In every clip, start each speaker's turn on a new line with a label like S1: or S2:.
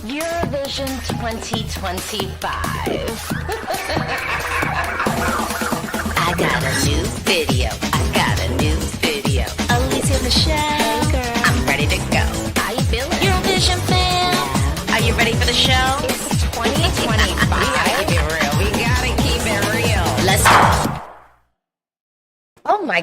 S1: Eurovision 2025. I got a new video. Alesia Michelle. Hey girl. I'm ready to go. How you feeling? Eurovision fam. Yeah. Are you ready for the show? It's 2025. We gotta keep it real. Let's go. Oh my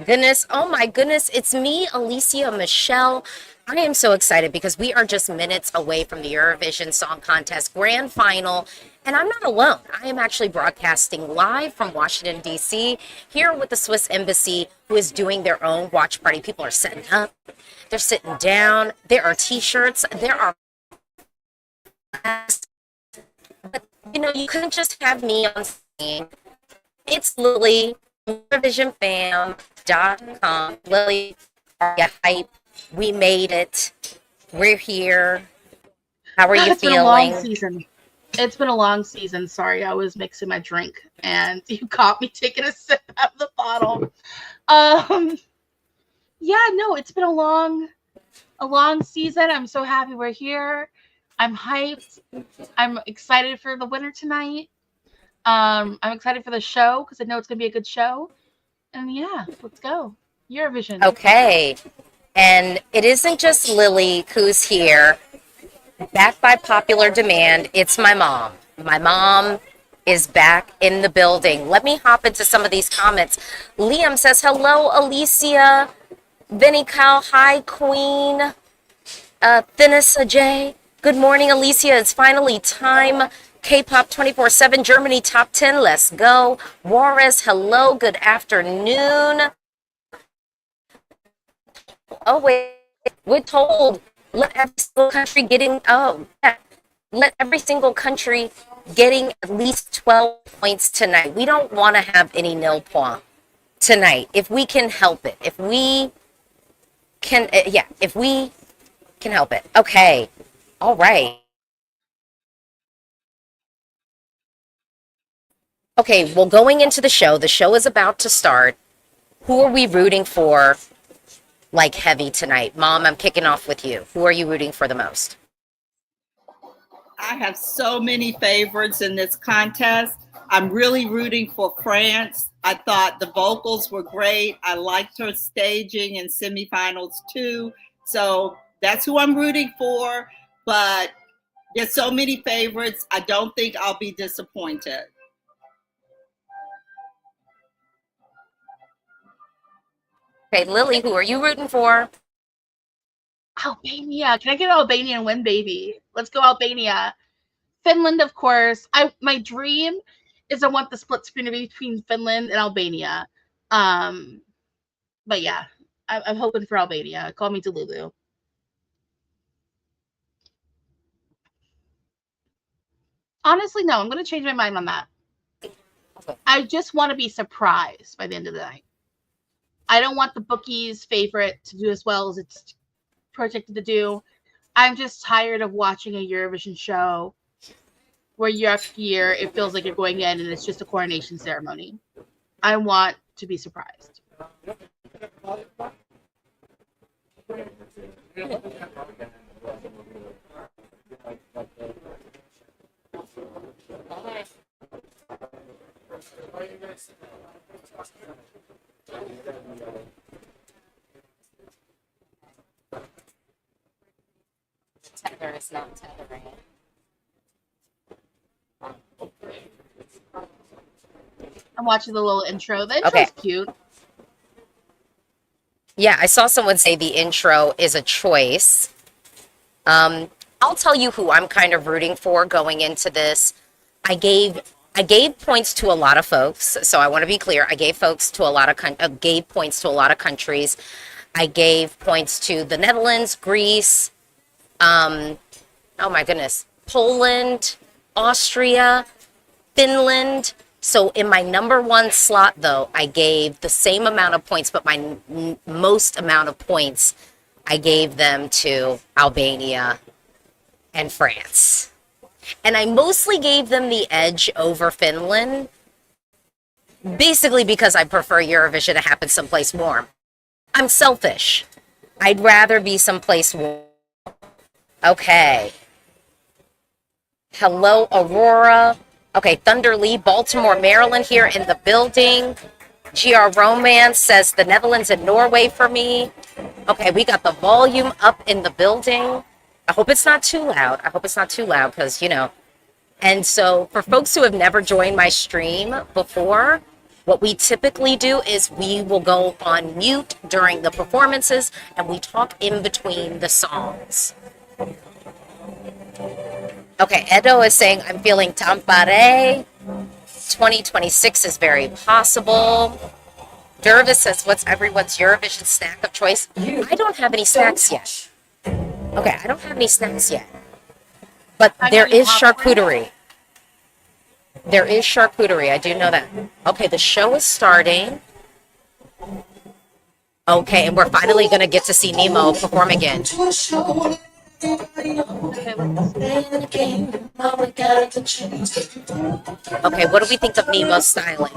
S1: goodness, it's me, Alesia Michelle. I am so excited because we are just minutes away from the Eurovision Song Contest grand final, and I'm not alone. I am actually broadcasting live from Washington, D.C., here with the Swiss Embassy, who is doing their own watch party. People are setting up, they're sitting down, there are t-shirts, there are... But, you couldn't just have me on scene. It's Lily, EurovisionFam.com. Lily, are you hype? We made it. We're here. How are you feeling?
S2: It's been a long season. It's been a long season. Sorry, I was mixing my drink and you caught me taking a sip out of the bottle. Yeah, no, it's been a long season. I'm so happy we're here. I'm hyped. I'm excited for the winner tonight. I'm excited for the show because I know it's gonna be a good show. And yeah, let's go. Eurovision.
S1: Okay. And it isn't just Lily who's here. Back by popular demand, it's my mom. My mom is back in the building. Let me hop into some of these comments. Liam says, hello, Alesia. Vinny Cow, hi, Queen. Thinissa J. Good morning, Alesia. It's finally time. K-pop 24/7, Germany top 10. Let's go. Juarez, hello. Good afternoon. Oh, wait. We're told let every single country let every single country getting at least 12 points tonight. We don't want to have any nil point tonight if we can help it. If we can help it. Okay. All right. Okay, well, going into the show is about to start. Who are we rooting for, like, heavy tonight? Mom, I'm kicking off with you. Who are you rooting for the most?
S3: I have so many favorites in this contest. I'm really rooting for France. I thought the vocals were great. I liked her staging in semifinals too. So that's who I'm rooting for. But there's so many favorites. I don't think I'll be disappointed.
S1: Okay, Lily, who are you rooting for?
S2: Albania. Can I get Albania and win, baby? Let's go, Albania. Finland, of course. My dream is I want the split screen to be between Finland and Albania. But yeah, I'm hoping for Albania. Call me Delulu. Honestly, no. I'm going to change my mind on that. I just want to be surprised by the end of the night. I don't want the bookies' favorite to do as well as it's projected to do. I'm just tired of watching a Eurovision show where year after year it feels like you're going in and it's just a coronation ceremony. I want to be surprised.
S1: Tether is not tethering.
S2: I'm watching the little intro. The intro's cute.
S1: Yeah, I saw someone say the intro is a choice. I'll tell you who I'm kind of rooting for going into this. I gave points to a lot of folks, so I want to be clear. I gave points to a lot of countries. I gave points to the Netherlands, Greece, oh my goodness, Poland, Austria, Finland. So in my number one slot, though, I gave the same amount of points, but my most amount of points, I gave them to Albania and France. And I mostly gave them the edge over Finland, basically because I prefer Eurovision to happen someplace warm. I'm selfish. I'd rather be someplace warm. Okay. Hello, Aurora. Okay, Thunder Lee, Baltimore, Maryland here in the building. GR Romance says the Netherlands and Norway for me. Okay, we got the volume up in the building. I hope it's not too loud. I hope it's not too loud because, you know. And so for folks who have never joined my stream before, what we typically do is we will go on mute during the performances and we talk in between the songs. Okay, Edo is saying, I'm feeling tampare. 2026 is very possible. Dervis says, what's everyone's Eurovision snack of choice? I don't have any snacks yet. Okay, I don't have any snacks yet. But there is charcuterie. There is charcuterie, I do know that. Okay, the show is starting. Okay, and we're finally going to get to see Nemo perform again. Okay, what do we think of Nemo's styling?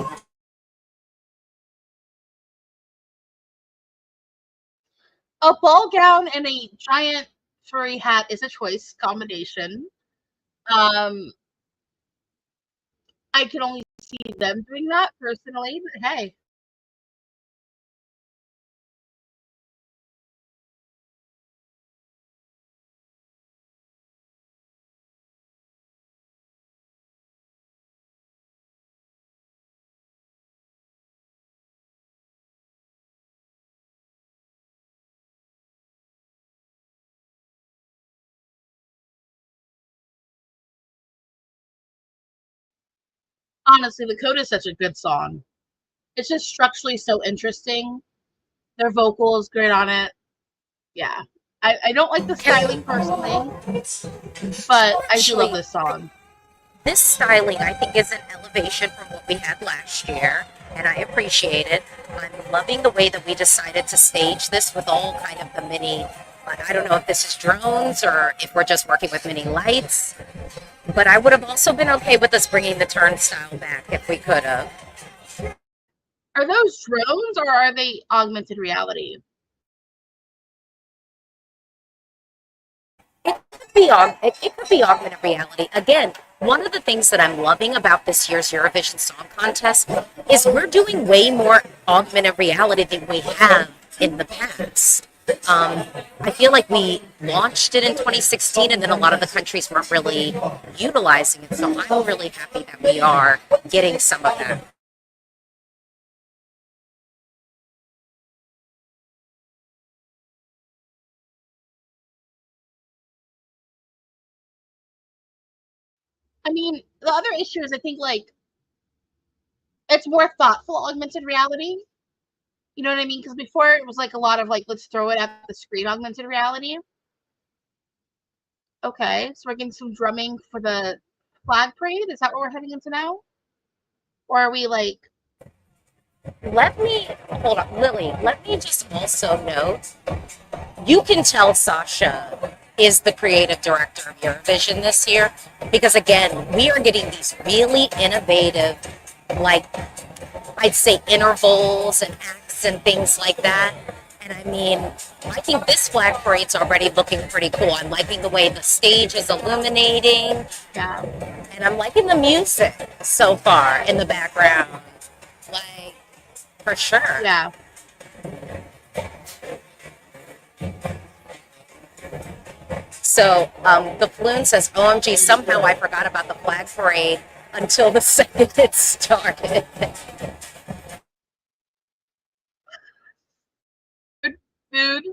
S2: A ball gown and a giant furry hat is a choice combination. I can only see them doing that personally, but hey. Honestly, the Code is such a good song. It's just structurally so interesting. Their vocal is great on it. Yeah. I don't like the styling personally, but I do love this song.
S1: This styling, I think, is an elevation from what we had last year, and I appreciate it. I'm loving the way that we decided to stage this with all kind of the mini, I don't know if this is drones or if we're just working with mini lights, but I would have also been okay with us bringing the turnstile back if we could have.
S2: Are those drones or are they augmented reality?
S1: It could be augmented reality. Again, one of the things that I'm loving about this year's Eurovision Song Contest is we're doing way more augmented reality than we have in the past. I feel like we launched it in 2016 and then a lot of the countries weren't really utilizing it. So I'm really happy that we are getting some of that.
S2: I mean, the other issue is I think like it's more thoughtful augmented reality. You know what I mean? Because before it was like a lot of like, let's throw it at the screen augmented reality. Okay, so we're getting some drumming for the flag parade. Is that what we're heading into now? Or are we like?
S1: Hold on, Lily, let me just also note, you can tell Sasha is the creative director of Eurovision this year because again, we are getting these really innovative, like I'd say intervals and acts and things like that. And I mean, I think this flag parade's already looking pretty cool. I'm liking the way the stage is illuminating.
S2: Yeah.
S1: And I'm liking the music so far in the background. Like, for sure.
S2: Yeah.
S1: So the Floon says, OMG, somehow I forgot about the flag parade until the second it started.
S2: Mood.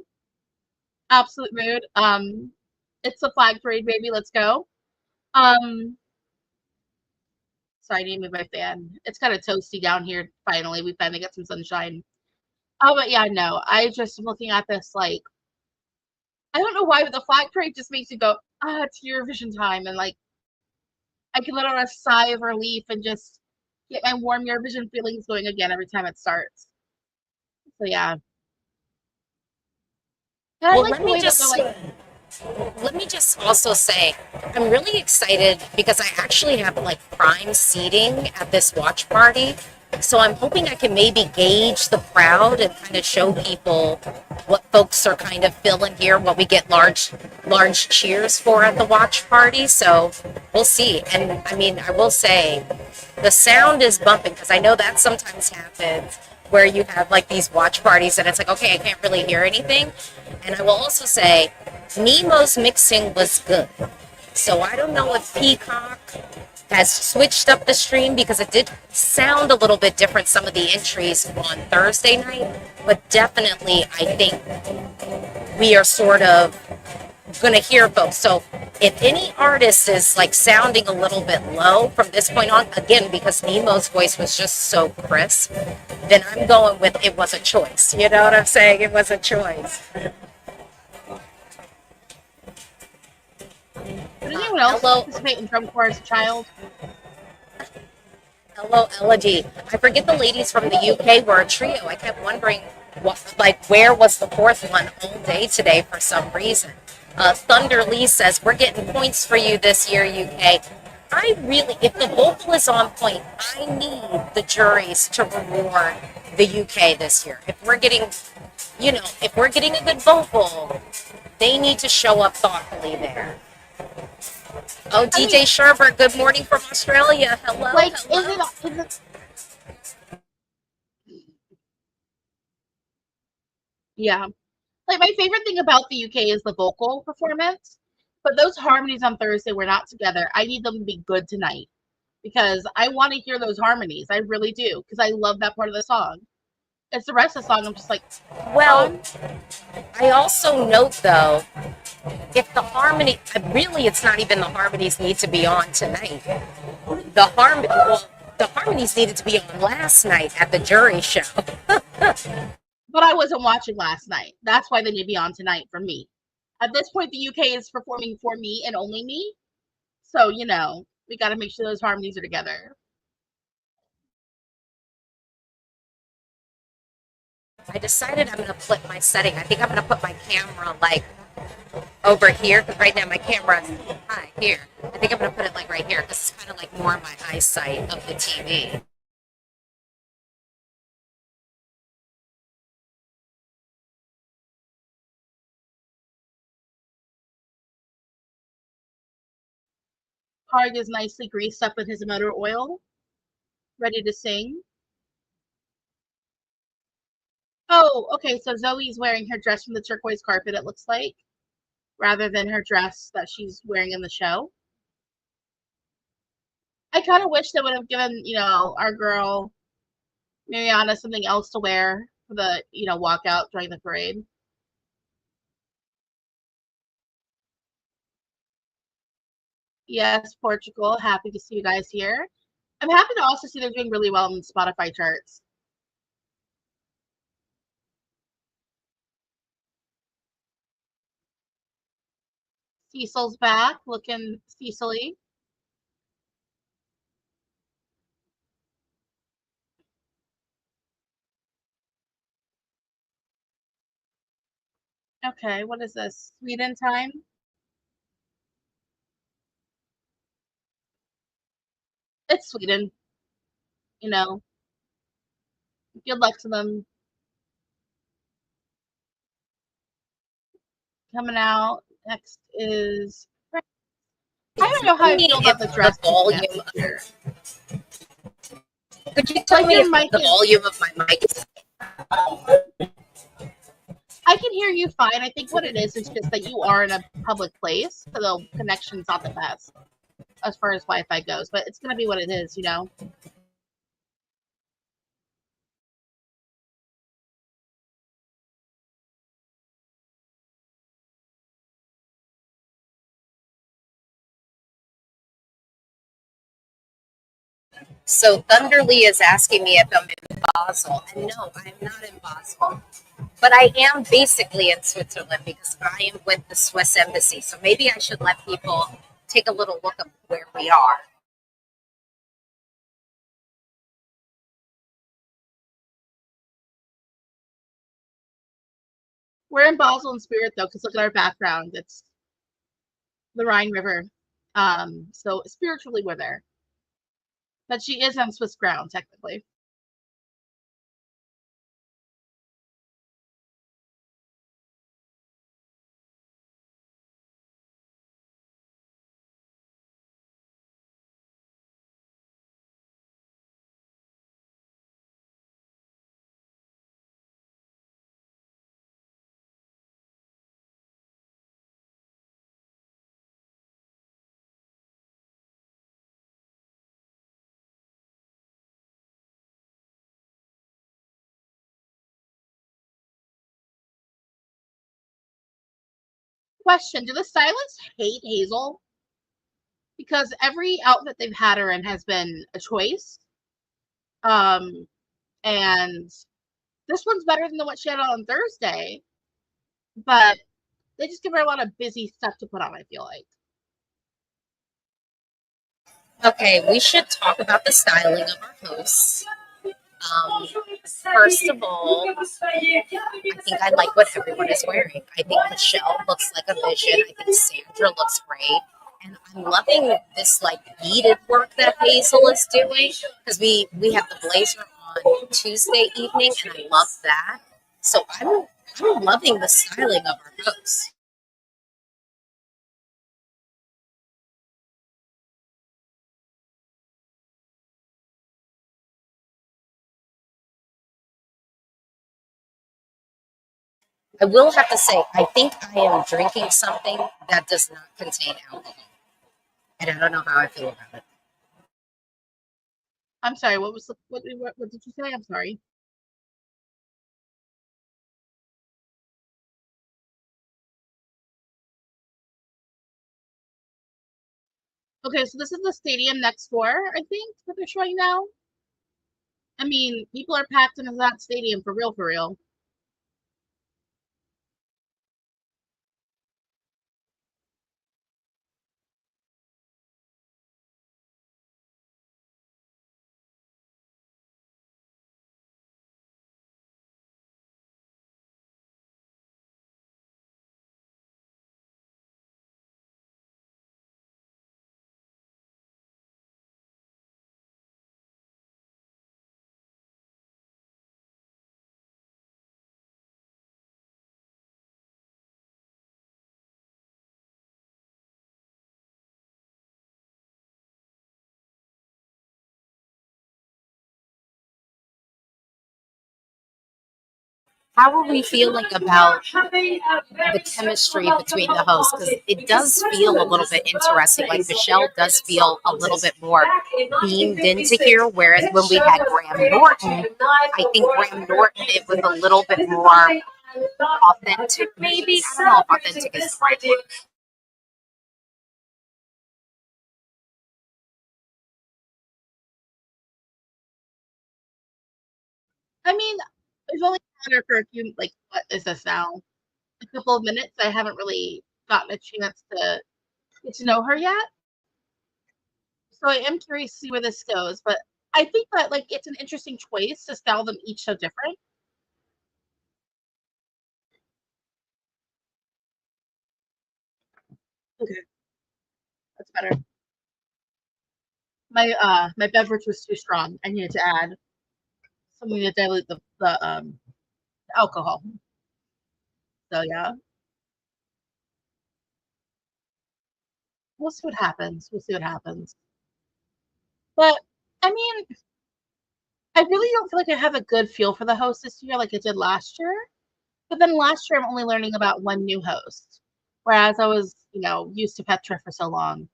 S2: Absolute mood. It's the flag parade, baby. Let's go. Sorry, I need to move my fan. It's kind of toasty down here. Finally, we finally got some sunshine. Oh, but yeah, no. I just am looking at this like I don't know why, but the flag parade just makes you go, it's Eurovision time, and like I can let out a sigh of relief and just get my warm Eurovision feelings going again every time it starts. So yeah. And
S1: Well,
S2: I like the way that they're like
S1: let me just also say, I'm really excited because I actually have like prime seating at this watch party. So I'm hoping I can maybe gauge the crowd and kind of show people what folks are kind of feeling here, what we get large cheers for at the watch party. So we'll see. And I mean, I will say the sound is bumping because I know that sometimes happens where you have like these watch parties and it's like, okay, I can't really hear anything. And I will also say Nemo's mixing was good. So I don't know if Peacock has switched up the stream because it did sound a little bit different, some of the entries on Thursday night, but definitely I think we are sort of going to hear folks. So if any artist is like sounding a little bit low from this point on, again, because Nemo's voice was just so crisp, then I'm going with it was a choice. You know what I'm saying? It was a choice.
S2: Did anyone else
S1: Hello.
S2: participate in drum corps as a child?
S1: Hello, Elodie. I forget the ladies from the UK were a trio. I kept wondering, where was the fourth one all day today for some reason? Thunder Lee says, we're getting points for you this year, UK. I really, if the vocal is on point, I need the juries to reward the UK this year. If we're getting, if we're getting a good vocal, they need to show up thoughtfully there. Oh, DJ Sherbert, good morning from Australia. Hello.
S2: Like,
S1: hello.
S2: is it? Yeah. Like, my favorite thing about the UK is the vocal performance, but those harmonies on Thursday were not together. I need them to be good tonight because I want to hear those harmonies. I really do because I love that part of the song. It's the rest of the song. I'm just like,
S1: well, I also note though, if the harmony, really, it's not even the harmonies need to be on tonight. The harmonies needed to be on last night at the jury show.
S2: But I wasn't watching last night. That's why they need to be on tonight for me. At this point, the UK is performing for me and only me. So, we got to make sure those harmonies are together.
S1: I decided I'm going to flip my setting. I think I'm going to put my camera like over here because right now my camera is high here. I think I'm going to put it like right here because it's kind of like more my eyesight of the TV.
S2: Harg is nicely greased up with his motor oil, ready to sing. Oh, okay, so Zoe's wearing her dress from the turquoise carpet, it looks like, rather than her dress that she's wearing in the show. I kind of wish they would have given, our girl Mariana something else to wear for the, walkout during the parade. Yes, Portugal. Happy to see you guys here. I'm happy to also see they're doing really well in the Spotify charts. Cecil's back, looking Cecily. Okay, what is this? Sweden time? It's Sweden. Good luck to them. Coming out. Next is. I don't know how I feel about the dress
S1: volume
S2: here.
S1: Could you tell me if the volume of my mic is?
S2: I can hear you fine. I think what it is just that you are in a public place, so the connection's not the best as far as Wi-Fi goes, but it's going to be what it is,
S1: So Thunderly is asking me if I'm in Basel, and no, I'm not in Basel. But I am basically in Switzerland because I am with the Swiss embassy. So maybe I should let people take a little look at where we are.
S2: We're in Basel in spirit, though, because look at our background. It's the Rhine River. So spiritually, we're there. But she is on Swiss ground, technically. Question: do the stylists hate Hazel? Because every outfit they've had her in has been a choice. And this one's better than the one she had on Thursday, but they just give her a lot of busy stuff to put on, I feel like.
S1: Okay, we should talk about the styling of our hosts. First of all, I think I like what everyone is wearing. I think Michelle looks like a vision. I think Sandra looks great. And I'm loving this like beaded work that Hazel is doing because we have the blazer on Tuesday evening and I love that. So I'm loving the styling of our hosts. I will have to say, I think I am drinking something that does not contain alcohol. And I don't know how I feel about it.
S2: I'm sorry, what did you say? I'm sorry. Okay, so this is the stadium next door, I think, that they're showing now. I mean, people are packed into that stadium for real, for real.
S1: How are we feeling about the chemistry between the hosts? Because it does feel a little bit interesting. Like Michelle does feel a little bit more beamed into here, whereas when we had Graham Norton, I think Graham Norton it was a little bit more authentic. Maybe I don't know if authentic is the right word.
S2: I mean, we've only had her for a few, like, what is this now? A couple of minutes. I haven't really gotten a chance to get to know her yet. So I am curious to see where this goes. But I think that, like, it's an interesting choice to style them each so different. Okay, that's better. My beverage was too strong. I needed to add something to dilute the alcohol. So yeah, we'll see what happens. We'll see what happens. But I mean, I really don't feel like I have a good feel for the host this year like I did last year. But then last year I'm only learning about one new host, whereas I was, used to Petra for so long.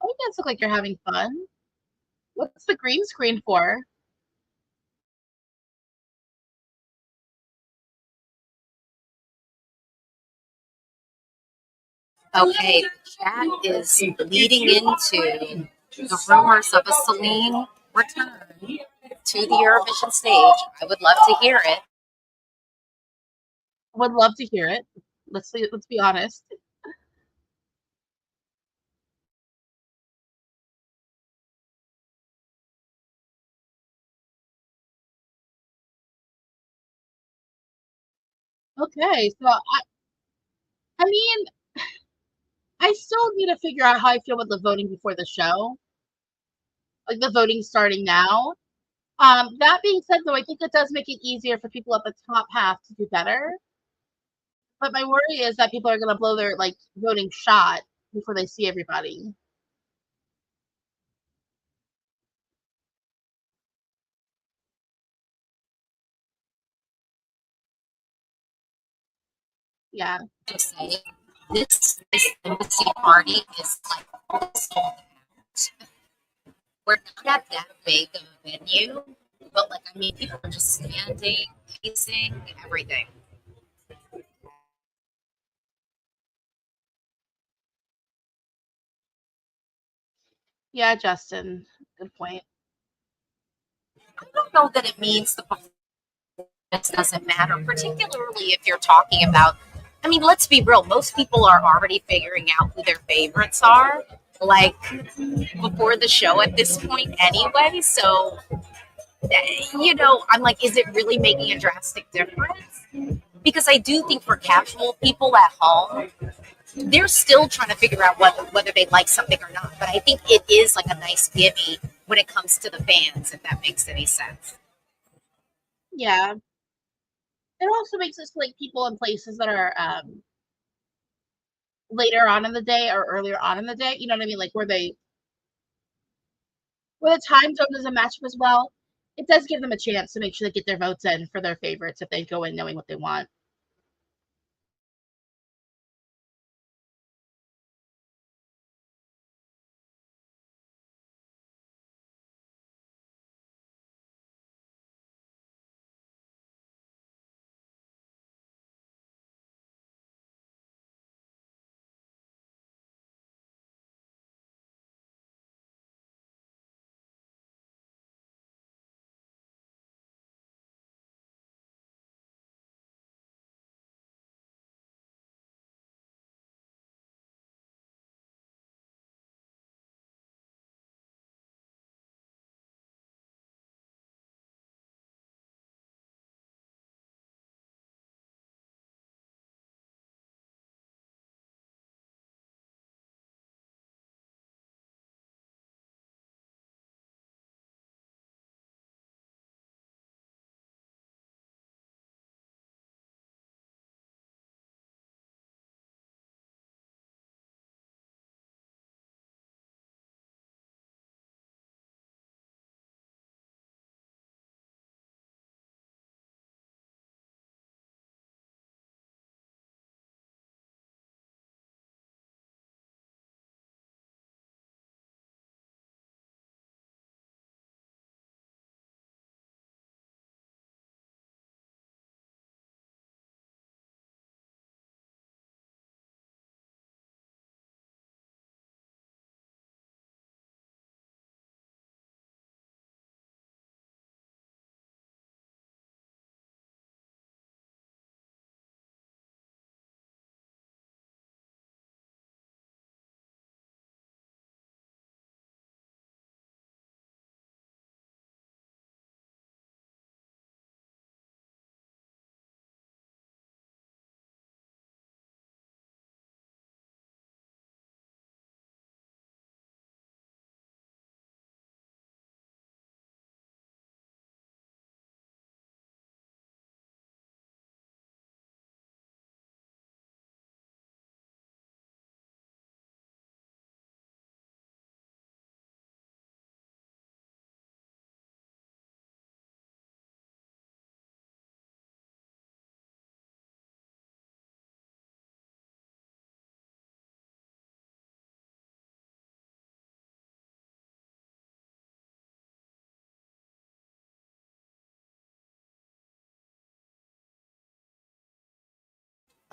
S2: Oh, you guys look like you're having fun. What's the green screen for?
S1: Okay, the chat is leading into the rumors of a Celine return to the Eurovision stage. I would love to hear it.
S2: Would love to hear it. Let's be honest. Okay, so I mean, I still need to figure out how I feel about the voting before the show, like the voting starting now. That being said, though, I think it does make it easier for people at the top half to do better. But my worry is that people are going to blow their like voting shot before they see everybody. Yeah.
S1: Just saying, this embassy party is like almost sold out. We're not at that big of a venue, but like I mean, people are just standing, pacing, everything.
S2: Yeah, Justin. Good point.
S1: I don't know that it means the performance doesn't matter, particularly if you're talking about. I mean, let's be real. Most people are already figuring out who their favorites are, like before the show at this point, anyway. So, I'm like, is it really making a drastic difference? Because I do think for casual people at home, they're still trying to figure out whether they like something or not. But I think it is like a nice gimme when it comes to the fans, if that makes any sense.
S2: Yeah. It also makes us like people in places that are later on in the day or earlier on in the day. You know what I mean? Like where the time zone doesn't match up as well. It does give them a chance to make sure they get their votes in for their favorites if they go in knowing what they want.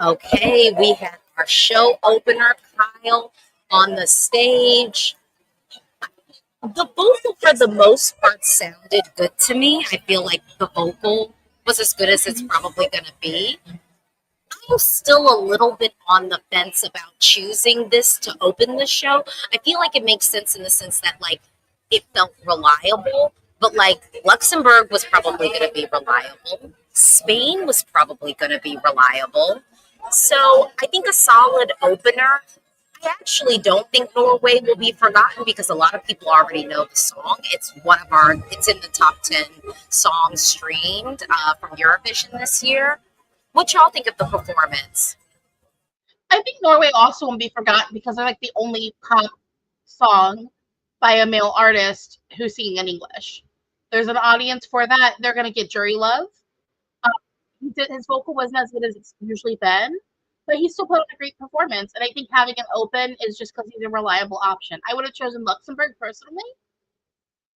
S1: Okay, we had our show opener, Kyle, on the stage. The vocal, for the most part, sounded good to me. I feel like the vocal was as good as it's probably going to be. I'm still a little bit on the fence about choosing this to open the show. I feel like it makes sense in the sense that, like, it felt reliable, but, like, Luxembourg was probably going to be reliable. Spain was probably going to be reliable. So I think a solid opener. I actually don't think Norway will be forgotten because a lot of people already know the song. It's in the top 10 songs streamed from Eurovision this year. What y'all think of the performance?
S2: I think Norway also won't be forgotten because they're like the only pop song by a male artist who's singing in English. There's an audience for that. They're going to get jury love. Um, his vocal wasn't as good as it's usually been, but he still put on a great performance. And I think having an open is just because he's a reliable option. I would have chosen Luxembourg personally,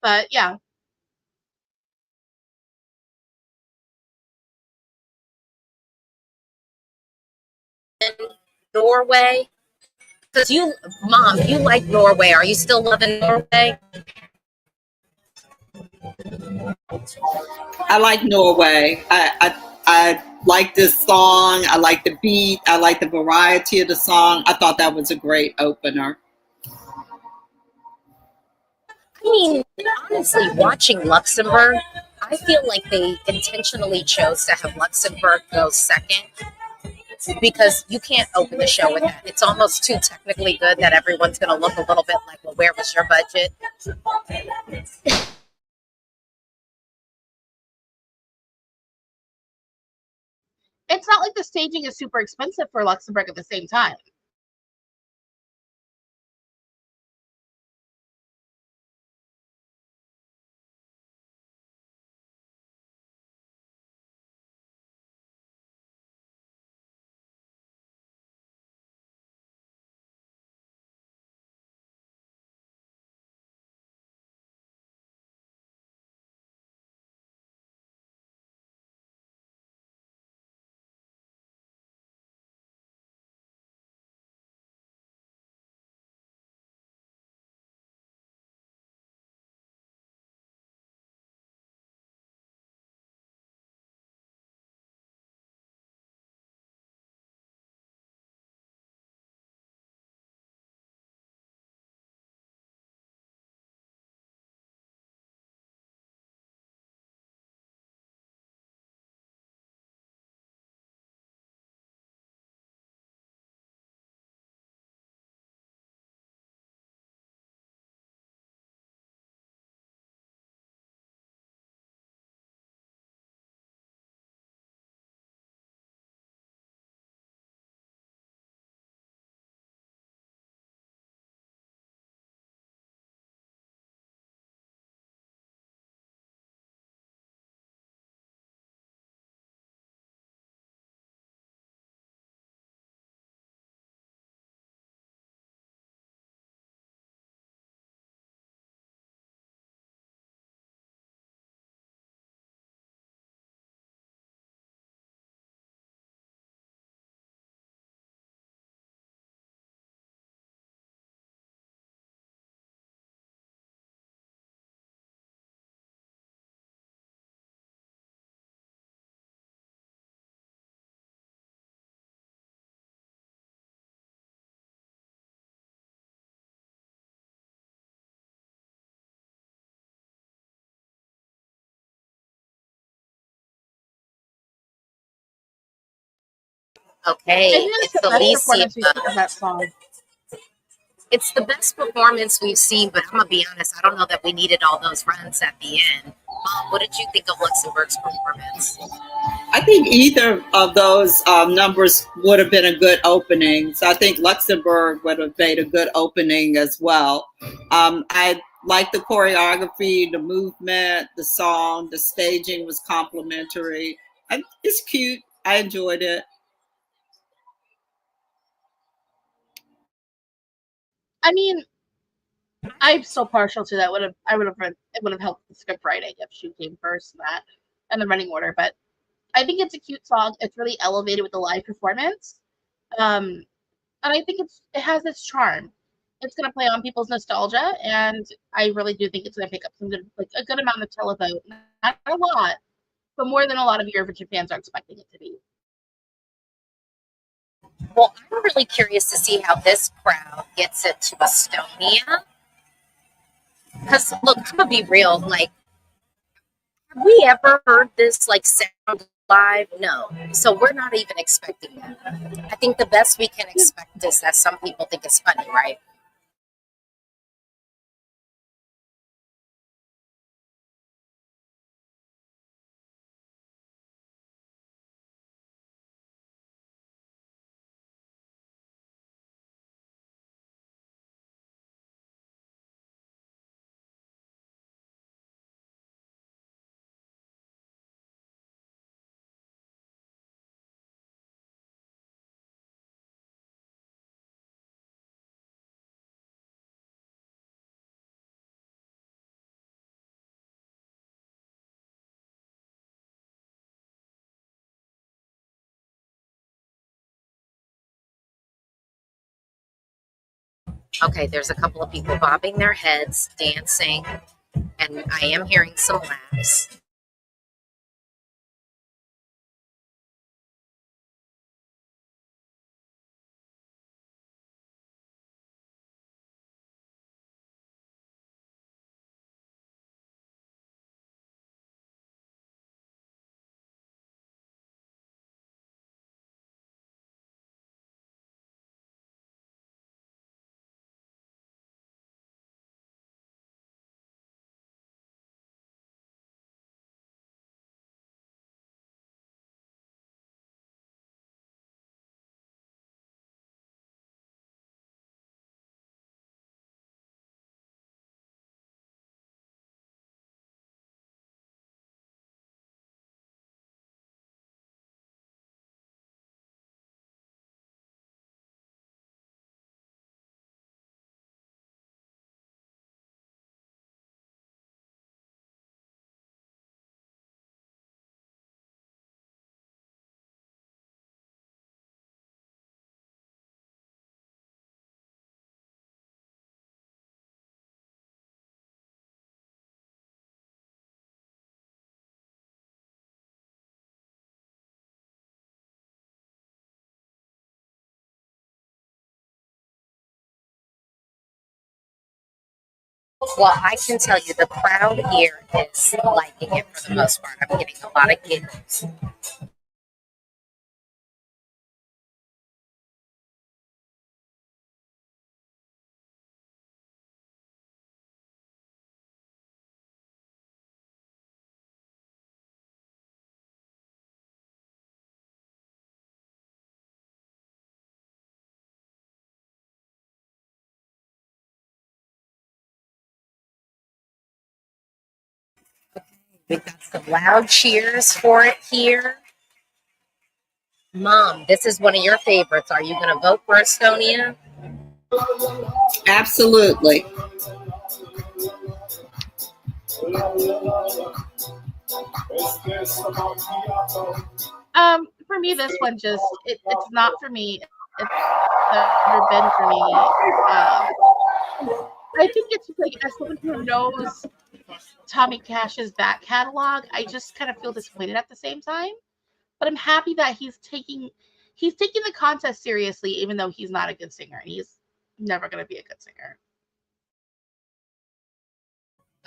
S2: but yeah.
S1: Norway. Because Mom, you like Norway. Are you still loving Norway?
S3: I like Norway. I like this song. I like the beat. I like the variety of the song. I thought that was a great opener.
S1: I mean, honestly, watching Luxembourg, I feel like they intentionally chose to have Luxembourg go second because you can't open the show with that. It's almost too technically good that everyone's going to look a little bit like, well, where was your budget?
S2: It's not like the staging is super expensive for Luxembourg at the same time. I
S1: Okay,
S2: think that's
S1: it's
S2: the best
S1: Alesia.
S2: performance we've seen of that song.
S1: It's the best performance we've seen, but I'm gonna be honest, I don't know that we needed all those runs at the end. Mom, what did you think of Luxembourg's performance?
S3: I think either of those numbers would have been a good opening. So I think Luxembourg would have made a good opening as well. I like the choreography, the movement, the song, the staging was complimentary. It's cute. I enjoyed it.
S2: I mean, I'm so partial to that. It would have helped the script writing if she came first in that and the running order. But I think it's a cute song. It's really elevated with the live performance. Um, and I think it has its charm. It's gonna play on people's nostalgia, and I really do think it's gonna pick up some good, like a good amount of televote. Not a lot, but more than a lot of Eurovision fans are expecting it to be.
S1: Well, I'm really curious to see how this crowd gets it to Estonia. Because look, I'm gonna be real. Like, have we ever heard this like sound live? No. So we're not even expecting that. I think the best we can expect is that some people think it's funny, right? Okay, there's a couple of people bobbing their heads, dancing, and I am hearing some laughs. Well, I can tell you the crowd here is liking it for the most part. I'm getting a lot of giggles. We've got some loud cheers for it here. Mom, this is one of your favorites. Are you going to vote for Estonia?
S3: Absolutely.
S2: For me, this one it's not for me. It's never been for me. I think it's like, as someone who knows Tommy Cash's back catalog, I just kind of feel disappointed at the same time. But I'm happy that he's taking the contest seriously, even though he's not a good singer, and he's never going to be a good singer.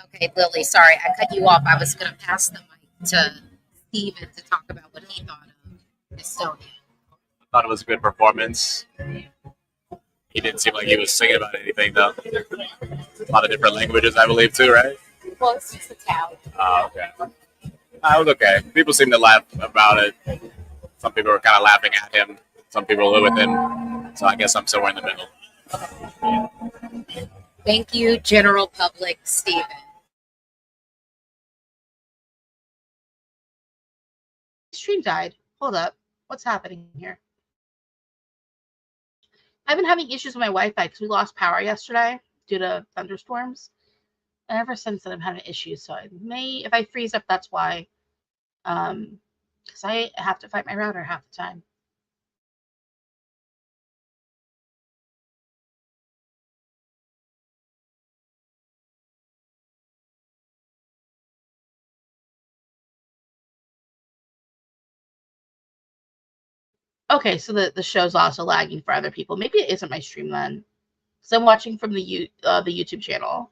S1: Okay, Lily, sorry, I cut you off. I was going to pass the mic to Steven to talk about what he thought of Estonia.
S4: I thought it was a good performance. He didn't seem like he was singing about anything, though. A lot of different languages, I believe, too, right?
S1: Well, it's just Italian.
S4: Oh, okay. It was okay. People seem to laugh about it. Some people were kind of laughing at him. Some people were with him. So I guess I'm somewhere in the middle.
S1: Thank you, general public, Steven.
S2: Stream died. Hold up. What's happening here? I've been having issues with my Wi-Fi because we lost power yesterday due to thunderstorms. And ever since then, I'm having issues. So if I freeze up, that's why. Because I have to fight my router half the time. Okay, so the show's also lagging for other people. Maybe it isn't my stream then. So I'm watching from the YouTube channel.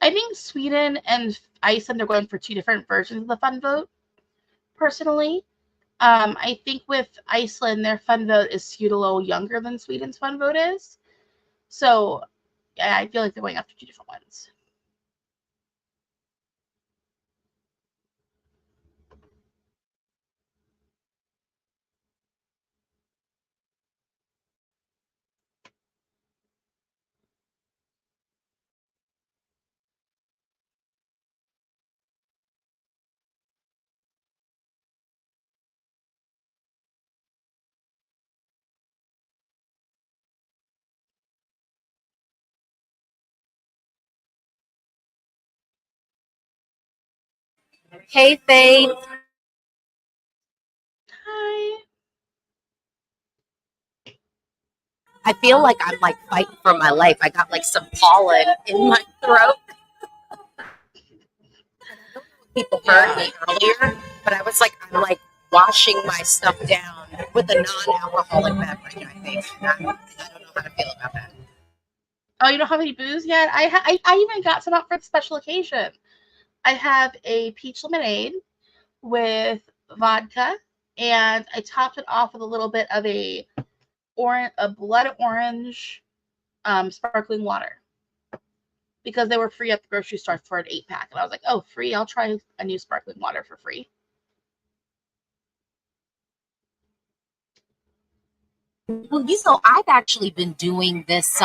S2: I think Sweden and Iceland are going for two different versions of the fun vote. Personally, I think with Iceland, their fun vote is skewed a little younger than Sweden's fun vote is. So yeah, I feel like they're going after two different ones.
S1: Hey, Faith.
S2: Hi.
S1: I feel like I'm like fighting for my life. I got like some pollen in my throat. People heard me earlier, but I was like, I'm like washing my stuff down with a non-alcoholic beverage. I think. I don't know how to feel about that.
S2: Oh, you don't have any booze yet? I even got some up for the special occasion. I have a peach lemonade with vodka, and I topped it off with a little bit of a blood orange sparkling water because they were free at the grocery store for an 8-pack, and I was like, oh, free! I'll try a new sparkling water for free.
S1: Well, I've actually been doing this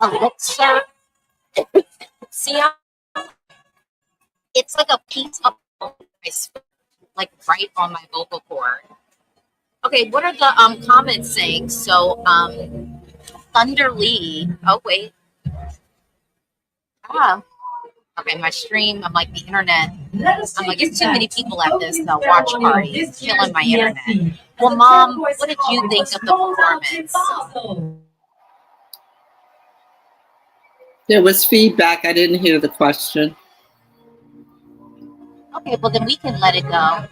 S1: elixir. See, it's like a piece of ice, like right on my vocal cord. Okay, what are the comments saying? So Thunder Lee. Oh wait. Ah. Okay, my stream. I'm like the internet. I'm like, it's too many people at this watch party. It's killing my internet. Well, Mom, what did you think of the performance?
S3: There was feedback. I didn't hear the question.
S1: Okay, well then we can let it go.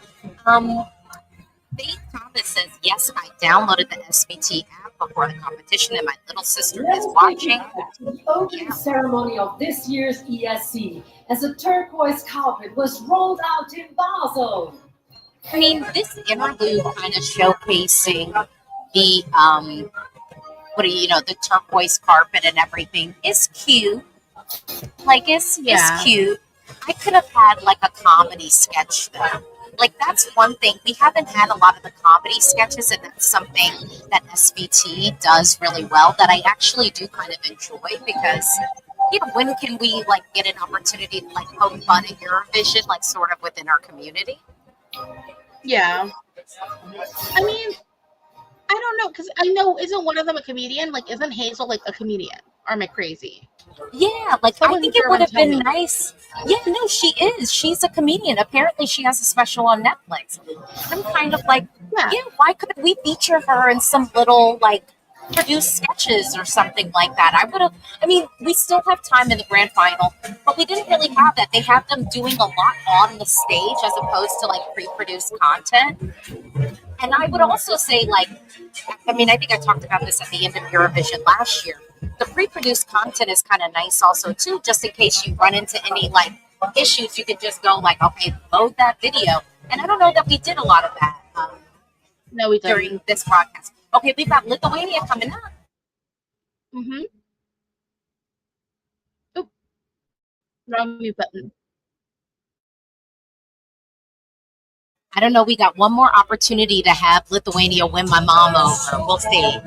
S1: Faith Thomas says, yes, I downloaded the SBT app before the competition, and my little sister is watching.
S5: The opening ceremony of this year's ESC as a turquoise carpet was rolled out in Basel.
S1: I mean, this interlude kind of showcasing the the turquoise carpet and everything is cute. Like it's cute. I could have had like a comedy sketch though. Like that's one thing. We haven't had a lot of the comedy sketches, and that's something that SBT does really well that I actually do kind of enjoy because when can we like get an opportunity to like poke fun at Eurovision, like sort of within our community?
S2: Yeah. I mean, I don't know, because I know, isn't one of them a comedian? Like, isn't Hazel like a comedian? Or am I crazy?
S1: Yeah, like
S2: Someone
S1: I think it
S2: German
S1: would have
S2: tell
S1: been
S2: me.
S1: nice. Yeah, no, she is. She's a comedian. Apparently, she has a special on Netflix. I'm kind of like,
S2: Yeah.
S1: why couldn't we feature her in some little like produced sketches or something like that? I would have. I mean, we still have time in the grand final, but we didn't really have that. They have them doing a lot on the stage as opposed to like pre-produced content. And I would also say, like, I mean, I think I talked about this at the end of Eurovision last year. The pre-produced content is kind of nice also too, just in case you run into any like issues, you can just go like, okay, load that video. And I don't know that we did a lot of that
S2: No, we didn't.
S1: during this broadcast. Okay, we've got Lithuania coming up.
S2: Mm-hmm. Oop. Wrong mute button.
S1: I don't know. We got one more opportunity to have Lithuania win my mom over. We'll see.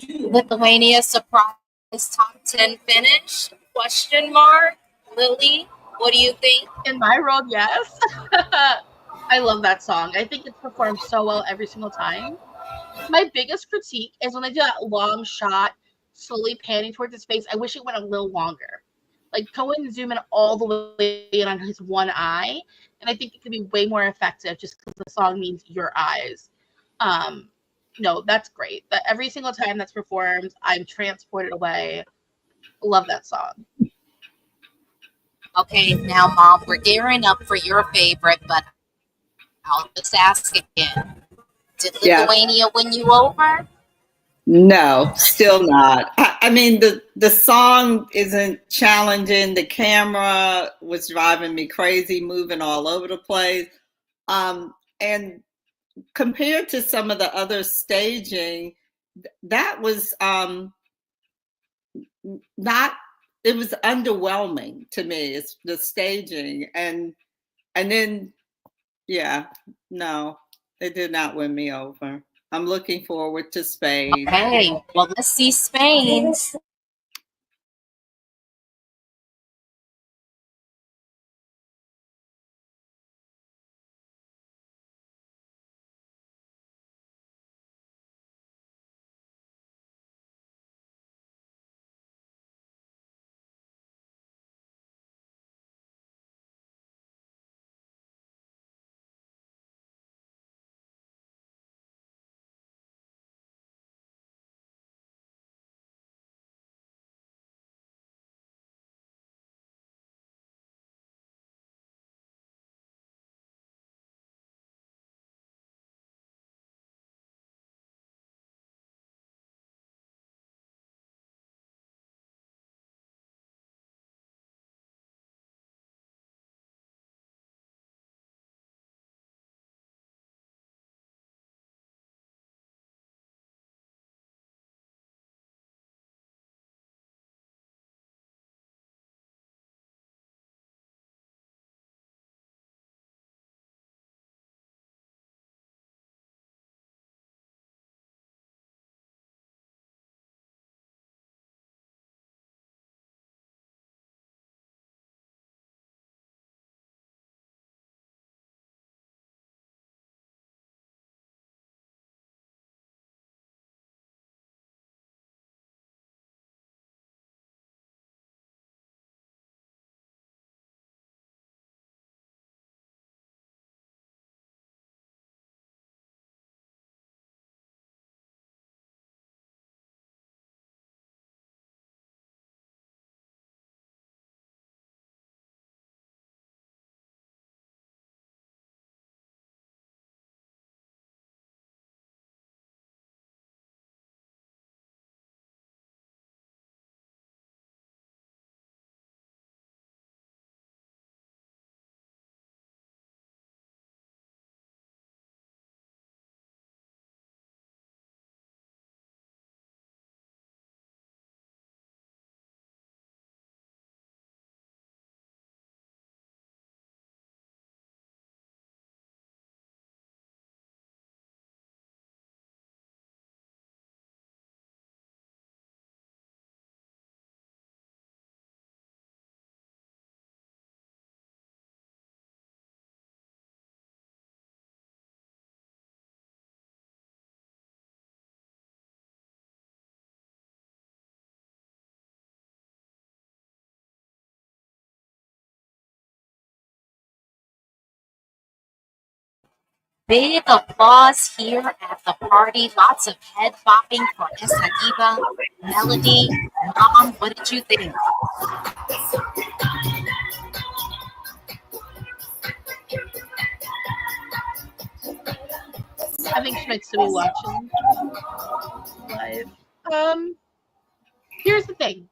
S1: Lithuania surprise top 10 finish? Question mark. Lily, what do you think?
S2: In my world, yes. I love that song. I think it's performed so well every single time. My biggest critique is when they do that long shot, slowly panning towards his face. I wish it went a little longer. Like, go and zoom in all the way in on his one eye, and I think it could be way more effective just because the song means your eyes. No, that's great. That every single time that's performed, I'm transported away. Love that song.
S1: Okay, now, Mom, we're gearing up for your favorite, but I'll just ask again. Did
S3: Yeah.
S1: Lithuania win you over?
S3: No, still not. I mean, the song isn't challenging. The camera was driving me crazy, moving all over the place. And compared to some of the other staging, that was not. It was underwhelming to me. It's the staging, and then yeah, no, it did not win me over. I'm looking forward to Spain.
S1: Okay, well, let's see Spain. Big applause here at the party. Lots of head bopping for Esa Diva. Melody, Mom, what did you think?
S2: I think she makes to be watching live. Here's the thing.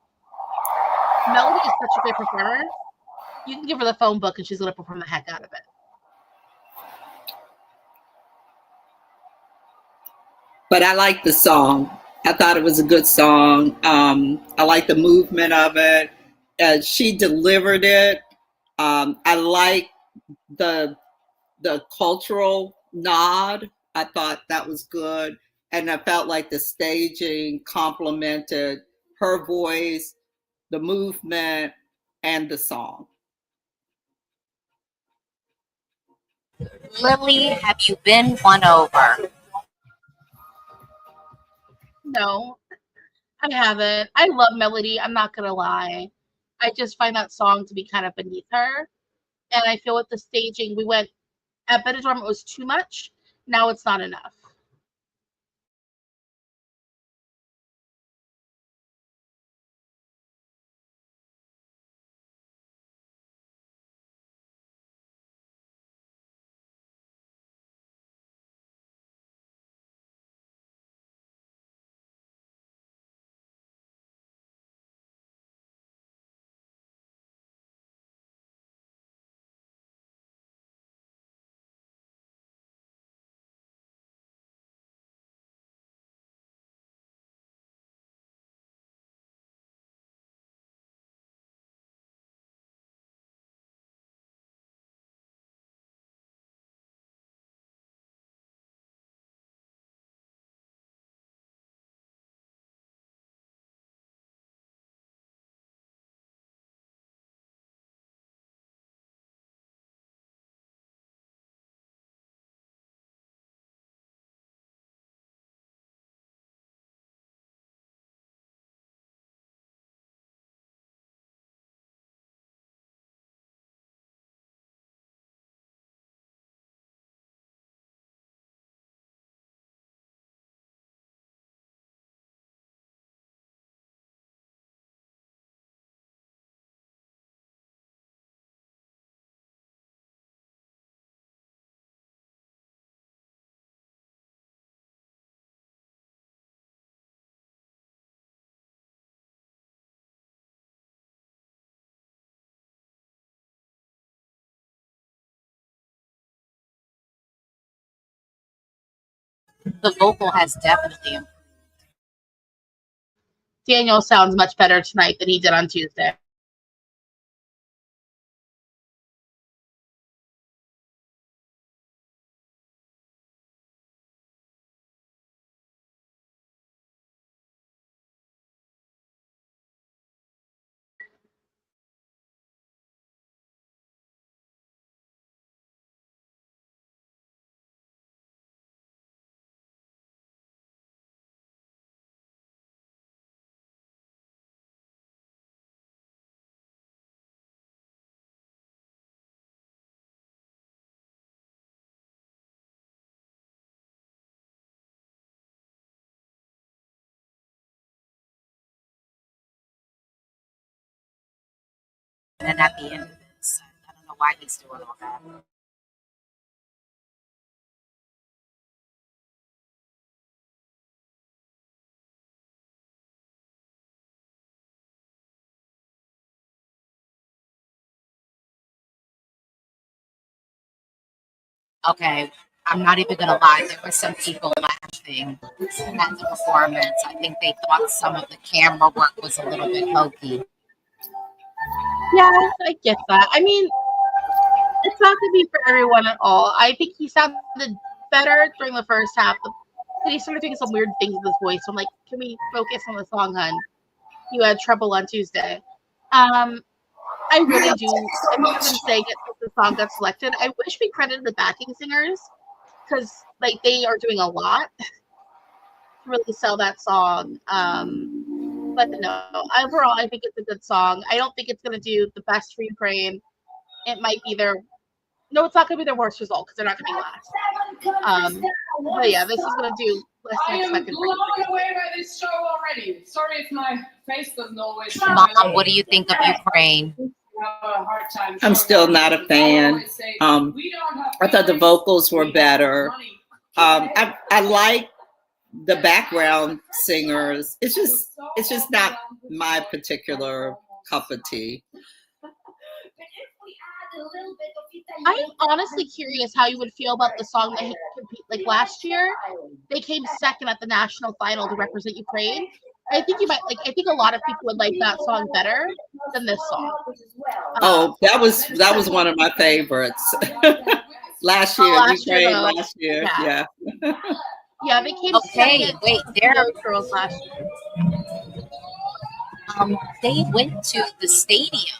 S2: Melody is such a great performer. You can give her the phone book and she's gonna perform the heck out of it.
S3: But I like the song. I thought it was a good song. I like the movement of it. She delivered it. I like the cultural nod. I thought that was good. and I felt like the staging complemented her voice, the movement, and the song.
S1: Lily, have you been won over?
S2: No, I haven't. I love Melody. I'm not gonna lie. I just find that song to be kind of beneath her, and I feel with the staging, we went at Benidorm. It was too much. Now it's not enough.
S1: The vocal has definitely improved.
S2: Daniel sounds much better tonight than he did on Tuesday.
S1: And at the end of this, I don't know why he's doing all that. Okay, I'm not even gonna lie. There were some people laughing at the performance. I think they thought some of the camera work was a little bit hokey.
S2: Yeah, I get that. I mean, it's not going to be for everyone at all. I think he sounded better during the first half. He started doing some weird things with his voice. So I'm like, can we focus on the song, hun? You had trouble on Tuesday. I really do. I'm not going to say the song got selected. I wish we credited the backing singers because like they are doing a lot to really sell that song. But no, overall, I think it's a good song. I don't think it's going to do the best for Ukraine. It might be their no, it's not going to be their worst result because they're not going to be last. But yeah, this is going to do less than expected.
S6: I am blown away by this show already. Sorry if my face doesn't always.
S1: Mom, what do you think of Ukraine?
S3: I'm still not a fan. I thought the vocals were better. I like the background singers. It's just not my particular cup of tea.
S2: I'm honestly curious how you would feel about the song they compete like last year. They came second at the national final to represent Ukraine. I think you might like. I think a lot of people would like that song better than this song.
S3: Oh, that was one of my favorites. Last year, Ukraine. Last year, yeah.
S2: Yeah, they came
S1: Okay,
S2: second
S1: wait,
S2: to
S1: they're
S2: those girls last year.
S1: they went to the stadium.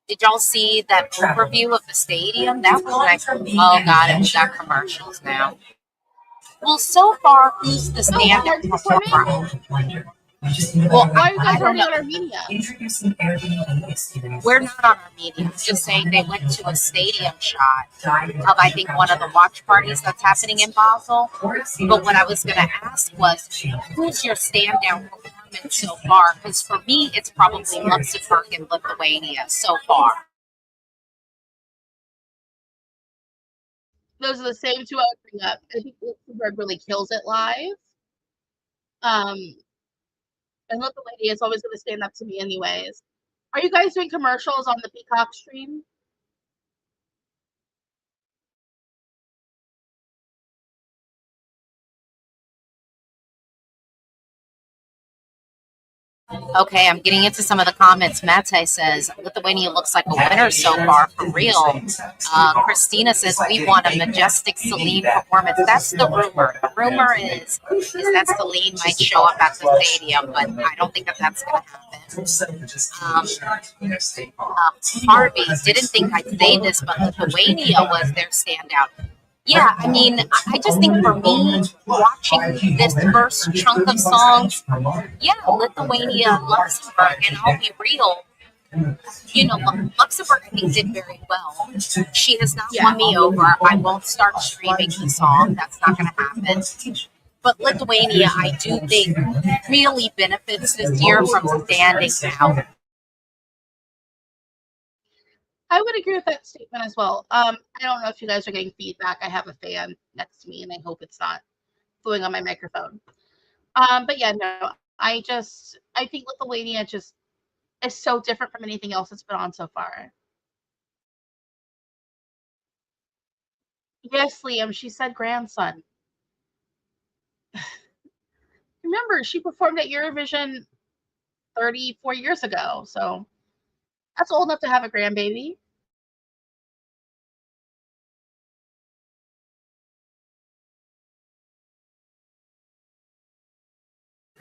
S1: Did y'all see that overview of the stadium? That was nice. Oh god, and we got commercials now. Well, so far, who's the
S2: Oh,
S1: standout
S2: Pard's performing?
S1: performer? Well,
S2: Why are you
S1: I
S2: guys
S1: don't
S2: already
S1: know.
S2: on Armenia?
S1: We're not on Armenia. I'm just saying they went to a stadium shot of, I think, one of the watch parties that's happening in Basel. But what I was going to ask was, who's your standout performance so far? Because for me, it's probably Luxembourg and Lithuania so far.
S2: Those are the same two I would bring up. I think Luxembourg really kills it live. And Lithuania is always going to stand up to me anyways. Are you guys doing commercials on the Peacock stream?
S1: Okay, I'm getting into some of the comments. Mate says Lithuania looks like a winner so far, for real. Christina says we want a majestic Celine performance. That's the rumor. The rumor is that Celine might show up at the stadium, but I don't think that that's going to happen. Harvey didn't think I'd say this, but Lithuania was their standout. Yeah, I mean, I just think for me, watching this first chunk of songs, yeah, Lithuania, Luxembourg, and I'll be real, Luxembourg, I think, did very well. She has not won me over. I won't start streaming the song. That's not going to happen. But Lithuania, I do think, really benefits this year from standing out.
S2: I would agree with that statement as well. I don't know if you guys are getting feedback. I have a fan next to me, and I hope it's not blowing on my microphone. But yeah, no, I think Lithuania just is so different from anything else that's been on so far. Yes, Liam, she said grandson. Remember, she performed at Eurovision 34 years ago, so that's old enough to have a grandbaby.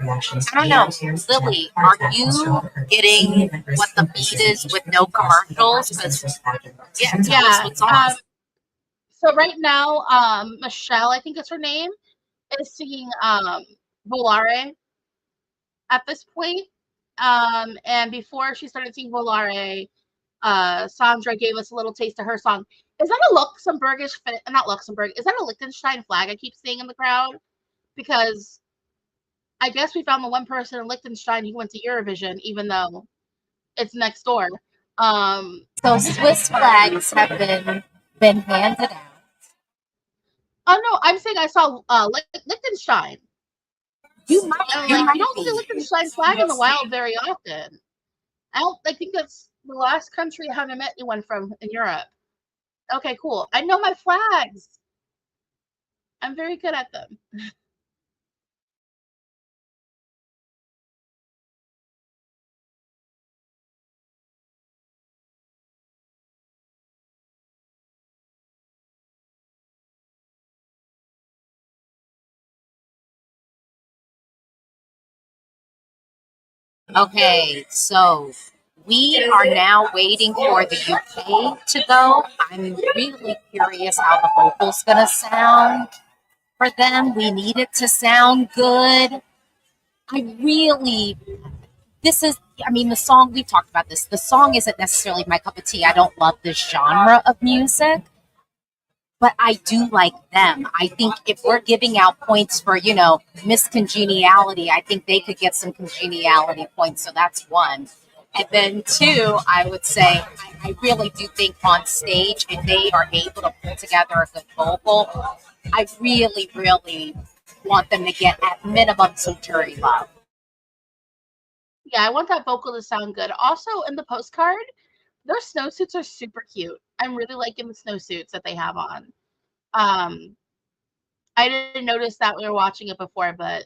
S1: I don't know, Lily, are you getting what the beat is with no commercials? Yeah, tell us what's on.
S2: So right now, Michelle, I think is her name, is singing Volare at this point. And before she started singing Volare, Sandra gave us a little taste of her song. Is that a Luxembourgish, not Luxembourg, is that a Liechtenstein flag I keep seeing in the crowd? Because I guess we found the one person in Liechtenstein who went to Eurovision, even though it's next door.
S1: So Swiss flags have been handed out.
S2: Oh no, I'm saying I saw Liechtenstein.
S1: You might.
S2: You don't see a Liechtenstein flag in the wild very often. I think that's the last country I haven't met anyone from in Europe. Okay, cool. I know my flags. I'm very good at them.
S1: Okay, so we are now waiting for the UK to go. I'm really curious how the vocal's gonna sound for them. We need it to sound good. The song, we talked about this. The song isn't necessarily my cup of tea. I don't love this genre of music, but I do like them. I think if we're giving out points for, miscongeniality, I think they could get some congeniality points. So that's one. And then two, I would say, I really do think on stage, if they are able to put together a good vocal, I really, really want them to get at minimum some jury love.
S2: Yeah, I want that vocal to sound good. Also, in the postcard, their snowsuits are super cute. I'm really liking the snowsuits that they have on. I didn't notice that we were watching it before, but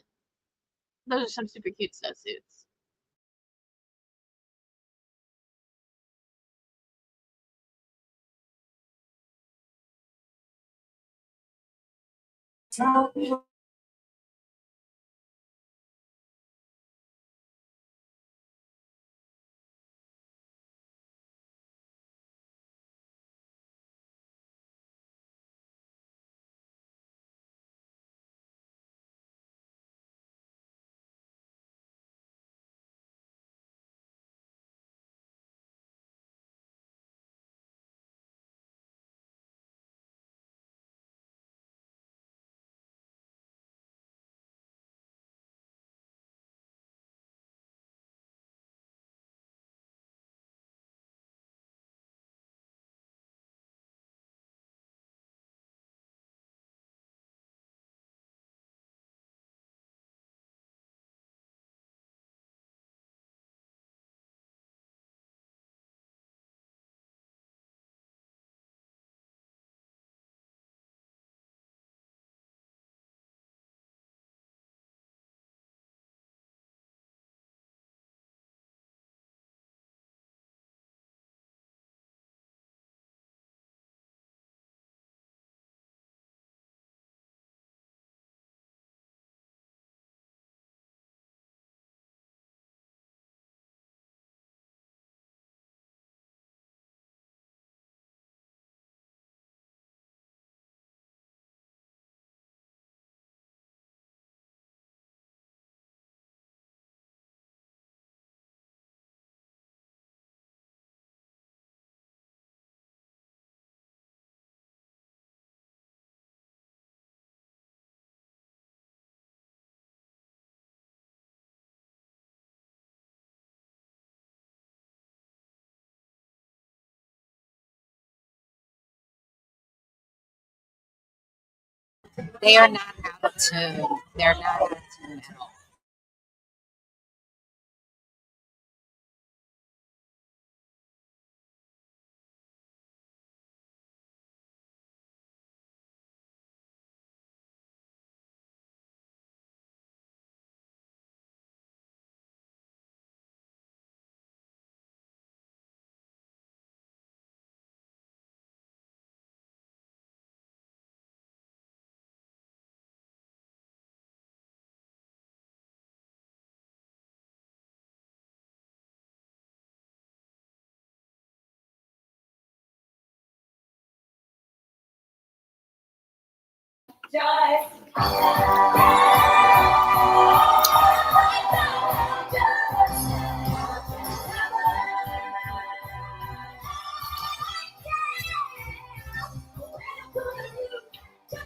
S2: those are some super cute snowsuits.
S1: They are not out of tune. They're not out of tune at all.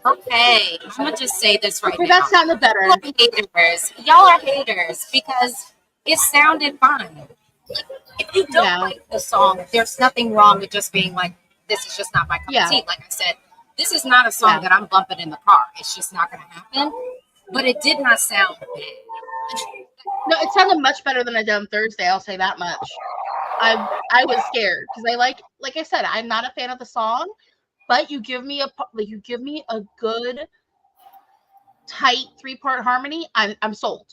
S1: Okay, I'm gonna just say this right
S2: Okay,
S1: now.
S2: that sounded better.
S1: Y'all are haters. Y'all are haters because it sounded fine. If you don't
S2: Yeah.
S1: like the song, there's nothing wrong with just being like, this is just not my cup
S2: Yeah.
S1: of tea. Like I said, this is not a song
S2: Yeah.
S1: that I'm bumping in the car. It's just not gonna happen. But it did not sound bad.
S2: No, it sounded much better than I did on Thursday. I'll say that much. I was scared because I like I said, I'm not a fan of the song, but you give me a good tight 3-part harmony, I'm sold.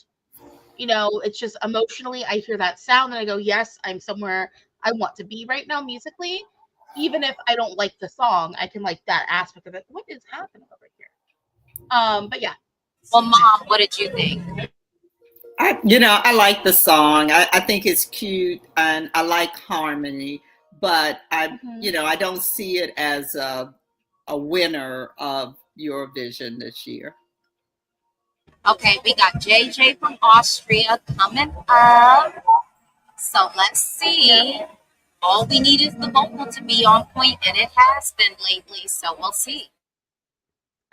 S2: You know, it's just emotionally, I hear that sound and I go, yes, I'm somewhere I want to be right now musically. Even if I don't like the song, I can like that aspect of it. What is happening over here? But yeah.
S1: Well, Mom, what did you think?
S3: I like the song. I think it's cute and I like harmony, but I don't see it as a winner of Eurovision this year.
S1: Okay, we got JJ from Austria coming up. So let's see. All we need is the vocal to be on point, and it has been lately. So we'll see.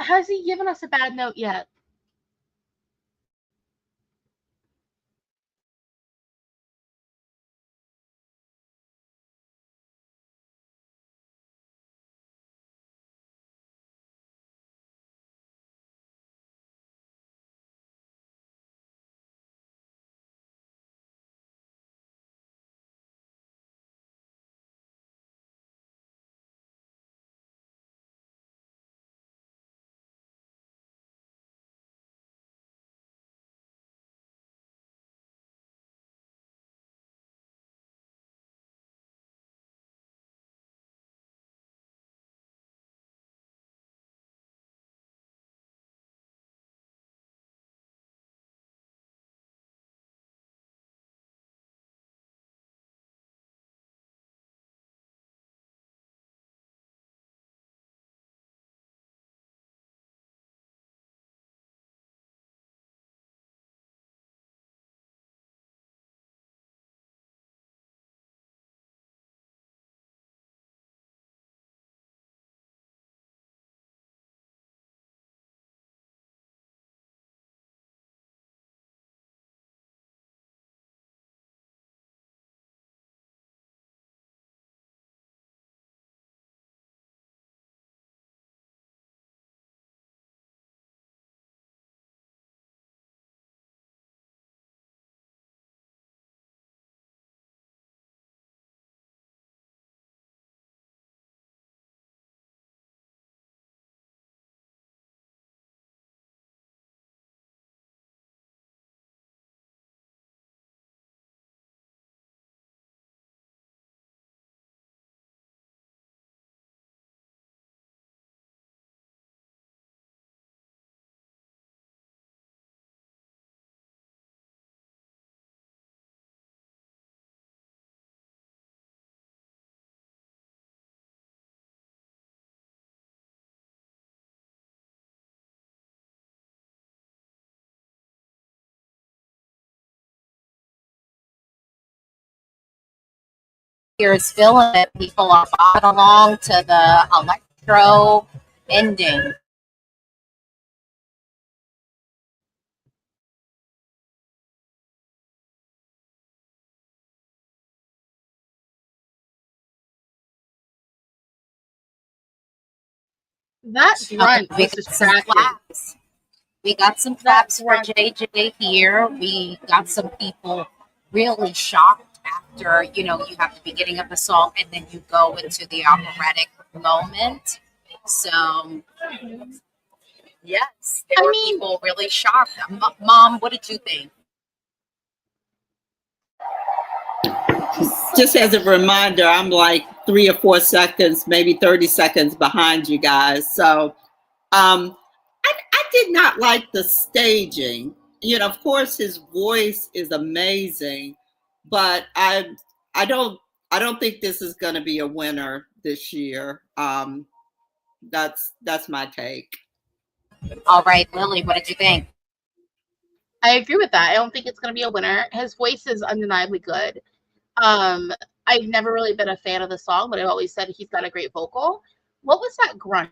S2: Has he given us a bad note yet?
S1: Here's feeling it. People are following along to the electro ending.
S2: That grunt
S1: We
S2: was
S1: got some
S2: distracting.
S1: claps. We got some claps for JJ here. We got some people really shocked after, you have the beginning of the song and then you go into the operatic moment. So, yes, there
S2: I
S1: were
S2: mean,
S1: people really shocked. Mom, what did you think?
S3: Just as a reminder, I'm like 3 or 4 seconds, maybe 30 seconds behind you guys. So I did not like the staging. Of course, his voice is amazing, but I don't I don't think this is going to be a winner this year. That's my take.
S1: All right, Lily, what did you think?
S2: I agree with that. I don't think it's going to be a winner. His voice is undeniably good. I've never really been a fan of the song, but I've always said he's got a great vocal. What was that grunt?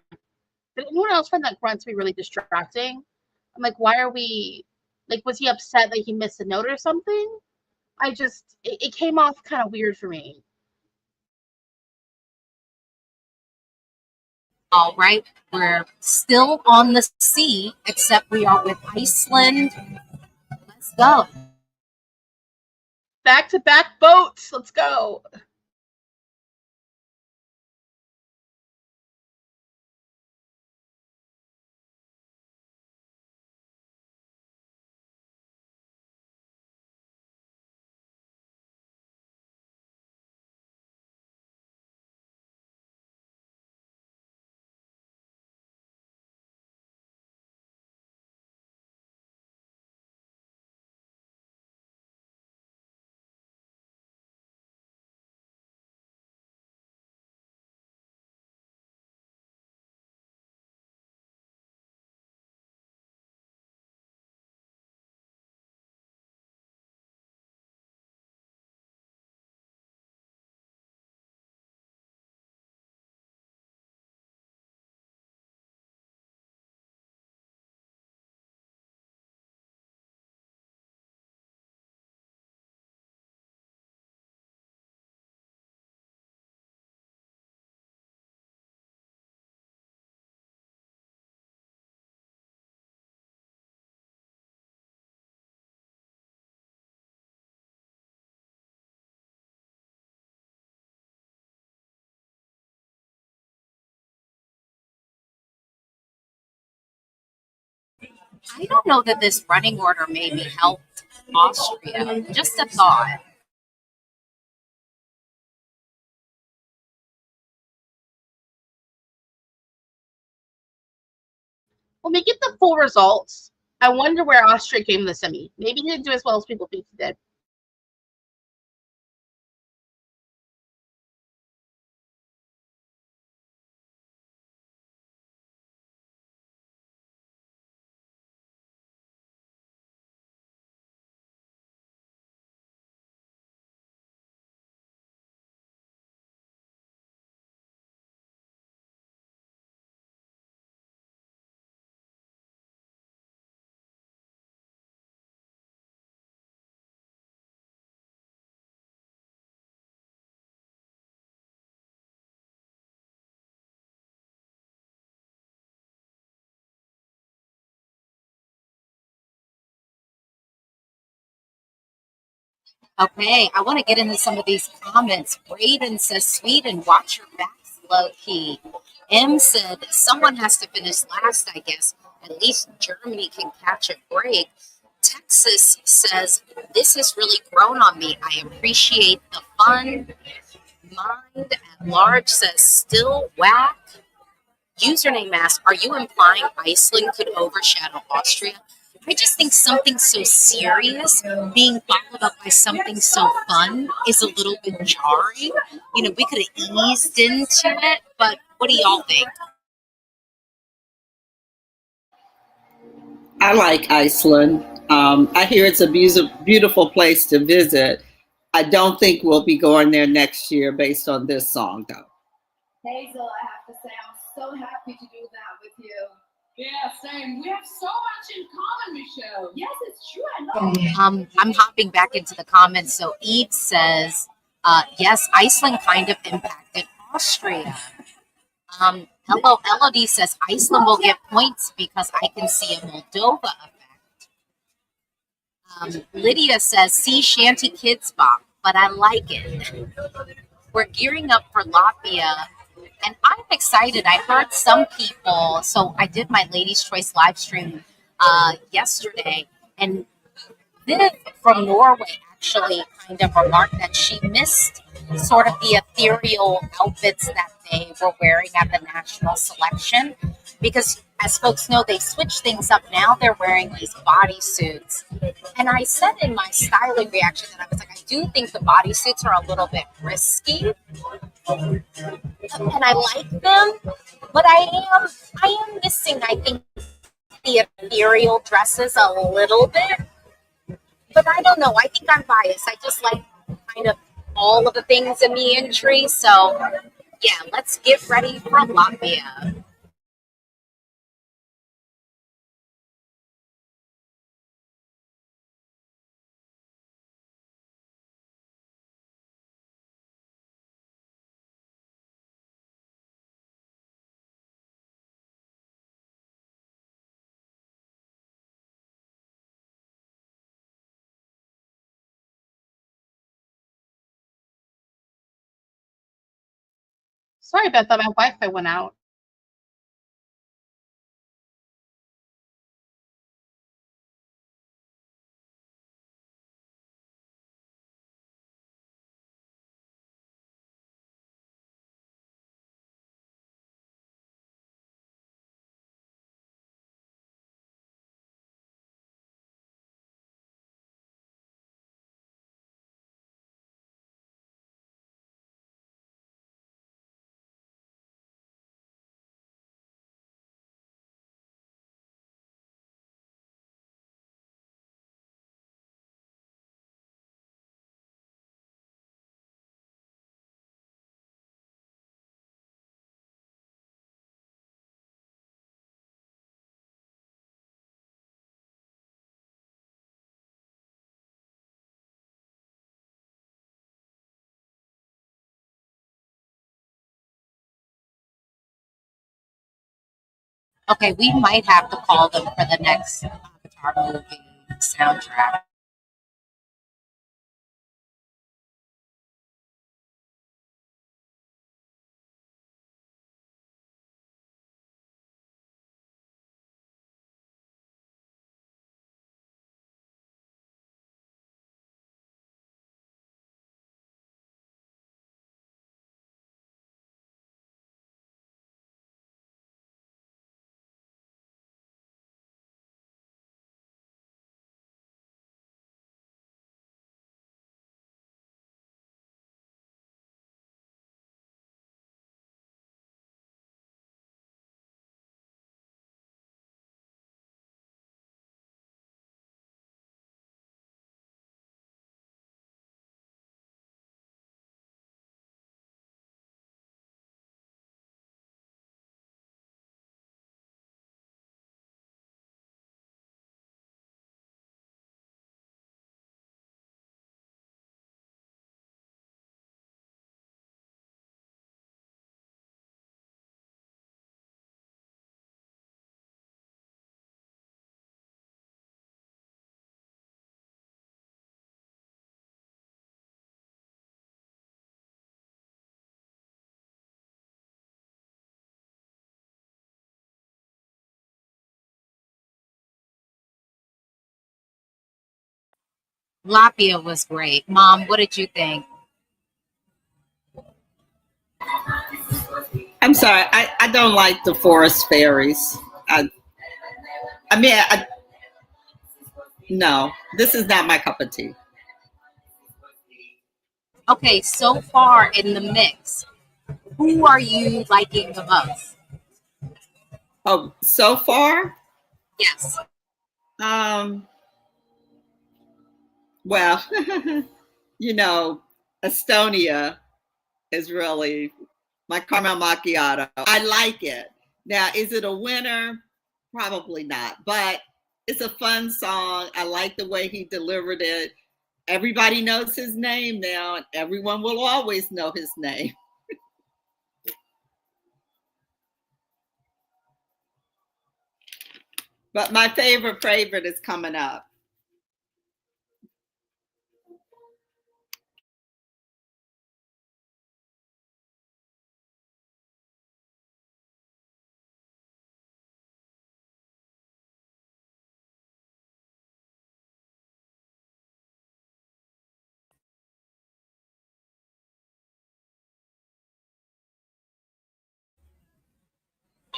S2: Did anyone else find that grunt to be really distracting? I'm like, why are we like? Was he upset that he missed a note or something? It came off kind of weird for me.
S1: All right, we're still on the sea, except we are with Iceland. Let's go.
S2: Back to back boats. Let's go.
S1: I don't know that this running order maybe helped Austria. Just a thought.
S2: When we get the full results, I wonder where Austria came in the semi. Maybe he didn't do as well as people think he did.
S1: Okay, I want to get into some of these comments. Braden says, Sweden, watch your backs low key. M said, someone has to finish last, I guess. At least Germany can catch a break. Texas says, this has really grown on me. I appreciate the fun. Mind at large says, still whack. Username asks, are you implying Iceland could overshadow Austria? I just think something so serious being followed up by something so fun is a little bit jarring. We could have eased into it, but what do y'all think?
S3: I like Iceland. I hear it's a beautiful place to visit. I don't think we'll be going there next year based on this song, though.
S5: Hazel, I have to say, I'm so happy to do that with you.
S6: Yeah, same. We have so much in common, Michelle.
S5: Yes, it's true. I know.
S1: I'm hopping back into the comments. So Eve says, yes, Iceland kind of impacted Austria. Elodie says Iceland will get points because I can see a Moldova effect. Lydia says sea shanty kids bop, but I like it. We're gearing up for Latvia, and I'm excited. I heard some people, so I did my Ladies' Choice live stream yesterday, and Viv from Norway actually kind of remarked that she missed sort of the ethereal outfits that they were wearing at the national selection because, as folks know, they switched things up. Now they're wearing these bodysuits. And I said in my styling reaction that I was like, I do think the bodysuits are a little bit risky, and I like them, but I am missing, I think, the ethereal dresses a little bit. But I don't know. I think I'm biased. I just like kind of all of the things in the entry. So, yeah, let's get ready for Latvia.
S2: Sorry about that. My Wi-Fi went out.
S1: Okay, we might have to call them for the next Avatar movie soundtrack. Latvia was great. Mom, what did you think?
S3: I'm sorry, I don't like the forest fairies. I mean, no, this is not my cup of tea.
S1: Okay, so far in the mix, who are you liking the most?
S3: Oh, so far,
S1: Yes.
S3: well, you know, Estonia is really my caramel macchiato. I like it. Now, is it a winner? Probably not, but it's a fun song. I like the way he delivered it. Everybody knows his name now, and everyone will always know his name. But my favorite is coming up.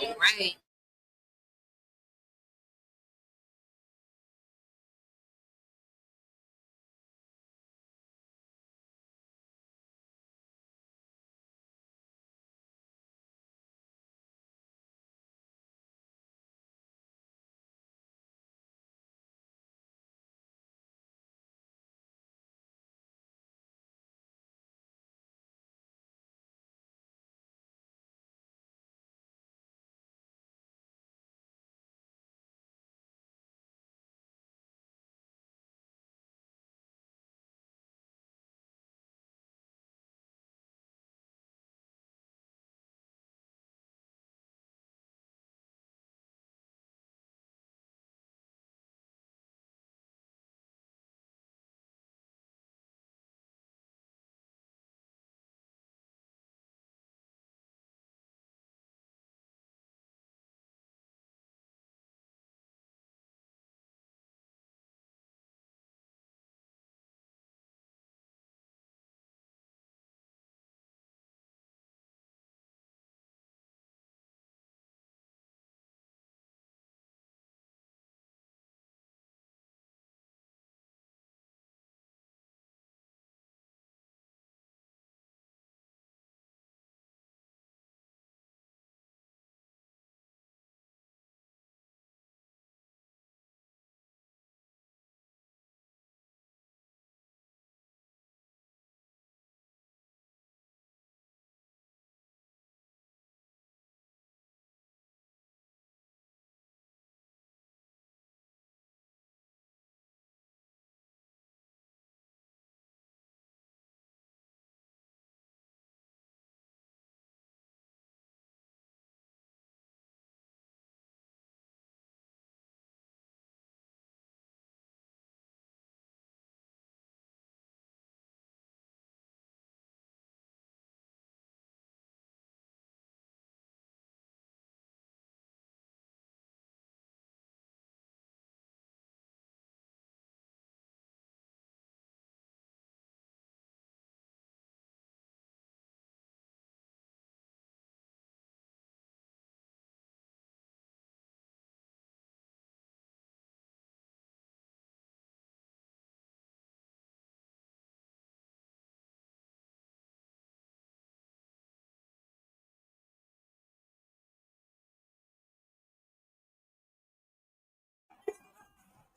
S1: All right.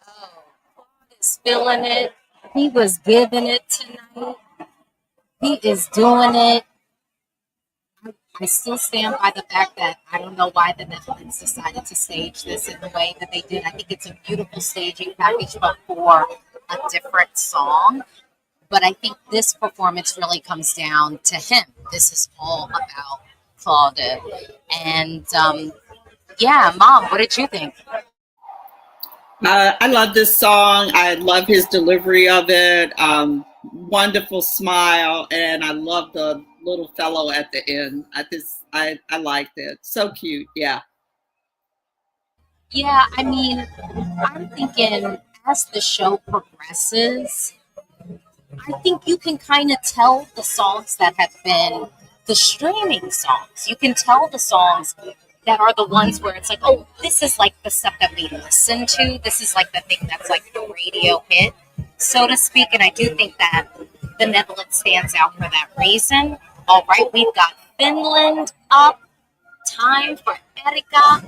S1: Oh, Claude is feeling it. He was giving it tonight. He is doing it. I still stand by the fact that I don't know why the Netherlands decided to stage this in the way that they did. I think it's a beautiful staging package, but for a different song. But I think this performance really comes down to him. This is all about Claude. And yeah, Mom, what did you think?
S3: I love this song. I love his delivery of it. Wonderful smile, and I love the little fellow at the end. I liked it. So cute. Yeah.
S1: Yeah, I mean, I'm thinking as the show progresses, I think you can kind of tell the songs that have been the streaming songs. You can tell the songs that are the ones where it's like, oh, this is like the stuff that we listen to. This is like the thing that's like the radio hit, so to speak. And I do think that the Netherlands stands out for that reason. All right, we've got Finland up. Time for Erika.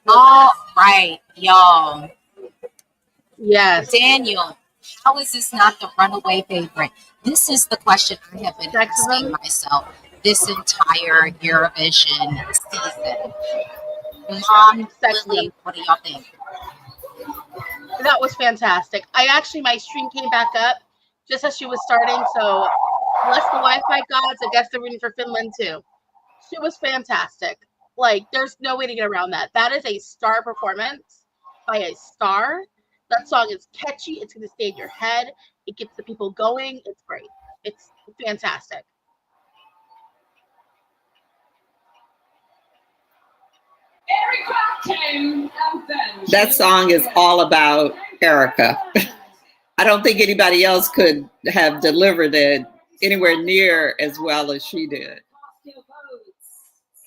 S1: All right, y'all.
S2: Yes.
S1: Daniel, how is this not the runaway favorite? This is the question I have been asking
S2: Sexism.
S1: myself this entire Eurovision season. Mom,
S2: Sexism.
S1: Lily, what do y'all think?
S2: That was fantastic. My stream came back up just as she was starting, so bless the Wi-Fi gods. I guess they're rooting for Finland too. She was fantastic. Like, there's no way to get around that. That is a star performance by a star. That song is catchy. It's going to stay in your head. It gets the people going. It's great. It's fantastic.
S3: That song is all about Erica. I don't think anybody else could have delivered it anywhere near as well as she did.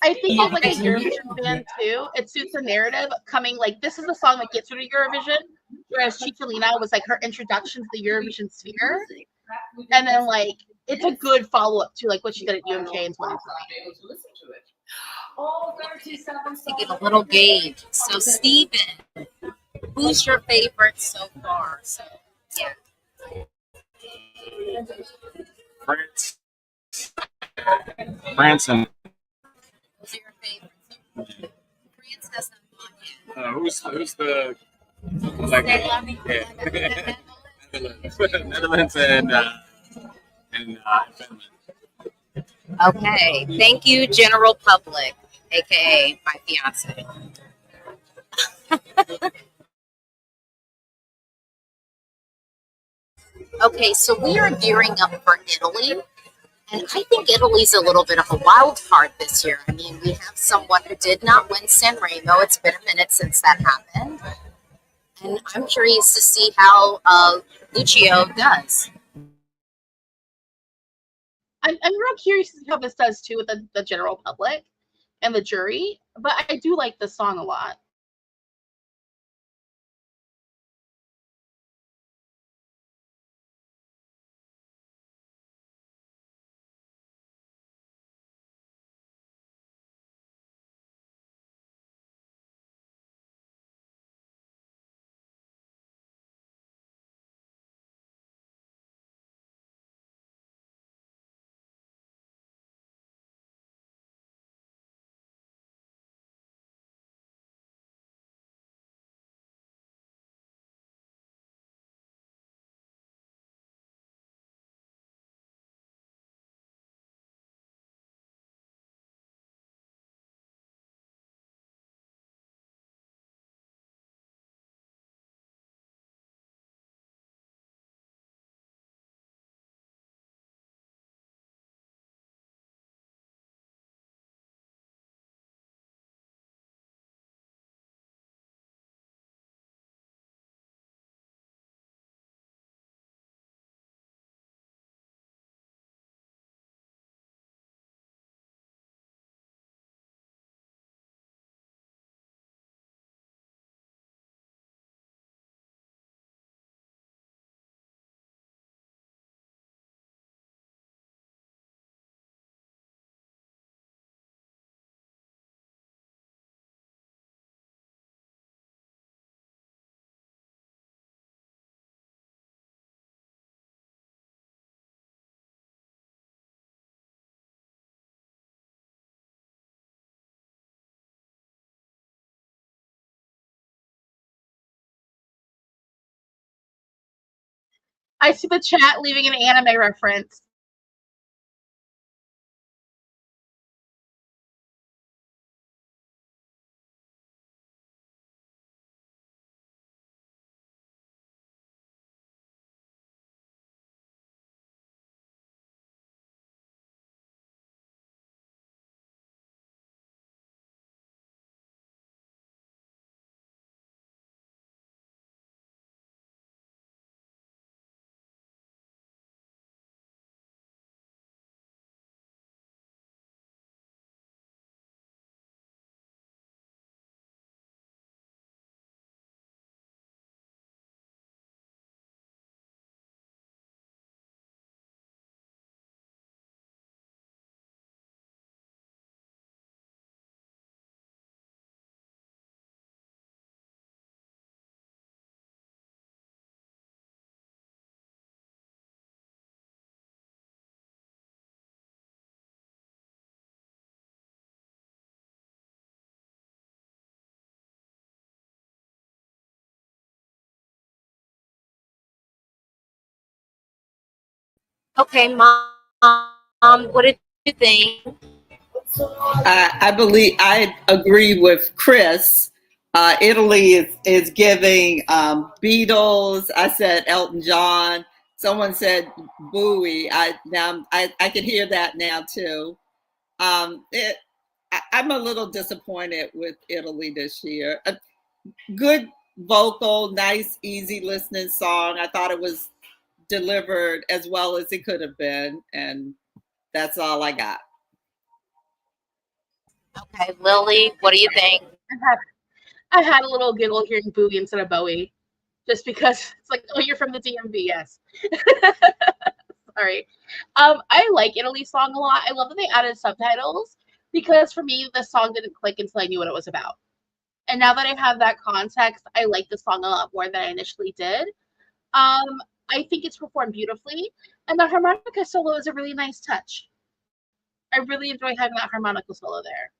S2: I think as like a Eurovision fan too, it suits the narrative coming like this is the song that gets her to Eurovision, whereas Chicholina was like her introduction to the Eurovision sphere, and then like it's a good follow up to like what she did at UMK in 2020.
S1: To get a little gauge. So, Steven, who's your favorite so far? So, yeah.
S4: France. France and
S1: Who's your favorite? France has not won yet.
S4: who's the like yeah. Netherlands and Finland.
S1: Okay. Thank you, General Public, aka my fiance. Okay, so we are gearing up for Italy. And I think Italy's a little bit of a wild card this year. I mean, we have someone who did not win Sanremo. It's been a minute since that happened. And I'm curious to see how Lucio does.
S2: I'm real curious to see how this does too with the general public and the jury, but I do like the song a lot. I see the chat leaving an anime reference.
S1: Okay, mom, what did you think?
S3: I agree with Chris. Italy is giving Beatles. I said Elton John. Someone said Bowie. I can hear that now too. I'm a little disappointed with Italy this year. A good vocal, nice, easy listening song. I thought it was delivered as well as it could have been, and that's all I got.
S1: Okay, Lily, what do you think?
S2: I had a little giggle hearing Bowie instead of Bowie, just because it's like, oh, you're from the DMV, yes. Sorry. I like Italy's song a lot. I love that they added subtitles because for me, the song didn't click until I knew what it was about. And now that I have that context, I like the song a lot more than I initially did. Um, I think it's performed beautifully, and the harmonica solo is a really nice touch. I really enjoy having that harmonica solo there.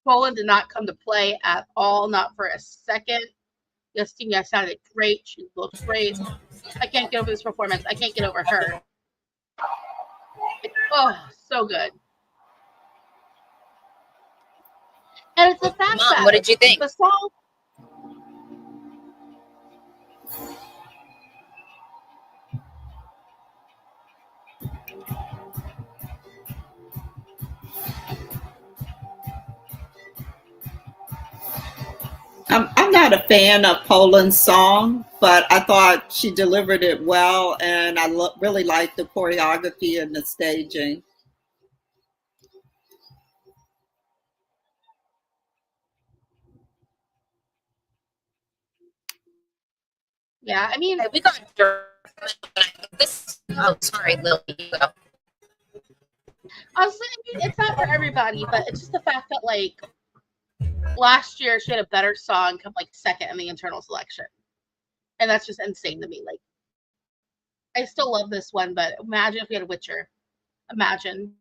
S2: Poland did not come to play at all, not for a second. Justina sounded great. She looked great. I can't get over this performance. I can't get over her. Oh, so good. And it's the fact
S1: Mom,
S2: that
S1: what did you think?
S2: the song.
S3: I'm not a fan of Poland's song, but I thought she delivered it well, and I really liked the choreography and the staging.
S2: Yeah, I mean,
S1: Okay, we got this. Oh, sorry, Lily. You go.
S2: honestly, I mean, it's not for everybody, but it's just the fact that like last year she had a better song come like second in the internal selection, and that's just insane to me. Like, I still love this one, but imagine if we had a Witcher. Imagine.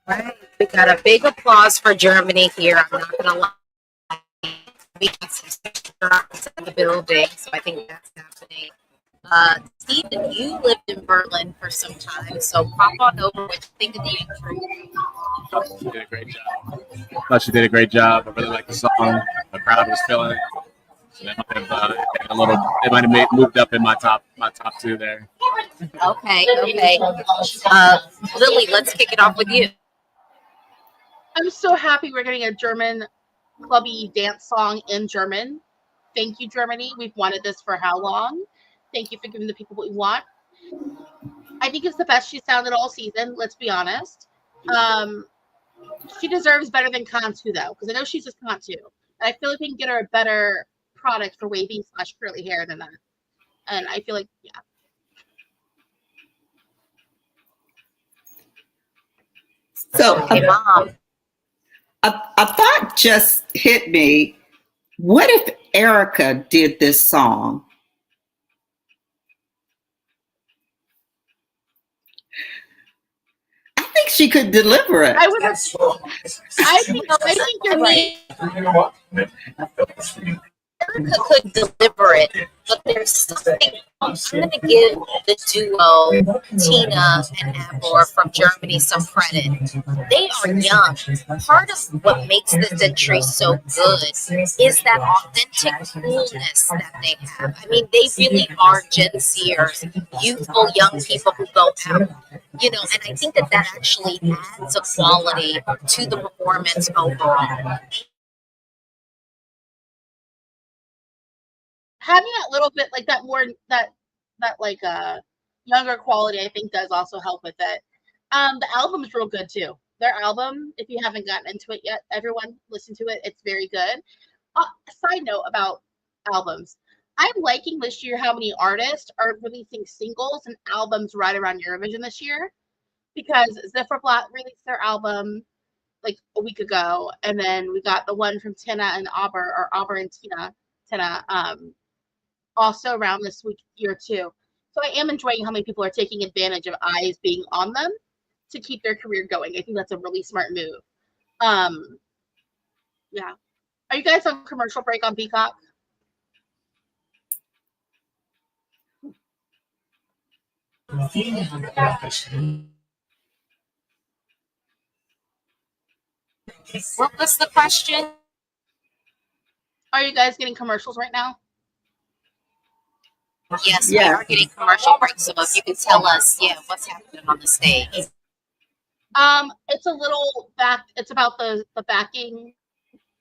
S1: Right. We got a big applause for Germany here. I'm not gonna lie. We got some special girls in the building, so I think that's happening. Stephen, you lived in Berlin for some time, so pop on over. What you think of the intro?
S4: She did a great job. I thought she did a great job. I really liked the song. The crowd was feeling it. So they might have a little. They might have moved up in my top two there.
S1: Okay, okay. Lily, let's kick it off with you.
S2: I'm so happy we're getting a German clubby dance song in German. Thank you, Germany. We've wanted this for how long? Thank you for giving the people what we want. I think it's the best she's sounded all season, let's be honest. She deserves better than Cantu, though, because I know she's just Cantu. And I feel like we can get her a better product for wavy / curly hair than that. And I feel like, yeah.
S3: So
S1: Hey, Mom.
S3: a thought just hit me. What if Erica did this song? I think she could deliver it.
S2: I would. I think you're right.
S1: Erica could deliver it, but there's something. I'm going to give the duo Tina and Abor from Germany some credit. They are young. Part of what makes this entry so good is that authentic coolness that they have. I mean, they really are Gen Zers, youthful young people who go out. You know, and I think that that actually adds a quality to the performance overall.
S2: Having that little bit like that more that like younger quality, I think does also help with it. The album is real good too. Their album, if you haven't gotten into it yet, everyone listen to it. It's very good. Side note about albums. I'm liking this year how many artists are releasing singles and albums right around Eurovision this year, because Zifferblatt released their album like a week ago, and then we got the one from Tina and Aber, or Aber and Tina, also around this week year too. So I am enjoying how many people are taking advantage of eyes being on them to keep their career going. I think that's a really smart move. Yeah. Are you guys on commercial break on Peacock?
S1: What was the question?
S2: Are you guys getting commercials right now?
S1: Yes, we
S3: Yeah.
S1: are getting commercial breaks. So if you could tell us, yeah, what's happening on the stage.
S2: It's a little back. It's about the backing,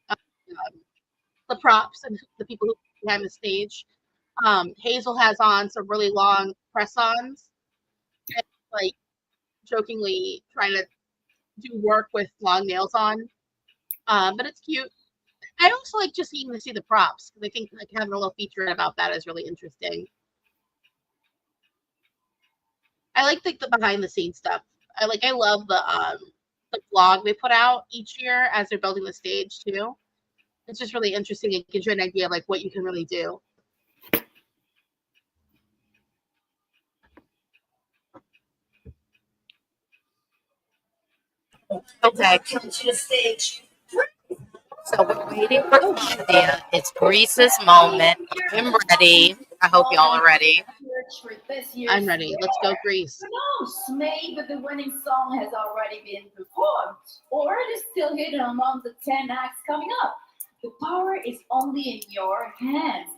S2: um, the props, and the people who behind the stage. Hazel has on some really long press-ons, and like jokingly trying to do work with long nails on. But it's cute. I also like just getting to see the props, because I think like having a little feature about that is really interesting. I like the behind the scenes stuff. I love the vlog they put out each year as they're building the stage too. It's just really interesting. It gives you an idea of like what you can really do.
S1: Okay. So we're waiting for Claudia. It's Greece's moment. I'm ready. I hope y'all are ready.
S2: I'm ready. Let's go, Greece.
S7: Who knows? Maybe the winning song has already been performed, or it is still hidden among the 10 acts coming up. The power is only in your hands.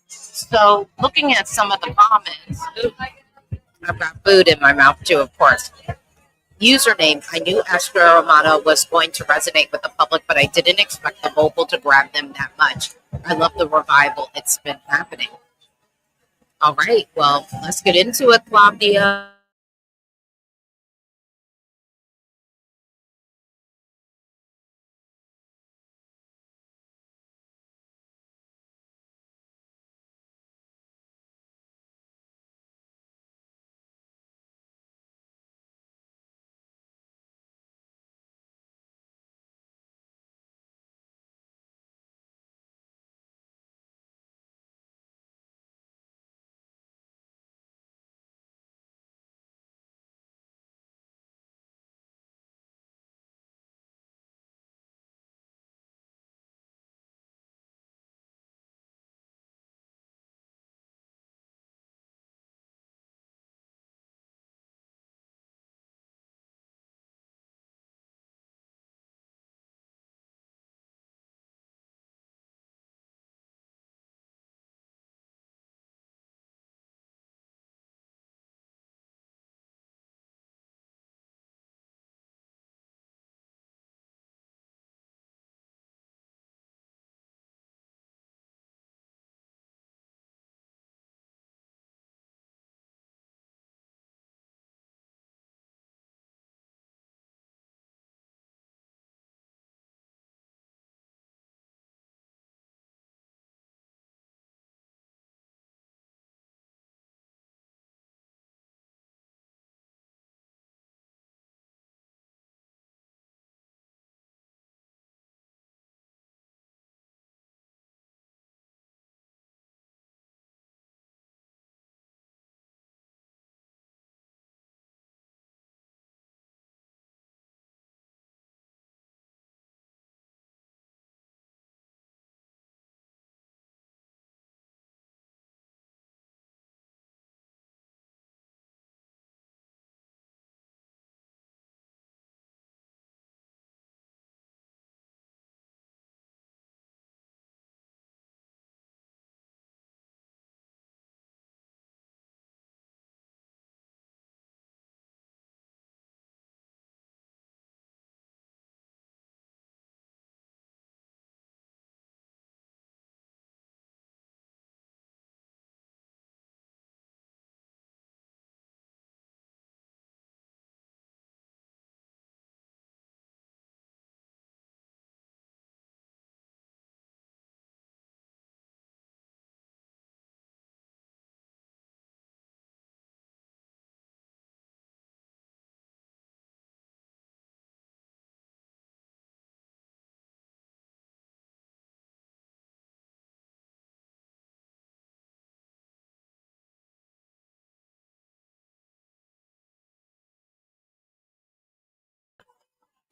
S1: So looking at some of the comments, I've got food in my mouth too, of course. Username, I knew Astro Armada was going to resonate with the public, but I didn't expect the vocal to grab them that much. I love the revival. It's been happening. All right, well, let's get into it, Claudia.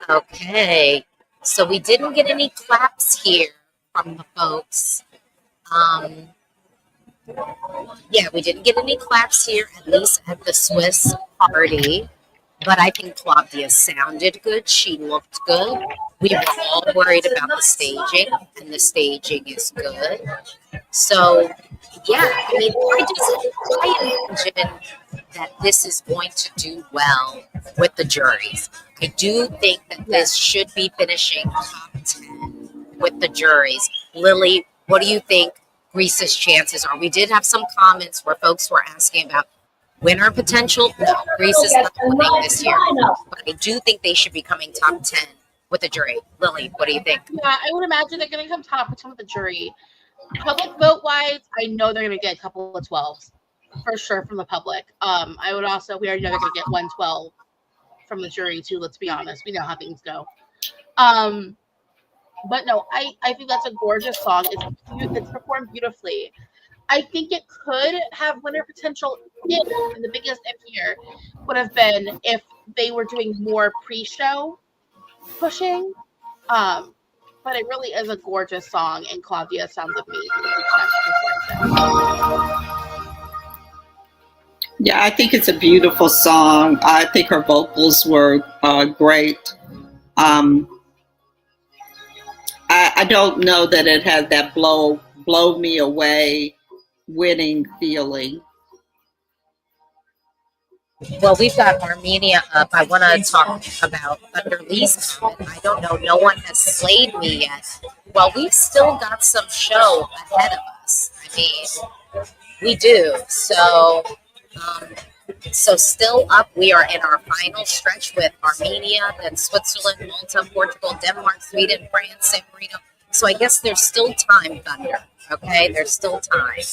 S1: Okay, so we didn't get any claps here from the folks. Um, yeah, we didn't get any claps here, at least at the Swiss party. But I think Claudia sounded good. She looked good. We were all worried about the staging, and the staging is good. So, yeah, I mean, I imagine that this is going to do well with the juries. I do think that this should be finishing top 10 with the juries. Lily, what do you think Greece's chances are? We did have some comments where folks were asking about winner potential. No, Greece is not winning this year, but I do think they should be coming top 10 with the jury. Lily, what do you think?
S2: Yeah, I would imagine they're going to come top 10 with the jury. Public vote wise, I know they're going to get a couple of 12s for sure from the public. I would also, we already know they're going to get 112 from the jury too. Let's be honest, we know how things go. But no, I think that's a gorgeous song. It's performed beautifully. I think it could have winner potential if, and the biggest if here would have been if they were doing more pre-show pushing. But it really is a gorgeous song, and Claudia sounds amazing.
S3: Yeah, I think it's a beautiful song. I think her vocals were great. I don't know that it had that blow me away winning feeling.
S1: Well, we've got Armenia up. I want to talk about Thunder Lee's comment. I don't know. No one has slayed me yet. Well, we've still got some show ahead of us. I mean, we do. So still up. We are in our final stretch with Armenia, then Switzerland, Malta, Portugal, Denmark, Sweden, France, San Marino. So I guess there's still time, Thunder. Okay, there's still time.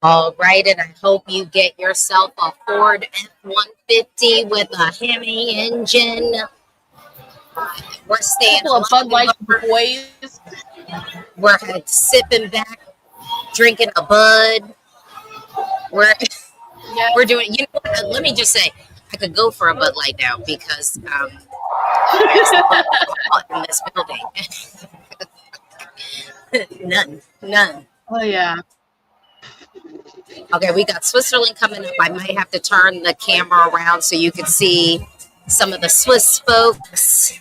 S1: All right, and I hope you get yourself a Ford F-150 with a Hemi engine. We're staying
S2: Couple of Bud Light boys.
S1: We're sipping back, drinking a Bud. We're doing. You know what? Let me just say, I could go for a Bud Light now because there's in this building. None.
S2: Oh yeah.
S1: Okay, we got Switzerland coming up. I might have to turn the camera around so you can see some of the Swiss folks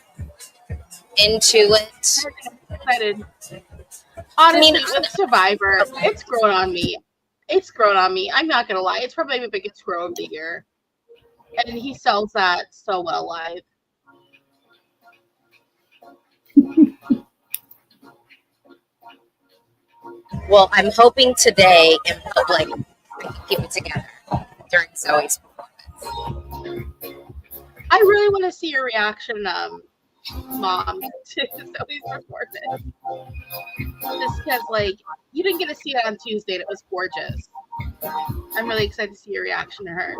S1: into it.
S2: Excited. Honestly, with Survivor, it's grown on me. It's grown on me. I'm not gonna lie. It's probably the biggest grow of the year, and he sells that so well live.
S1: Well, I'm hoping today in public I can keep it together during Zoe's performance.
S2: I really want to see your reaction, Mom, to Zoe's performance. Just because, like, you didn't get to see it on Tuesday, and it was gorgeous. I'm really excited to see your reaction to her.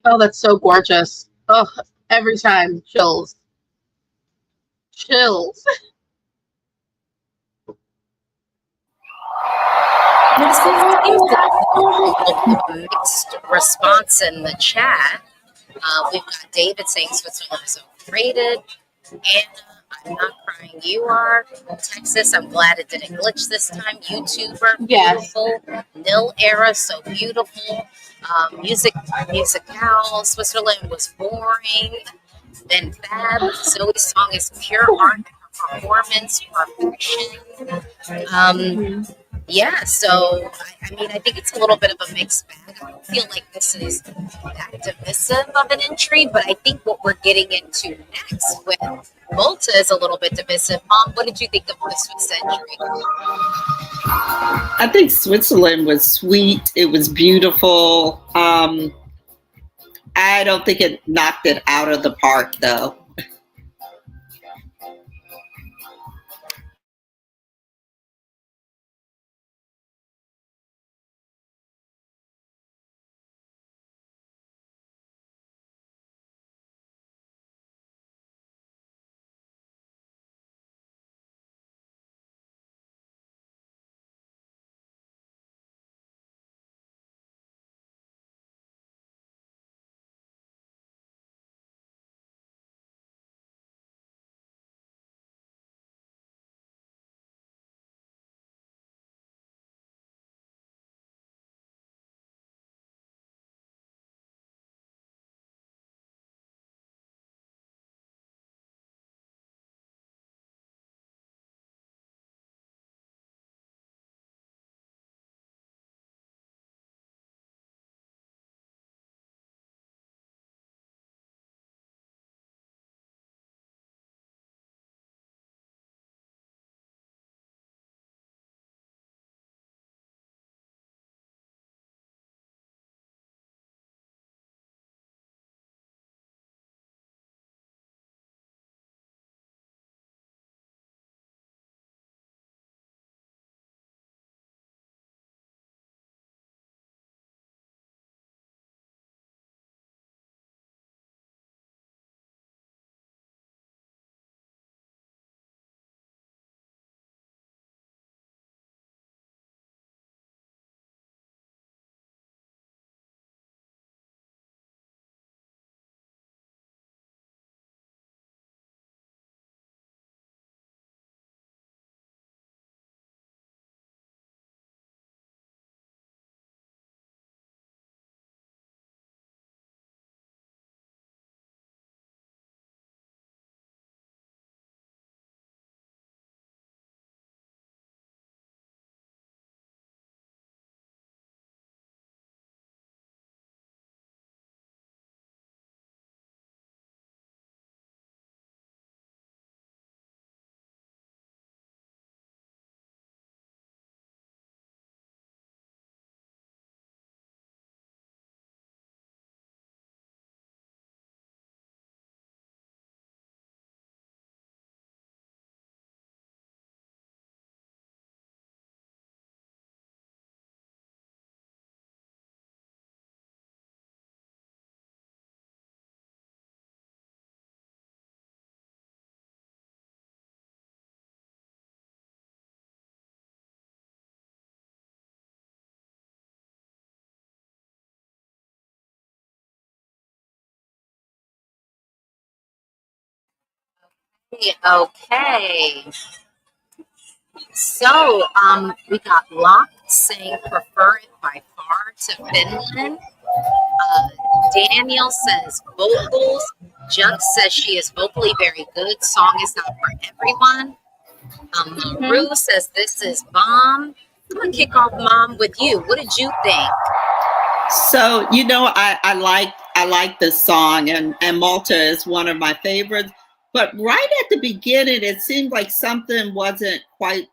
S2: Oh, that's so gorgeous. Oh, every time. Chills. Chills.
S1: Mixed response in the chat. We've got David saying Switzerland is overrated. Anna, I'm not crying, you are. Texas, I'm glad it didn't glitch this time. YouTuber, beautiful.
S2: Yes.
S1: Nil era, so beautiful. Musicale, Switzerland was boring. Then Fab, Zoe's song is pure art, performance, perfection. Yeah, so I mean, I think it's a little bit of a mixed bag. I don't feel like this is that divisive of an entry, but I think what we're getting into next with Volta is a little bit divisive. Mom, what did you think of the Swiss entry?
S3: I think Switzerland was sweet. It was beautiful. I don't think it knocked it out of the park, though.
S1: Okay. So, we got Locke saying prefer it by far to Finland. Daniel says vocals. Junk says she is vocally very good. Song is not for everyone. Maru says this is bomb. I'm gonna kick off mom with you. What did you think?
S3: So I like this song, and Malta is one of my favorites. But right at the beginning, it seemed like something wasn't quite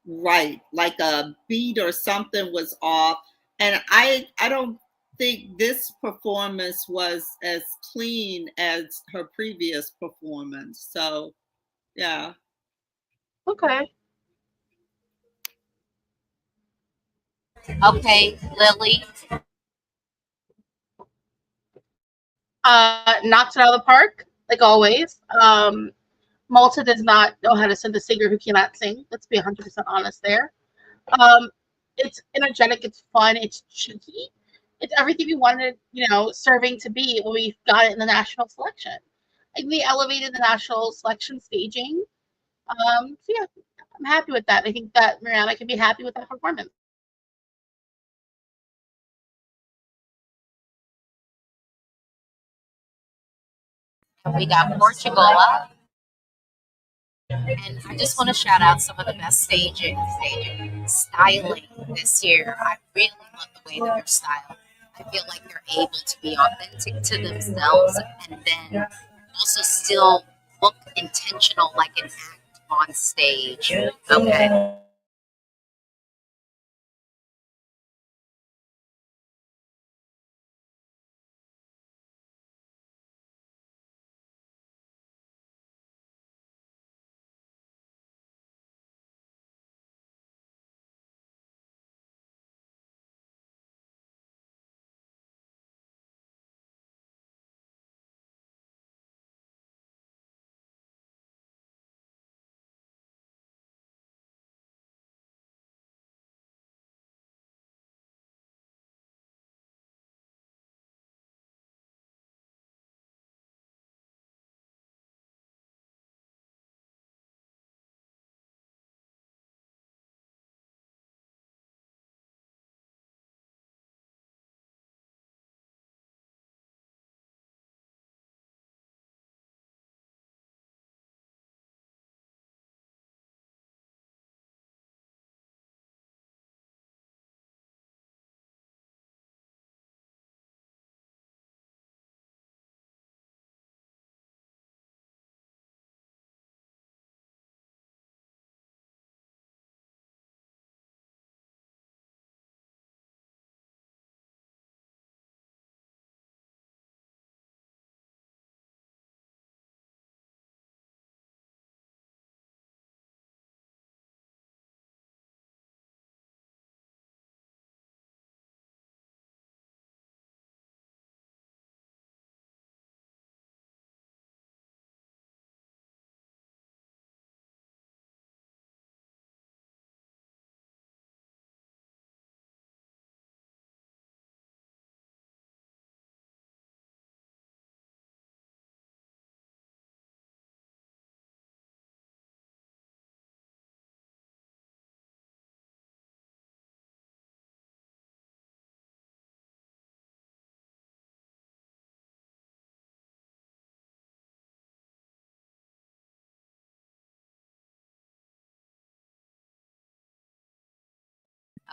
S3: right, like a beat or something was off, and I don't think this performance was as clean as her previous performance. So yeah.
S2: Okay.
S1: Okay, Lily.
S2: Knocks it out of the park, like always. Malta does not know how to send a singer who cannot sing. Let's be 100% honest there. It's energetic, it's fun, it's cheeky. It's everything we wanted, serving to be when we got it in the national selection. Like we elevated the national selection staging. So yeah, I'm happy with that. I think that Mariana can be happy with that performance.
S1: We got Portugal up. And I just want to shout out some of the best styling this year. I really love the way that they're styled. I feel like they're able to be authentic to themselves and then also still look intentional like an act on stage. Okay.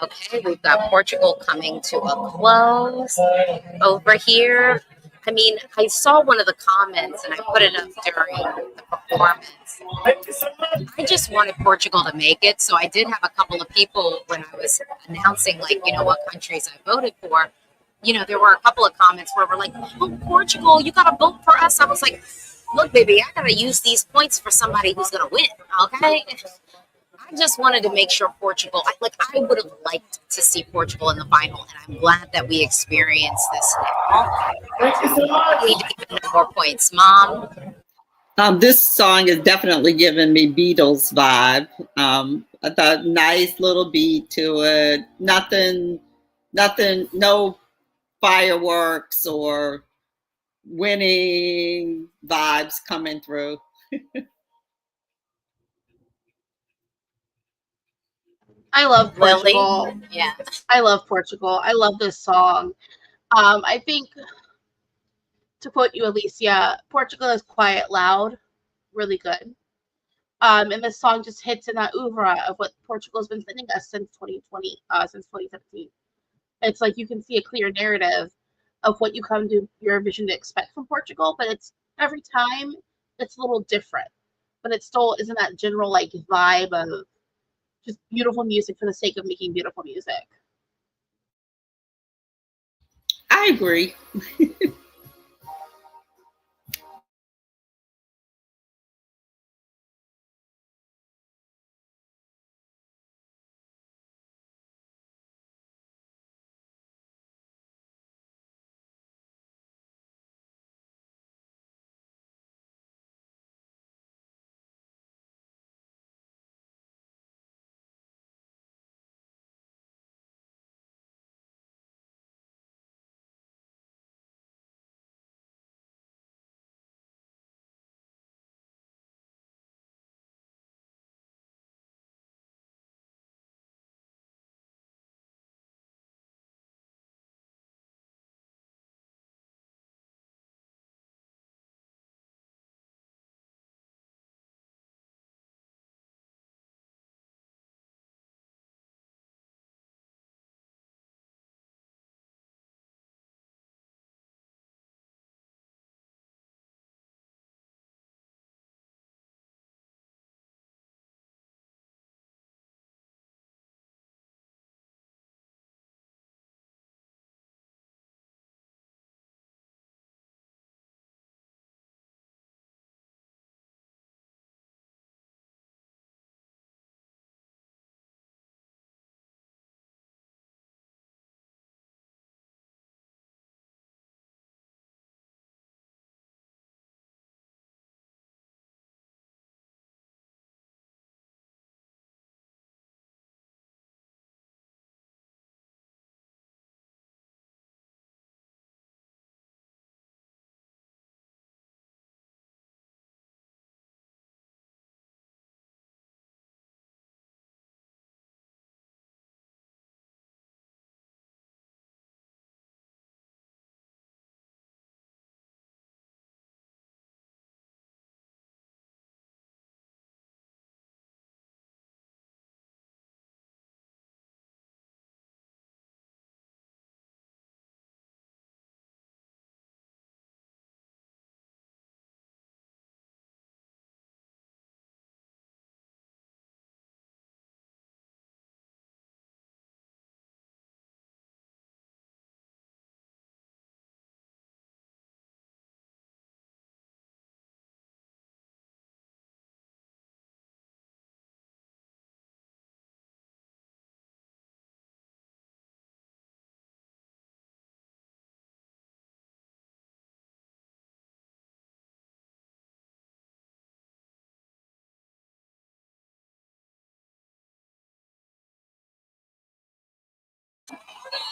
S1: Okay, we've got Portugal coming to a close over here. I mean, I saw one of the comments and I put it up during the performance. I just wanted Portugal to make it, so I did have a couple of people when I was announcing, like, what countries I voted for. There were a couple of comments where we're like, "Oh, Portugal, you gotta vote for us." I was like, "Look, baby, I gotta use these points for somebody who's gonna win." Okay. I just wanted to make sure Portugal, I would have liked to see Portugal in the final, and I'm glad that we experienced this now. We need to give them more points, Mom.
S3: This song is definitely giving me Beatles vibe. I thought nice little beat to it. Nothing, no fireworks or winning vibes coming through.
S2: I love Portugal.
S1: Lily? Yeah.
S2: I love Portugal. I love this song. I think, to quote you, Alesia, Portugal is quiet, loud, really good. And this song just hits in that oeuvre of what Portugal's been sending us since 2020, since 2017. It's like you can see a clear narrative of what you come to Eurovision to expect from Portugal, but it's every time it's a little different. But it still isn't that general vibe of just beautiful music for the sake of making beautiful music.
S3: I agree.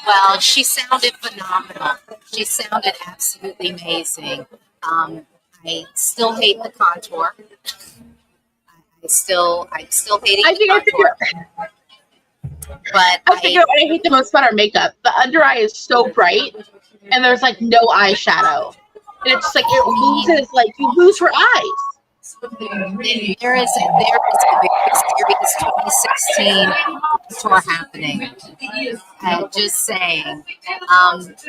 S1: Well, she sounded phenomenal. She sounded absolutely amazing. I still hate the contour. I'm still hating
S2: I
S1: the
S2: think I
S1: contour. But
S2: I think what I hate the most about her makeup, the under eye is so bright, and there's no eyeshadow, and it's just it loses, you lose her eyes.
S1: there is a very serious 2016 tour happening. Just saying.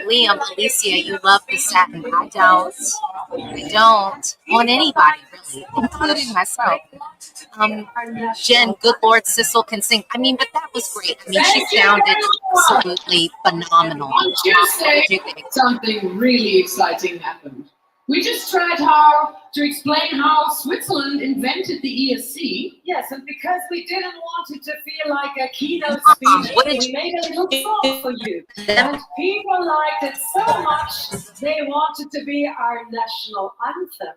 S1: Liam, Alicia, you love the satin. I don't. I don't on anybody really, including myself. Um, Jen, good Lord, Sissel can sing. I mean, but that was great. I mean, she sounded absolutely phenomenal.
S6: On
S1: What
S6: Tuesday,
S1: did you think?
S6: something really exciting happened. We just tried how to explain how Switzerland invented the ESC.
S5: Yes, and because we didn't want it to feel like a keynote
S1: What
S5: speech,
S1: did
S5: we made a little song for you. And people liked it so much, they wanted to be our national anthem.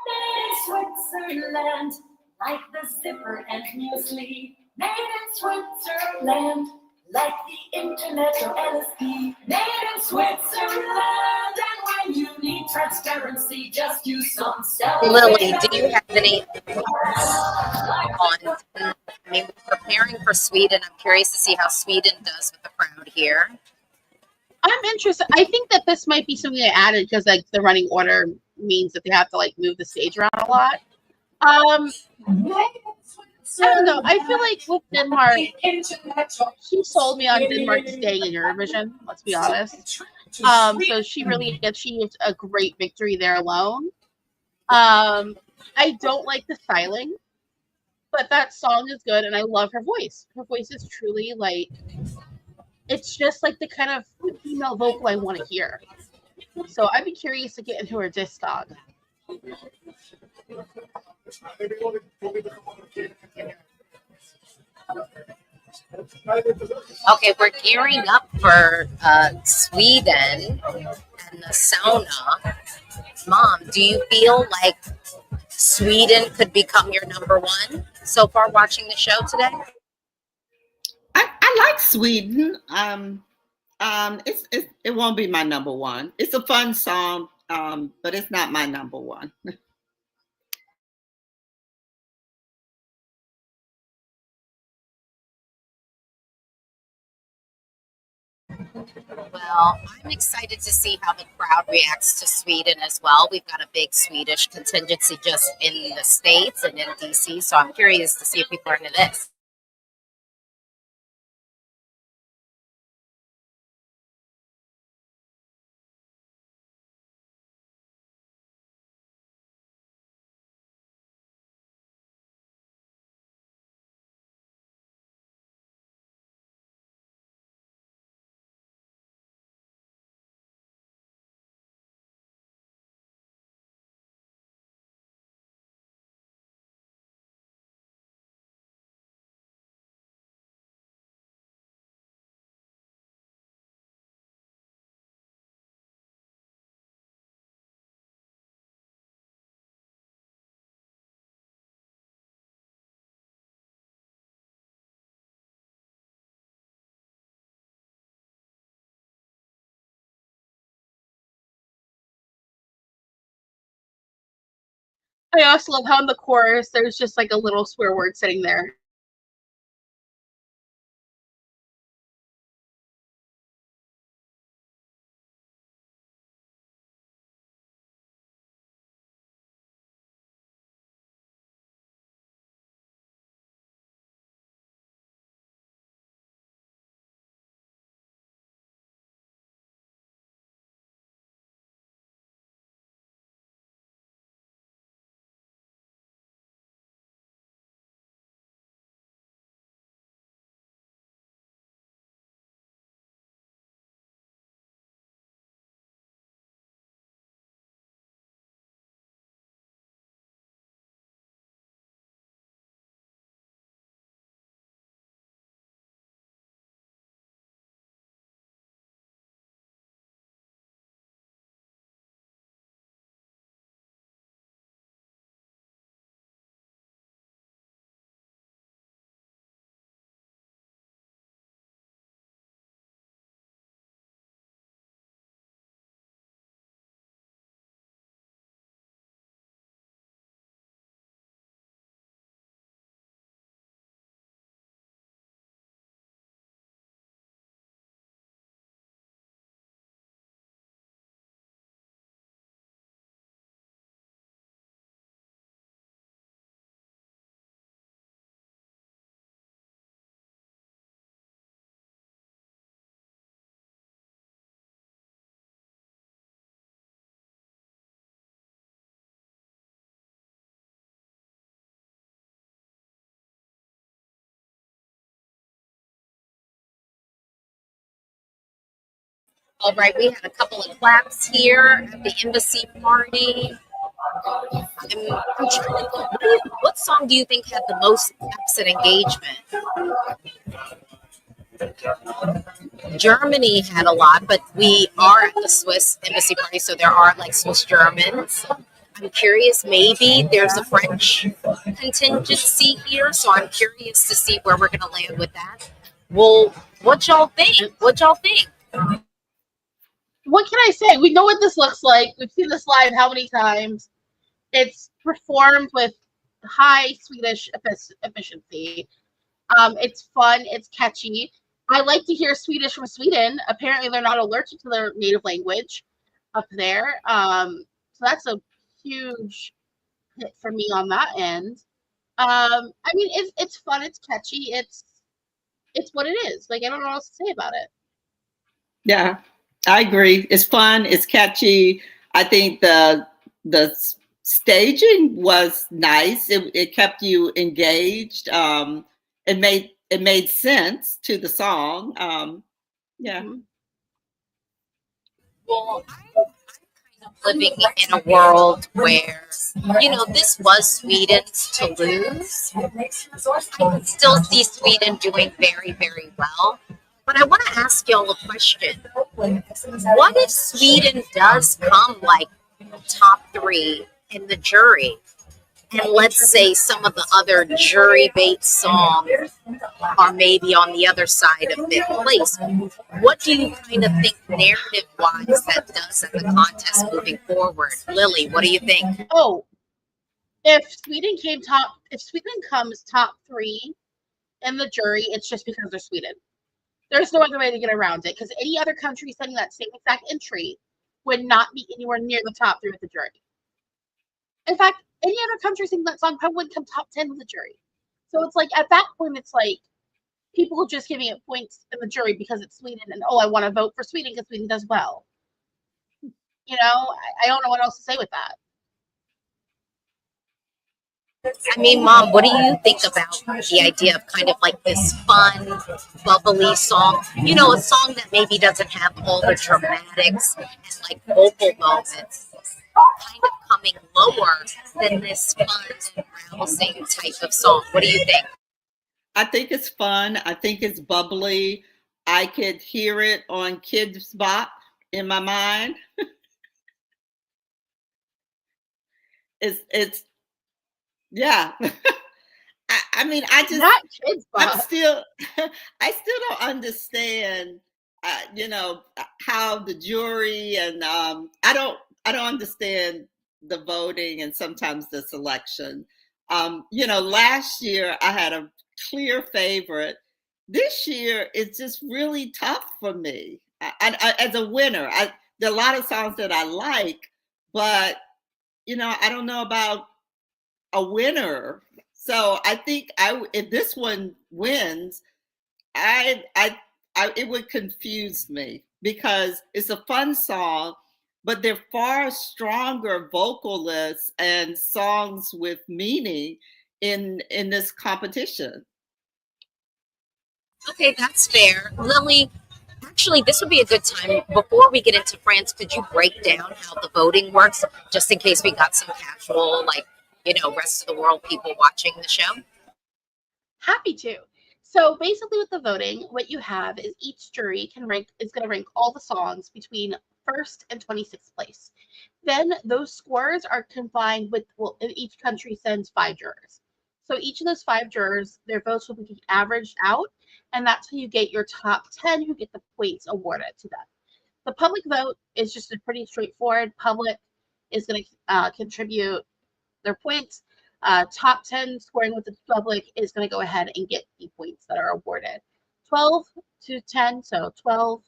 S5: Made in Switzerland, like the zipper and muesli. Made in Switzerland, like the internet or LSD. Made in Switzerland, and when you need transparency, just use some self.
S1: Lily, do you have any on? I mean, we're preparing for Sweden. I'm curious to see how Sweden does with the crowd here.
S2: I'm interested. I think that this might be something they added because like the running order means that they have to like move the stage around a lot. I don't know. I feel like with Denmark, she sold me on Denmark staying in Eurovision. Let's be honest. So she really achieved a great victory there alone. I don't like the styling, but that song is good, and I love her voice. Her voice is truly like, it's just like the kind of female vocal I want to hear. So I'd be curious to get into her discog.
S1: Okay, we're gearing up for Sweden and the sauna. Mom, do you feel like Sweden could become your number one so far watching the show today?
S3: I like Sweden. It won't be my number one. It's a fun song, but it's not my number one.
S1: Well, I'm excited to see how the crowd reacts to Sweden as well. We've got a big Swedish contingency just in the States and in DC, so I'm curious to see if people are into this.
S2: I also love how in the chorus there's just like a little swear word sitting there.
S1: All right, we had a couple of claps here at the embassy party. I'm trying to think, what song do you think had the most claps and engagement? Germany had a lot, but we are at the Swiss embassy party, so there are like Swiss Germans. I'm curious, maybe there's a French contingency here, so I'm curious to see where we're going to land with that. Well, what y'all think? What y'all think?
S2: What can I say? We know what this looks like. We've seen this live how many times? It's performed with high Swedish efficiency. It's fun. It's catchy. I like to hear Swedish from Sweden. Apparently, they're not allergic to their native language up there. So that's a huge hit for me on that end. I mean, it's fun. It's catchy. It's what it is. Like, I don't know what else to say about it.
S3: Yeah, I agree. It's fun. It's catchy. I think the staging was nice. It kept you engaged. It made sense to the song. Yeah.
S1: Well, I'm kind of living in a world where, this was Sweden's to lose. I can still see Sweden doing very, very well. But I want to ask y'all a question. What if Sweden does come like top 3 in the jury? And let's say some of the other jury bait songs are maybe on the other side of fifth place. What do you kind of think narrative-wise that does in the contest moving forward? Lily, what do you think?
S2: Oh, if Sweden comes top 3 in the jury, it's just because they're Sweden. There's no other way to get around it, because any other country sending that same exact entry would not be anywhere near the top 3 with the jury. In fact, any other country singing that song probably wouldn't come top 10 with the jury. So it's like, at that point, it's like people are just giving it points in the jury because it's Sweden, and I want to vote for Sweden because Sweden does well. I don't know what else to say with that.
S1: I mean, Mom, what do you think about the idea of kind of like this fun, bubbly song? A song that maybe doesn't have all the dramatics and like vocal moments, kind of coming lower than this fun and rousing type of song. What do you think?
S3: I think it's fun. I think it's bubbly. I could hear it on Kids Bop in my mind. It's yeah. I mean,
S2: Not Kids Bop.
S3: I still don't understand, how the jury and I don't understand the voting and sometimes the selection. Last year I had a clear favorite. This year it's just really tough for me. As a winner, there are a lot of songs that I like, but I don't know about a winner. So I think if this one wins, it would confuse me because it's a fun song, but they're far stronger vocalists and songs with meaning in this competition.
S1: Okay, that's fair. Lily, actually, this would be a good time. Before we get into France, could you break down how the voting works, just in case we got some casual, rest of the world people watching the show?
S2: Happy to. So basically with the voting, what you have is each jury is going to rank all the songs between 1st and 26th place. Then those scores are combined with, each country sends 5 jurors. So each of those 5 jurors, their votes will be averaged out, and that's how you get your top 10 who get the points awarded to them. The public vote is just a pretty straightforward. Public is going to contribute their points. Top 10 scoring with the public is going to go ahead and get the points that are awarded. 12 to 10, so 12,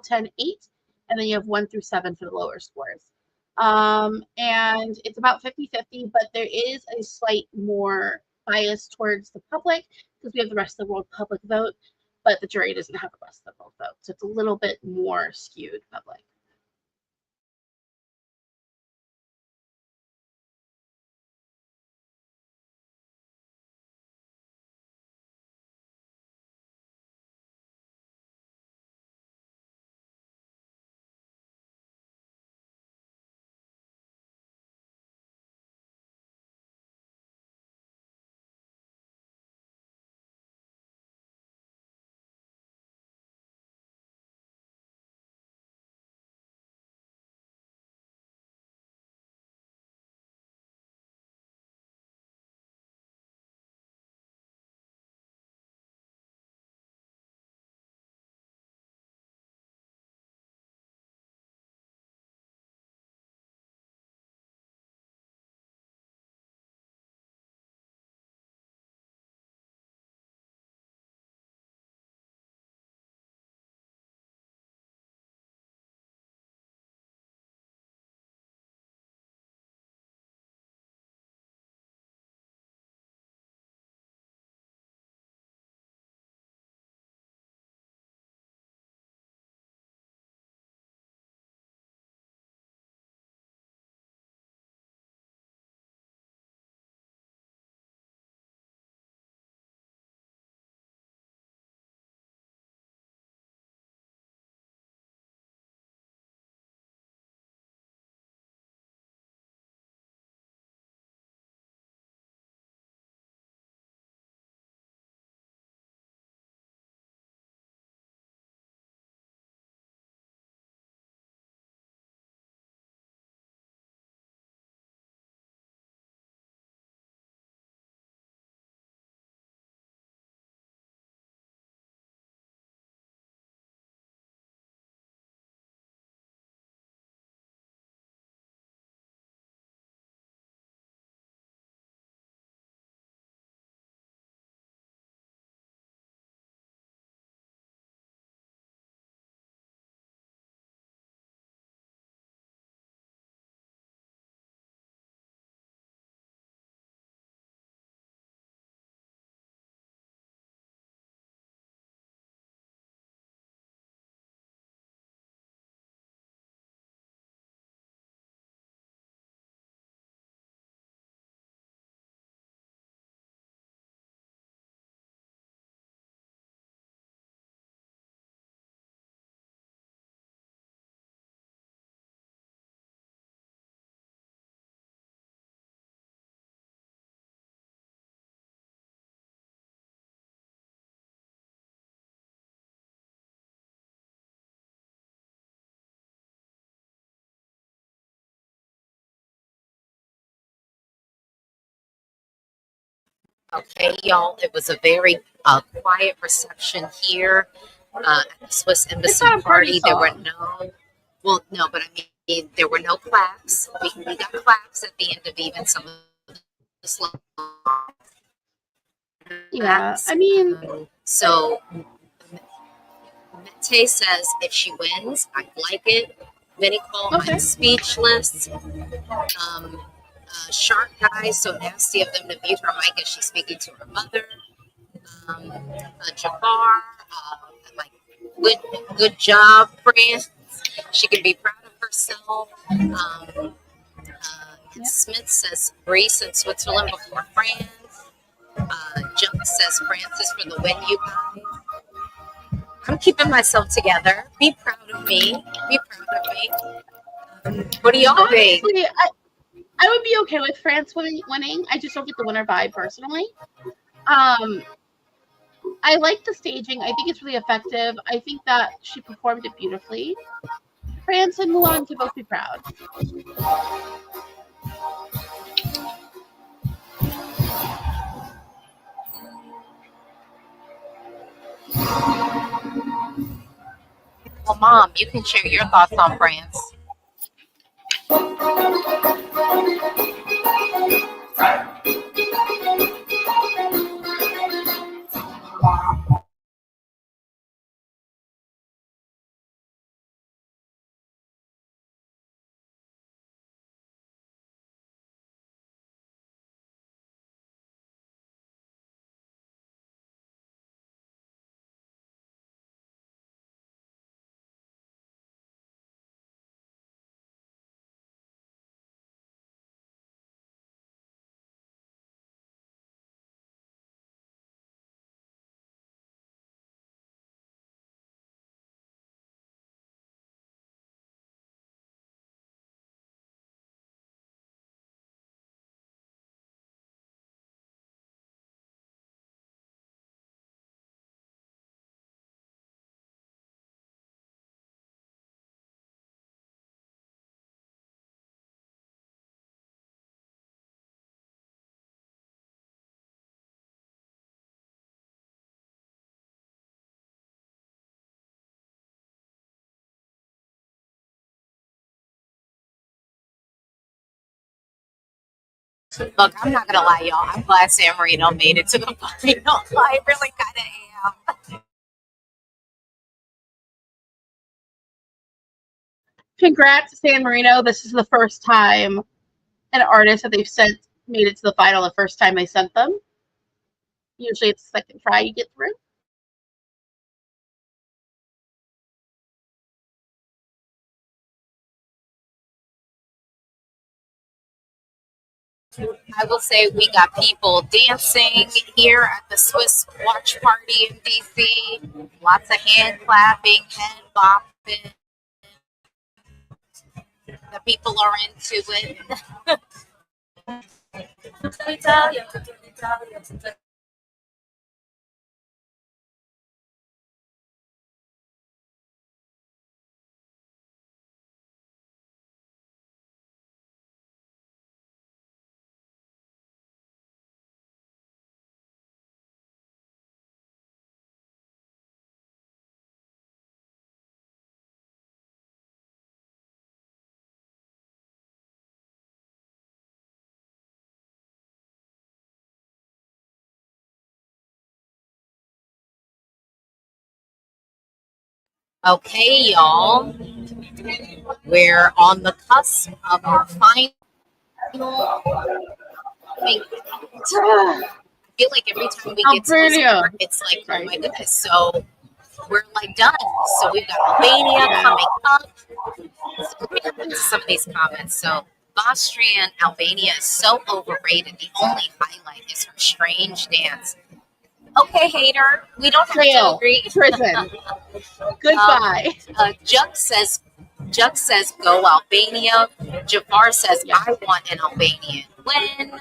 S2: 10, 8, and then you have 1 through 7 for the lower scores. And it's about 50-50, but there is a slight more bias towards the public because we have the rest of the world public vote, but the jury doesn't have the rest of the world vote. So it's a little bit more skewed public.
S1: Okay, y'all, it was a very quiet reception here at the Swiss
S2: It's
S1: Embassy
S2: not a party
S1: party. There were
S2: song.
S1: no, but I mean, there were no claps. We got claps at the end of even some of the slow
S2: Yeah,
S1: claps.
S2: I mean,
S1: So Mete says if she wins, I'd like it. Vinny Cole, I'm
S2: okay.
S1: speechless. Shark Guy, so nasty of them to mute her mic as she's speaking to her mother. Jafar, like, good job, France. She can be proud of herself.
S2: Yep.
S1: Smith says Greece and Switzerland before France. Junk says France is for the win, you guys. I'm keeping myself together. Be proud of me. Be proud of me. What do y'all think?
S2: Honestly, I would be okay with France winning. I just don't get the winner vibe personally. I like the staging. I think it's really effective. I think that she performed it beautifully. France and Mulan can both be proud.
S1: Well, Mom, you can share your thoughts on France. Look, I'm not gonna lie, y'all. I'm glad San Marino made it to the final. I really kind of am.
S2: Congrats to San Marino. This is the first time an artist that they've sent made it to the final the first time they sent them. Usually it's the second try you get through.
S1: I will say we got people dancing here at the Swiss watch party in DC. Lots of hand clapping, head bopping. The people are into it. Okay, y'all. We're on the cusp of our final. I mean, I feel like every time we get to this part, it's like, oh my goodness. So we're like done. So we've got Albania coming up. So let me get into some of these comments. So Austrian Albania is so overrated. The only highlight is her strange dance. Okay, hater. We don't have to agree.
S2: Prison. Goodbye.
S1: Juk says go Albania. Jafar says I want an Albanian win.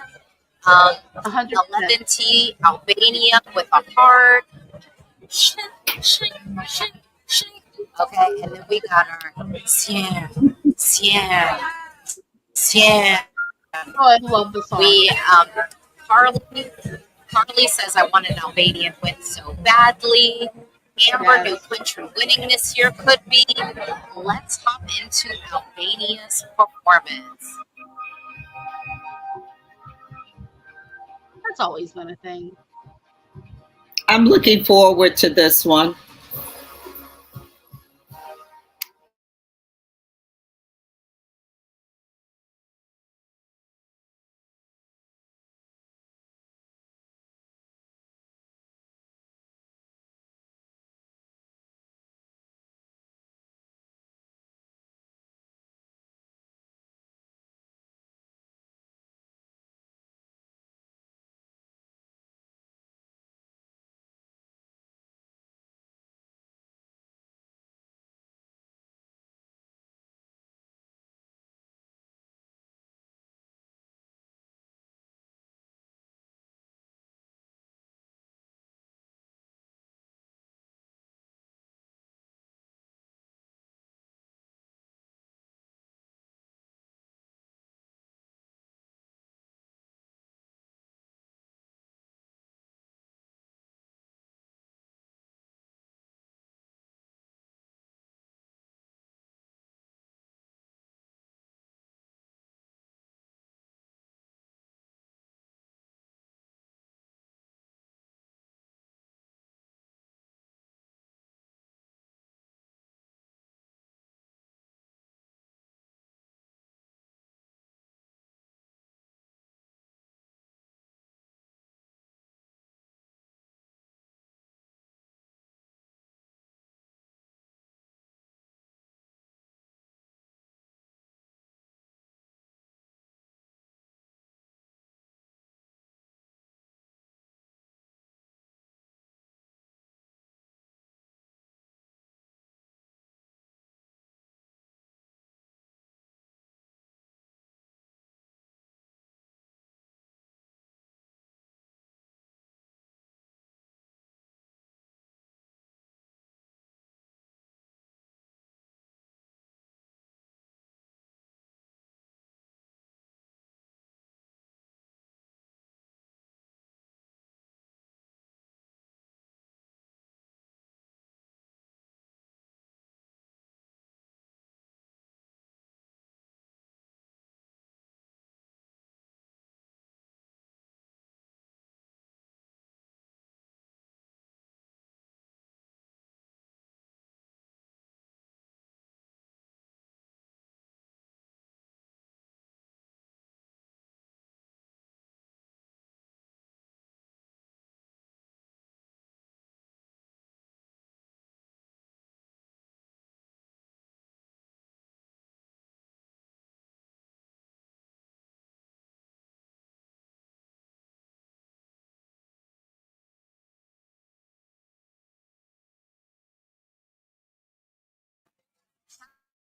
S1: 11T Albania with a heart. Okay, and then we got our Sien.
S2: Oh, I love the song.
S1: We Harley Carly says, I want an Albanian win so badly. Amber,
S2: Yes.
S1: new country winning this year could be. Let's hop into Albania's performance.
S2: That's always been a thing.
S3: I'm looking forward to this one.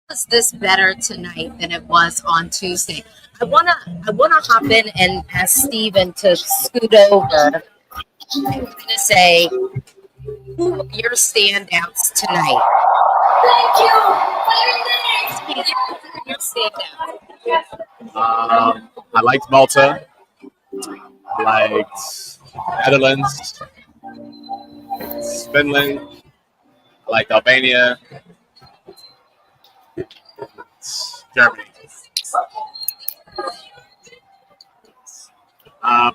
S1: Was this better tonight than it was on Tuesday? I wanna hop in and ask Steven to scoot over. I'm gonna say who are your standouts tonight?
S5: Thank you.
S1: Who are your standouts?
S4: I liked Malta. I liked Netherlands. Finland. I liked Albania. Germany.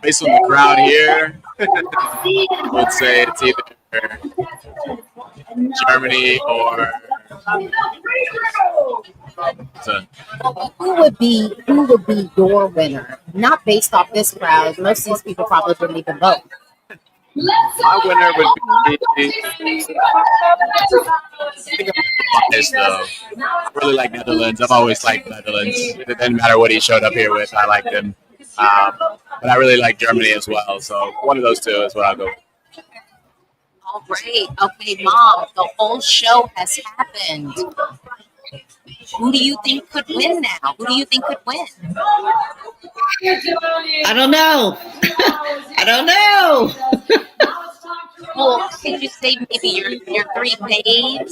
S4: Based on the crowd here, I would say it's either Germany or
S1: Who would be your winner? Not based off this crowd. Most of these people probably wouldn't even vote.
S4: my winner would be. Biased though. I really like Netherlands. I've always liked Netherlands. It didn't matter what he showed up here with. I liked him. But I really like Germany as well. So one of those two is what I'll go with.
S1: All right. Okay, Mom, the whole show has happened. Who do you think could win now? Who do you think could win?
S3: I don't know. I don't know.
S1: Well, could you say maybe your three faves?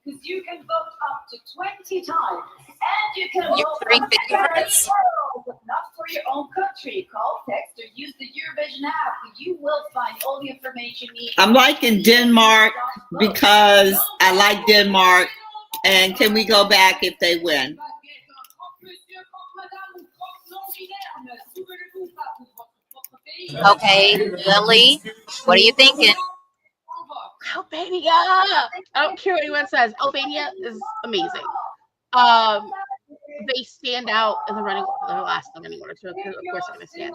S5: Because you can vote up to 20 times.
S7: And you can
S1: Your
S7: vote
S1: three
S7: on
S1: favorites.
S7: the world, but not for your own country. Call, text, or use the Eurovision app. You will find all the information you need.
S3: I'm liking Denmark because I like Denmark. And can we go back if they win?
S1: Okay, Lily, what are you thinking?
S2: Albania. I don't care what anyone says. Albania is amazing. They stand out in the running for their last running order, so of course they're going to stand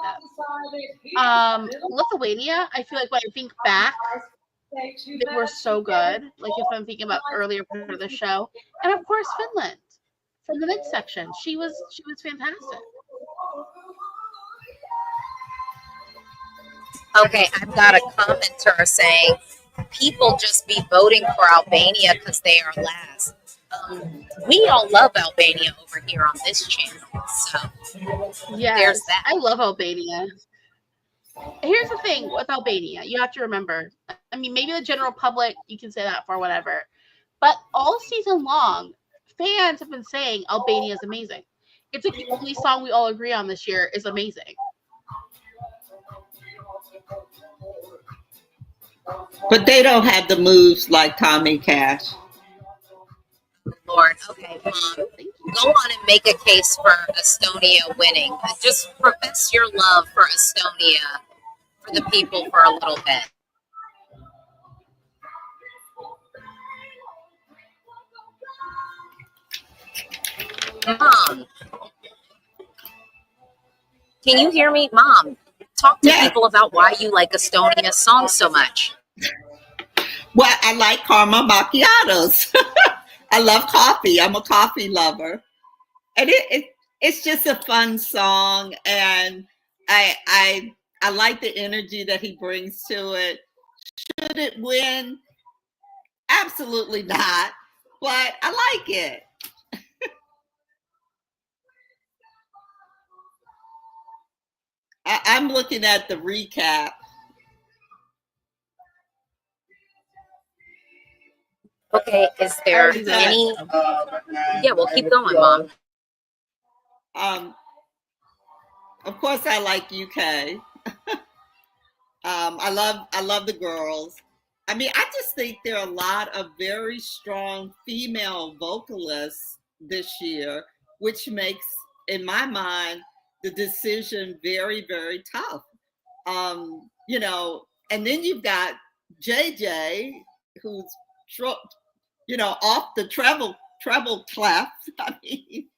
S2: out. Lithuania, I feel like when I think back, they were so good. Like if I'm thinking about earlier part of the show, and of course Finland from the midsection, she was fantastic.
S1: Okay, I've got a commenter saying people just be voting for Albania because they are last. We all love Albania over here on this channel, so
S2: Yes,
S1: there's that.
S2: I love Albania. Here's the thing with Albania, you have to remember. I mean, maybe the general public you can say that for whatever, but all season long, fans have been saying Albania is amazing. It's like the only song we all agree on this year is amazing.
S3: But they don't have the moves like Tommy Cash.
S1: Lord, okay, Mom, go on and make a case for Estonia winning. Just profess your love for Estonia, for the people for a little bit. Mom, can you hear me? Mom, talk to people about why you like Estonia's songs so much.
S3: Well, I like caramel macchiatos. I love coffee. I'm a coffee lover. And it's just a fun song. And I like the energy that he brings to it. Should it win? Absolutely not. But I like it. I'm looking at the recap.
S1: Okay, is there any? Yeah, well, keep going, Mom.
S3: Of course, I like UK. I love the girls. I mean, I just think there are a lot of very strong female vocalists this year, which makes, in my mind, the decision very, very tough. You know, and then you've got JJ, who's off the treble clef. I mean,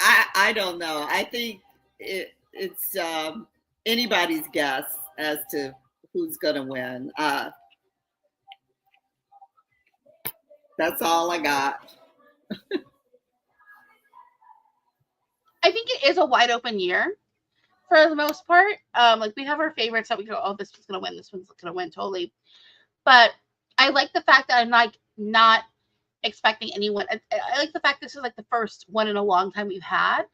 S3: I don't know. I think it's anybody's guess as to who's gonna win. That's all I got.
S2: I think it is a wide open year for the most part. Like we have our favorites that we go, oh, this one's gonna win, this one's gonna win totally. But I like the fact that I'm like not expecting anyone. I like the fact this is like the first one in a long time we've had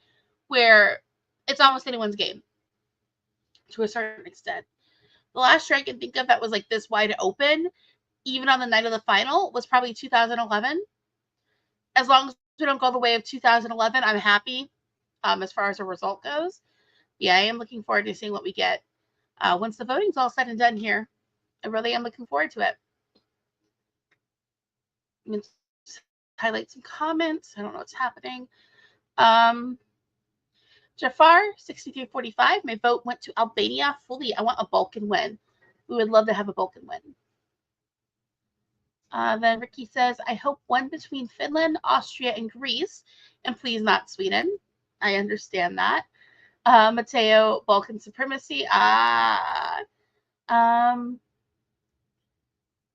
S2: where it's almost anyone's game to a certain extent. The last year I can think of that was like this wide open, even on the night of the final, was probably 2011. As long as we don't go the way of 2011, I'm happy as far as the result goes. Yeah, I am looking forward to seeing what we get once the voting's all said and done here. I really am looking forward to it. I'm going to highlight some comments. I don't know what's happening. Jafar, 6345, my vote went to Albania fully. I want a Balkan win. We would love to have a Balkan win. Then Ricky says, I hope one between Finland, Austria, and Greece, and please not Sweden. I understand that. Mateo, Balkan supremacy.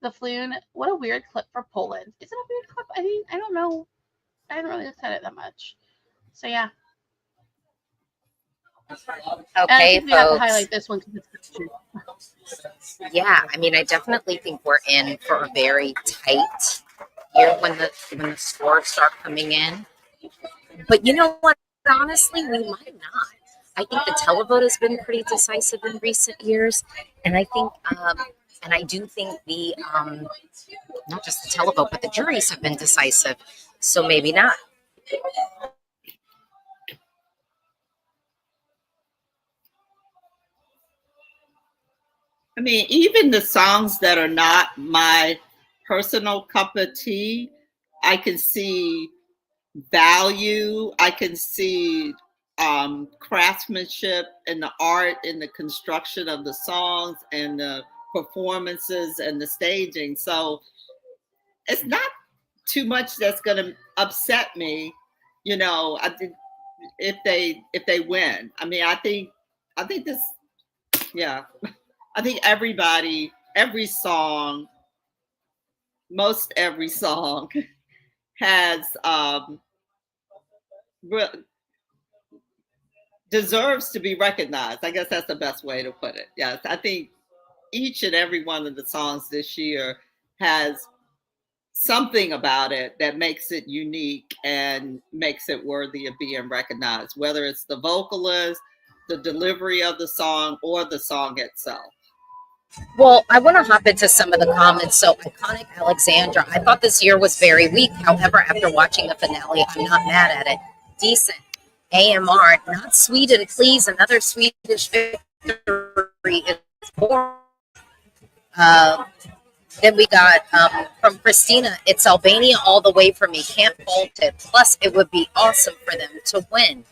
S2: The Floon, what a weird clip for Poland. Is it a weird clip? I mean, I don't know. I haven't really looked at it that much. So yeah.
S1: Okay,
S2: we have to
S1: folks.
S2: highlight this one because it's true.
S1: Yeah, I mean, I definitely think we're in for a very tight year when the scores start coming in. But you know what? Honestly, we might not. I think the televote has been pretty decisive in recent years, and I think And I do think the not just the televote, but the juries have been decisive. So maybe not.
S3: I mean, even the songs that are not my personal cup of tea, I can see value. I can see craftsmanship and the art and the construction of the songs and the performances and the staging. So it's not too much that's going to upset me, you know. I think if they win. I mean, I think this, yeah. I think every song, most every song has deserves to be recognized. I guess that's the best way to put it. Yes, I think each and every one of the songs this year has something about it that makes it unique and makes it worthy of being recognized, whether it's the vocalist, the delivery of the song, or the song itself.
S1: Well, I want to hop into some of the comments. So, iconic Alexandra, I thought this year was very weak. However, after watching the finale, I'm not mad at it. Decent. AMR, not Sweden, please. Another Swedish victory is for. Uh, then we got from Christina, it's Albania all the way for me. Can't fault it. Plus, it would be awesome for them to win.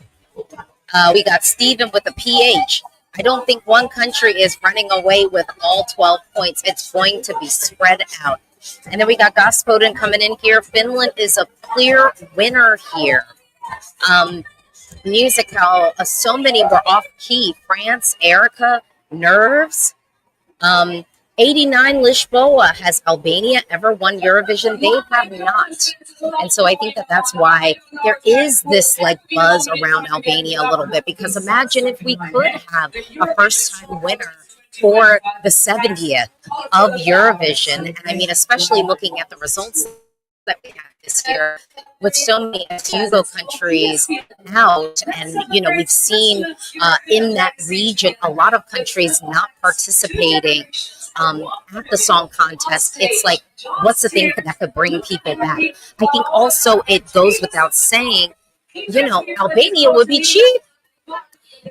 S1: We got Steven with a PH. I don't think one country is running away with all 12 points. It's going to be spread out. And then we got Gospodin coming in here. Finland is a clear winner here. Musical, so many were off key. France, Erica, Nerves. 89 Lisboa. Has Albania ever won Eurovision? They have not. And so I think that that's why there is this like buzz around Albania a little bit, because imagine if we could have a first time winner for the 70th of Eurovision. And I mean, especially looking at the results that we have this year with so many Hugo countries out, and you know, we've seen in that region a lot of countries not participating at the song contest. It's like, what's the thing that could bring people back? I think also it goes without saying, you know, Albania would be cheap.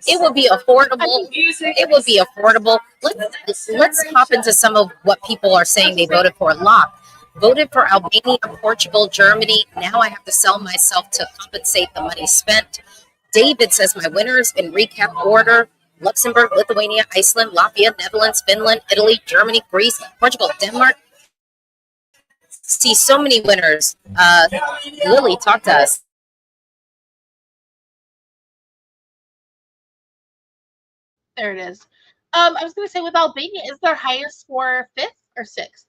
S1: It would be affordable. It would be affordable. Let's hop into some of what people are saying they voted for. Locke voted for Albania, Portugal, Germany. Now I have to sell myself to compensate the money spent. David says my winners in recap order: Luxembourg, Lithuania, Iceland, Latvia, Netherlands, Finland, Italy, Germany, Greece, Portugal, Denmark. See so many winners. Lily, talk to us.
S2: There it is. I was going to say with Albania, is their highest score fifth or sixth?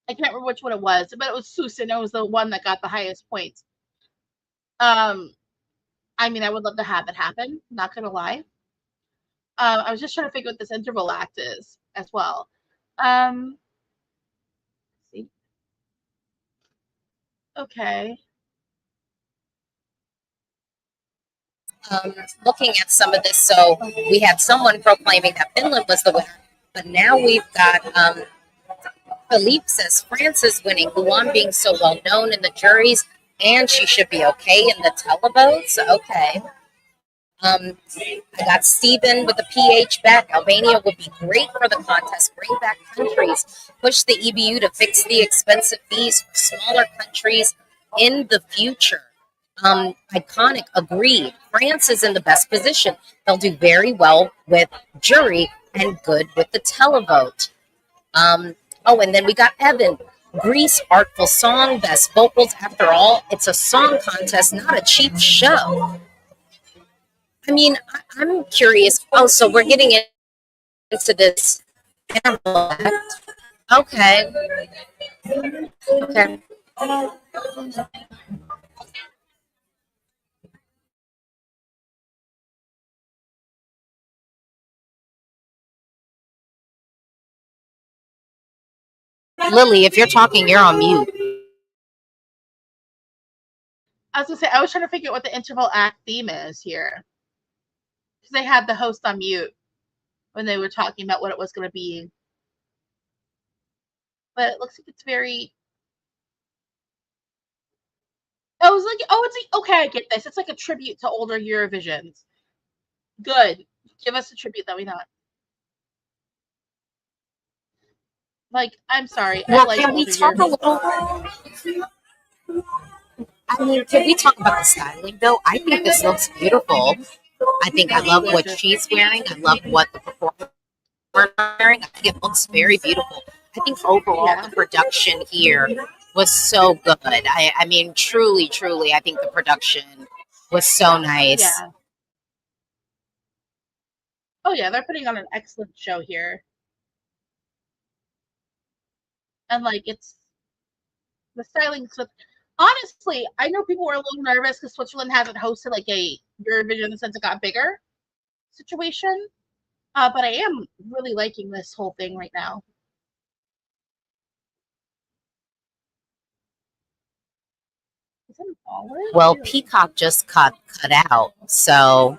S2: I can't remember which one it was, but it was Susan. It was the one that got the highest points. I mean, I would love to have it happen. Not going to lie. I was just trying to figure out what this interval act is as well. See. Okay.
S1: Looking at some of this, so we had someone proclaiming that Finland was the winner, but now we've got Philippe says France is winning. Luan being so well known in the juries, and she should be okay in the televotes. Okay. I got Stephen with the PH back. Albania would be great for the contest. Bring back countries. Push the EBU to fix the expensive fees for smaller countries in the future. Iconic, agreed. France is in the best position. They'll do very well with jury and good with the televote. Oh, and then we got Evan. Greece, artful song, best vocals. After all, it's a song contest, not a cheap show. I mean, I'm curious. Oh, so we're getting into this. Okay. Okay. Lily, if you're talking, you're on mute.
S2: I was going to say, I was trying to figure out what the interval act theme is here. Because they had the host on mute when they were talking about what it was going to be. but it looks like it's very. I was like, oh, it's like, okay, I get this. It's like a tribute to older Eurovisions. Good. Give us a tribute that we know. Like, I'm sorry. I
S1: Well,
S2: like
S1: can we
S2: older
S1: talk a
S2: Eurovision.
S1: little? I mean, can we talk about the styling though? I think this looks beautiful. I think I love what
S2: Gorgeous.
S1: she's wearing. I love what the performer is wearing. I think it looks very beautiful. I think overall
S2: Yeah.
S1: the production here was so good. I mean, truly, truly, I think the production was so nice.
S2: Yeah. Oh yeah, they're putting on an excellent show here. And like it's the styling. Honestly, I know people were a little nervous because Switzerland hasn't hosted like a Eurovision since it got bigger situation. But I am really liking this whole thing right now. Is it olive?
S1: Well,
S2: Ew.
S1: Peacock just cut out, so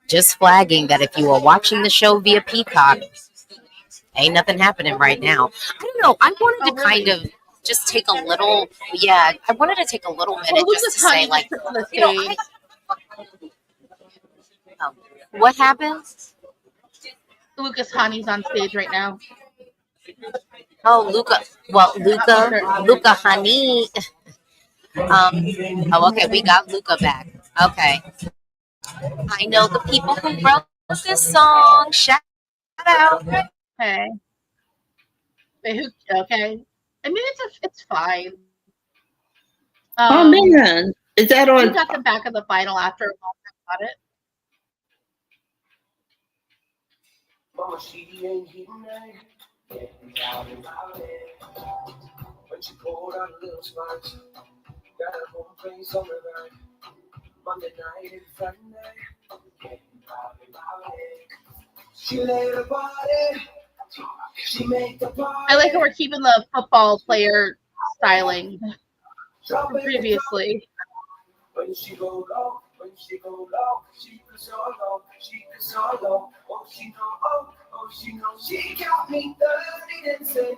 S1: just flagging that if you are watching the show via Peacock, ain't nothing happening right now. I don't know. I wanted
S2: Oh,
S1: to kind
S2: really?
S1: of just take a little, yeah, I wanted to take a little
S2: Well,
S1: minute just
S2: Lucas
S1: to say,
S2: Honey
S1: like,
S2: just took to the
S1: you know,
S2: stage.
S1: what happened?
S2: Lucas Honey's on stage right now.
S1: Oh, Luca. Well,
S2: Not sure.
S1: Luca Honey. Oh, okay, we got Luca back. Okay. I know the people who wrote this song. Shout out.
S2: Okay. Wait, who? Okay. I mean, it's fine.
S3: Oh man, is that
S2: We
S3: on?
S2: got them back in the final after a long time about it.
S8: Mama, she ain't hitting that. When she poured out a little spice, got her home playing summer night. Monday night and Friday night. She laid her body. She made the body.
S2: I like how we're keeping the football player styling from previously.
S8: When she go low, when she go low, she goes so low, she goes so low. Oh, she know, oh, she know, she got me 30 and say.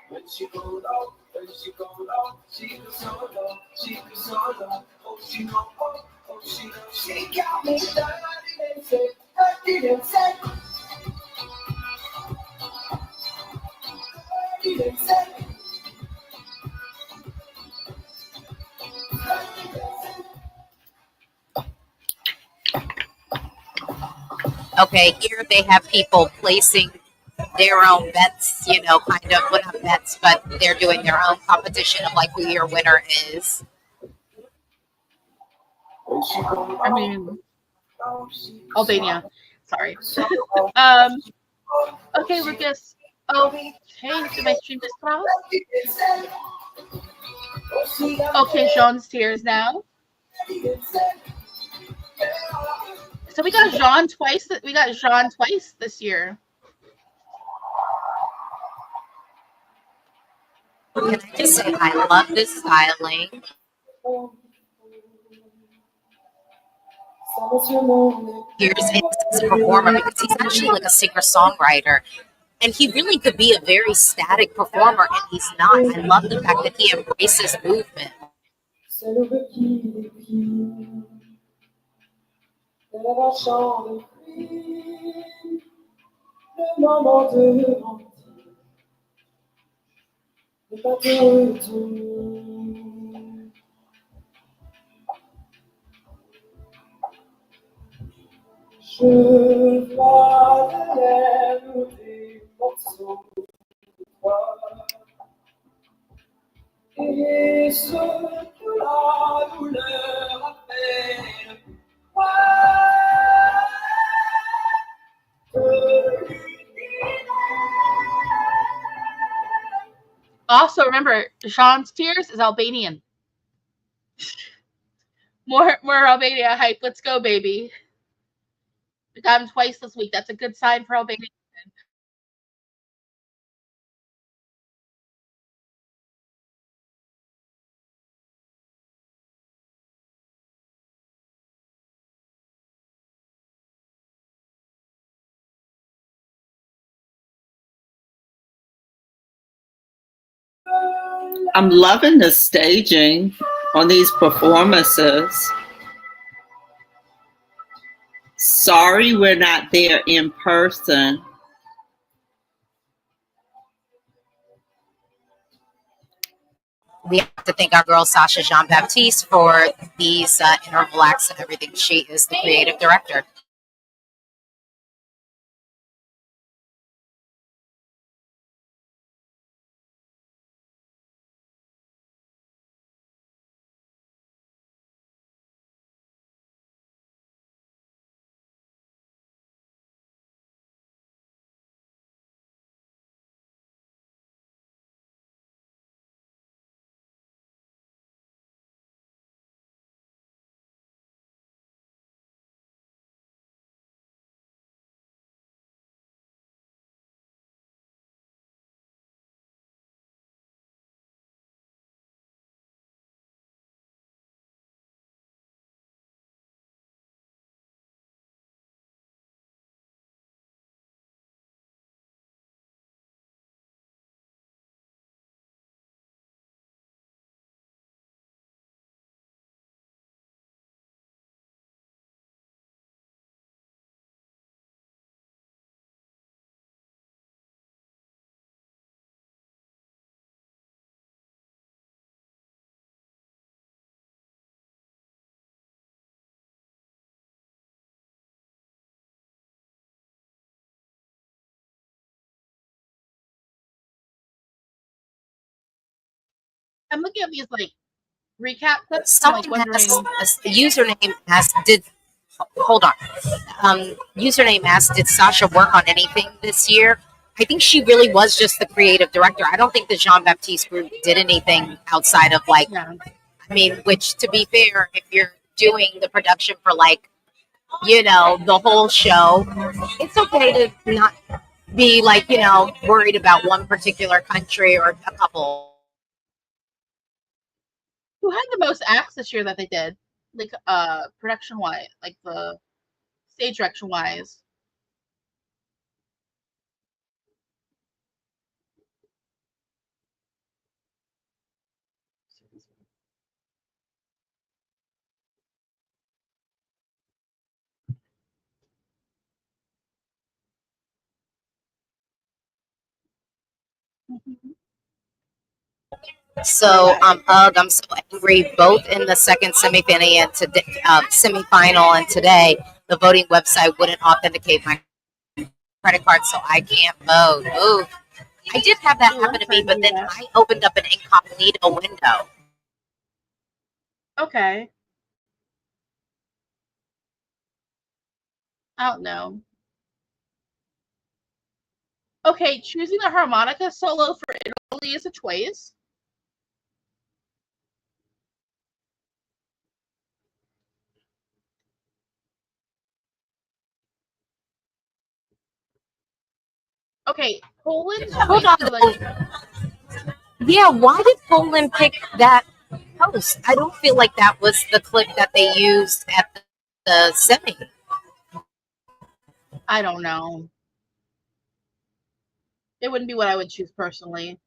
S8: When she go low, when she go low, she goes so low, she goes so low. Oh, she know, oh, she know, she got me 30 and say, 30 and say. 30 and say.
S1: Okay, here they have people placing their own bets, you know, kind of, well, not bets, but they're doing their own competition of like who your winner is.
S2: I mean, Albania. Sorry. Okay, Lucas. Okay, did my stream just cut off? Okay, Jean's tears now. So we got Jean twice. We got Jean twice this year.
S1: Can I just say I love this styling. Here's him as a performer because he's actually like a singer-songwriter. And he really could be a very static performer, and he's not. I love the fact that he embraces movement.
S8: Je vois de lèvres des morceaux de toi. Et ce que la douleur appelle,
S2: Also, remember, Jean's tears is Albanian. More Albania hype. Let's go, baby. We got him twice this week. That's a good sign for Albania.
S3: I'm loving the staging on these performances. Sorry we're not there in person.
S1: We have to thank our girl Sasha Jean Baptiste for these interval acts and everything. She is the creative director.
S2: I'm looking at these like recap clips. I'm like
S1: Someone has
S2: wondering.
S1: a username asked, did hold on. Username asked, did Sasha work on anything this year? I think she really was just the creative director. I don't think the Jean Baptiste group did anything outside of like,
S2: Yeah.
S1: I mean, which to be fair, if you're doing the production for like, you know, the whole show, it's okay to not be like, you know, worried about one particular country or a couple.
S2: Who had the most acts this year that they did? Like production wise, like the stage direction wise.
S1: So I'm so angry. Both in the second semifinal and today, semifinal and today, the voting website wouldn't authenticate my credit card, so I can't vote. Ooh, I did have that happen to me, but then I opened up an incognito window.
S2: Okay. I don't know. Okay, choosing a harmonica solo for Italy is a choice. Okay, Poland.
S1: Hold on. Yeah, why did Poland pick that post? I don't feel like that was the clip that they used at the semi.
S2: I don't know. It wouldn't be what I would choose personally.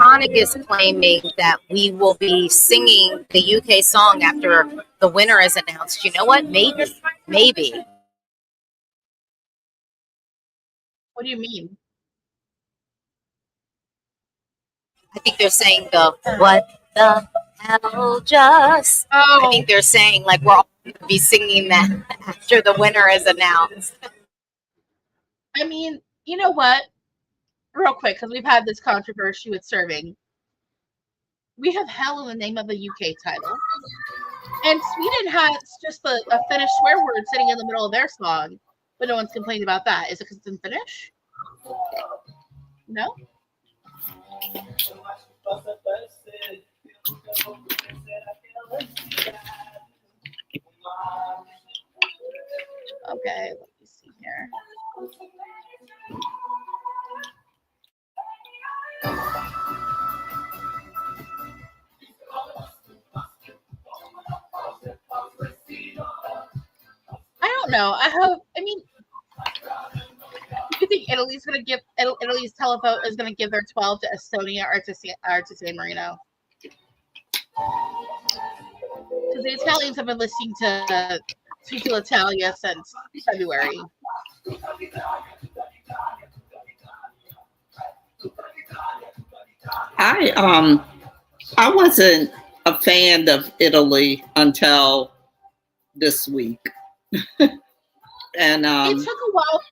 S1: Sonic is claiming that we will be singing the UK song after the winner is announced. You know what? Maybe.
S2: What do you mean?
S1: I think they're saying the what the hell just. I
S2: Oh,
S1: think they're saying like we're all going to be singing that after the winner is announced.
S2: I mean, you know what? Real quick, because we've had this controversy with serving. We have hell in the name of the UK title. And Sweden has just a Finnish swear word sitting in the middle of their song, but no one's complained about that. Is it because it's in Finnish? No? Okay, let me see here. don't know. I hope. I mean, do you think Italy's gonna give Italy's televote is gonna give their 12 to Estonia or to San Marino? Because the Italians have been listening to Italia since February.
S3: I wasn't a fan of Italy until this week. And
S2: it took a while.